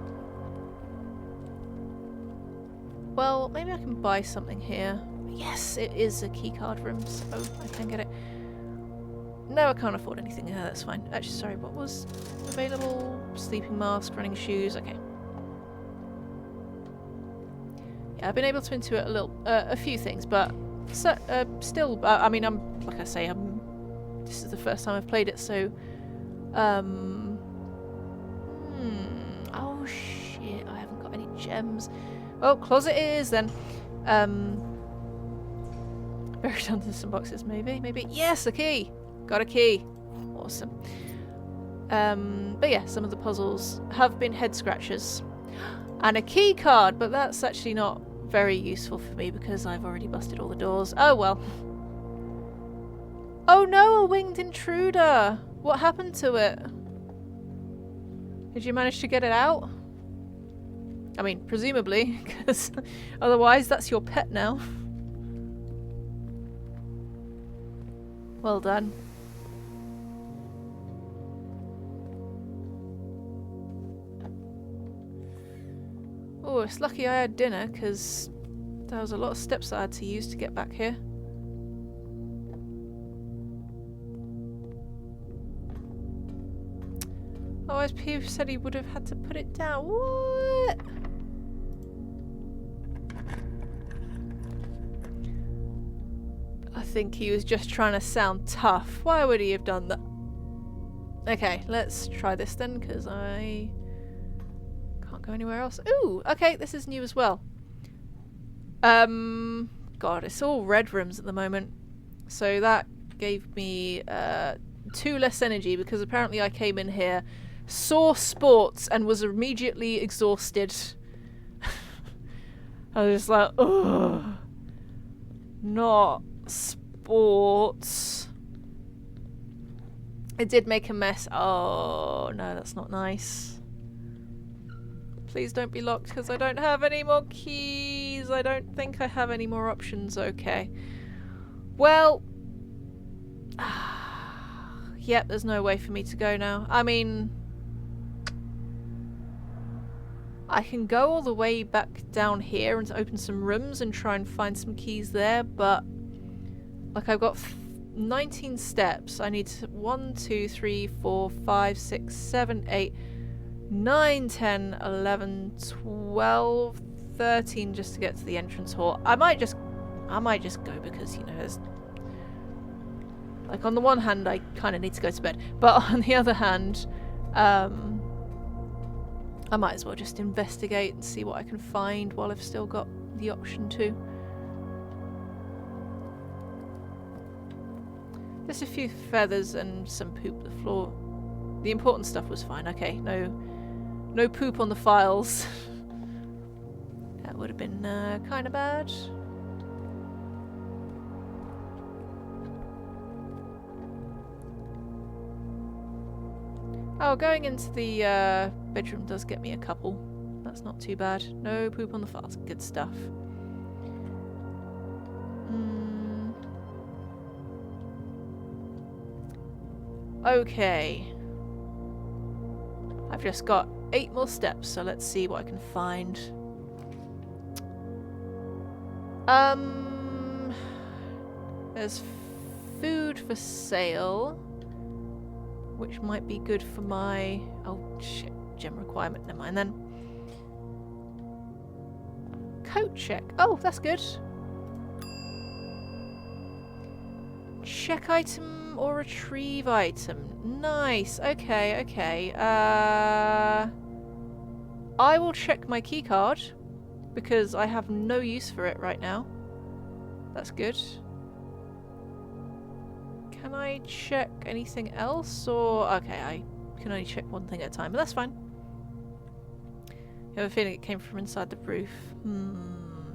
Well, maybe I can buy something here. Yes, it is a keycard room, so I can get it. No, I can't afford anything here, that's fine. Actually, sorry, what was available? Sleeping mask, running shoes, okay. Yeah, I've been able to intuit a few things, but still, I mean, like I say, this is the first time I've played it, so, oh shit, I haven't got any gems. Oh, closet it is then. Buried under some boxes, maybe. Yes, a key. Got a key. Awesome. But yeah, some of the puzzles have been head scratchers. And a key card, but that's actually not very useful for me because I've already busted all the doors. Oh well. Oh no, a winged intruder! What happened to it? Did you manage to get it out? I mean, presumably, because otherwise that's your pet now. Well done. Oh, it's lucky I had dinner, because there was a lot of steps I had to use to get back here. Oh, as Pew said he would have had to put it down. What? I think he was just trying to sound tough. Why would he have done that? Okay, let's try this then, because I Can't go anywhere else. Ooh, okay, this is new as well. God, it's all red rooms at the moment. So that gave me 2 less energy because apparently I came in here, saw sports, and was immediately exhausted. I was just like, ugh, not sports. It did make a mess. Oh no, that's not nice. Please don't be locked because I don't have any more keys. I don't think I have any more options. Okay. Well, yep, there's no way for me to go now. I mean, I can go all the way back down here and open some rooms and try and find some keys there, but like I've got 19 steps. I need 1, 2, 3, 4, 5, 6, 7, 8, 9, 10, 11, 12, 13 just to get to the entrance hall. I might just go because, you know, there's, like, on the one hand I kind of need to go to bed, but on the other hand, I might as well just investigate and see what I can find while I've still got the option to. Just a few feathers and some poop. The floor, the important stuff was fine. Okay, no poop on the files. That would have been kind of bad. Oh, going into the bedroom does get me a couple. That's not too bad. No poop on the files. Good stuff. Okay. I've just got 8 more steps, so let's see what I can find. There's food for sale, which might be good for my... Oh, shit. Gem requirement. Never mind then. Coat check. Oh, that's good. Check item or retrieve item. Nice. Okay, okay. I will check my keycard because I have no use for it right now. That's good. Can I check anything else? Or... okay, I can only check one thing at a time, but that's fine. I have a feeling it came from inside the roof.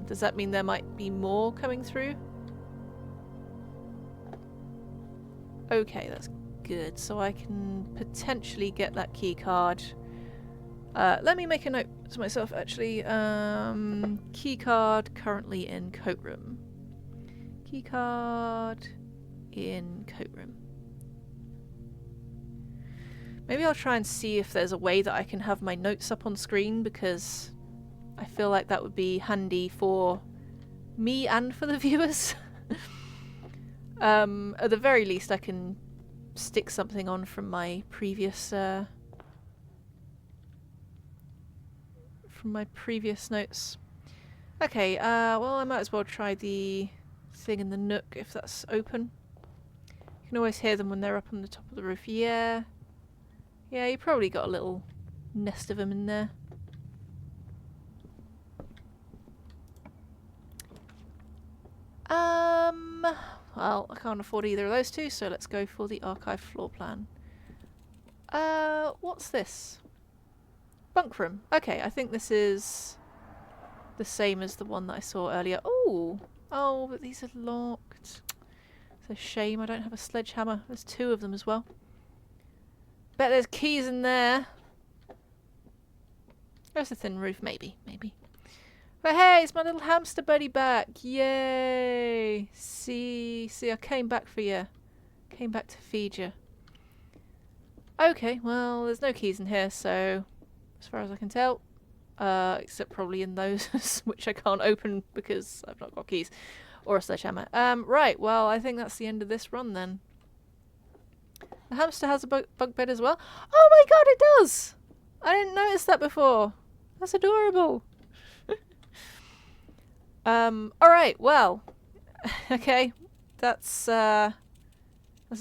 Does that mean there might be more coming through? Okay, that's good. So I can potentially get that key card. Let me make a note to myself, actually. Key card currently in coat room. Key card in coat room. Maybe I'll try and see if there's a way that I can have my notes up on screen, because I feel like that would be handy for me and for the viewers. At the very least, I can stick something on from my previous notes. Okay, well, I might as well try the thing in the nook if that's open. You can always hear them when they're up on the top of the roof. Yeah, you probably got a little nest of them in there. Well, I can't afford either of those two, so let's go for the archive floor plan. What's this? Bunk room. Okay, I think this is the same as the one that I saw earlier. Oh, but these are locked. It's a shame I don't have a sledgehammer. There's 2 of them as well. Bet there's keys in there. There's a thin roof, maybe. But hey, it's my little hamster buddy back. Yay! See, I came back for you. Came back to feed you. Okay, well, there's no keys in here, so as far as I can tell, except probably in those, which I can't open because I've not got keys or a sledgehammer. Right, well, I think that's the end of this run then. The hamster has a bunk bed as well. Oh my god, it does! I didn't notice that before. That's adorable. Alright, well, okay, that's as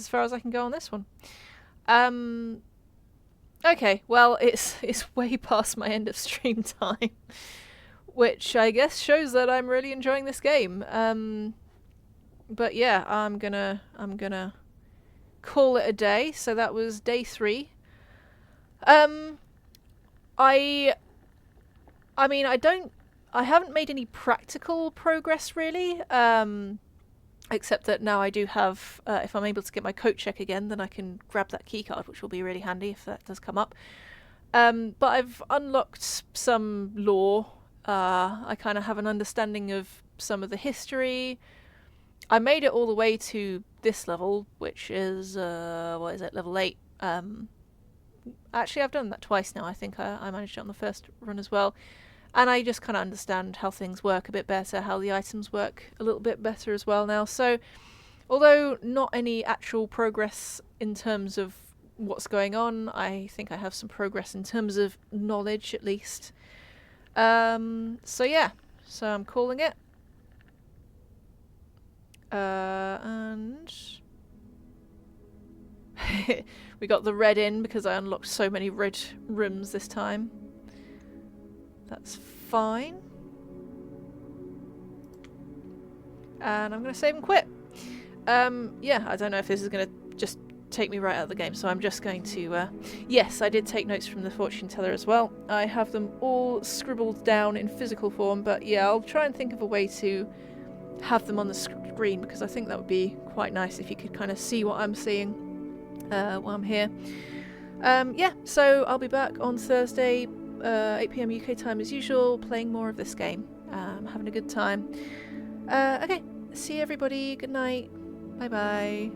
far as I can go on this one. Okay, well, it's way past my end of stream time, which I guess shows that I'm really enjoying this game. But yeah, I'm gonna call it a day. So that was day 3. I mean, I haven't made any practical progress really. Except that now I do have, if I'm able to get my coat check again, then I can grab that keycard, which will be really handy if that does come up. But I've unlocked some lore. I kind of have an understanding of some of the history. I made it all the way to this level, which is, what is it, level 8. Actually, I've done that twice now. I think I managed it on the first run as well. And I just kind of understand how things work a bit better, how the items work a little bit better as well now. So, although not any actual progress in terms of what's going on, I think I have some progress in terms of knowledge at least. So yeah, so I'm calling it. And we got the red in because I unlocked so many red rooms this time. That's fine. And I'm going to save and quit. Yeah, I don't know if this is going to just take me right out of the game, so I'm just going to... yes, I did take notes from the fortune teller as well. I have them all scribbled down in physical form, but yeah, I'll try and think of a way to have them on the screen, because I think that would be quite nice if you could kind of see what I'm seeing while I'm here. Yeah, so I'll be back on Thursday, 8 PM UK time as usual, playing more of this game. Having a good time. Okay, see everybody, good night, bye bye.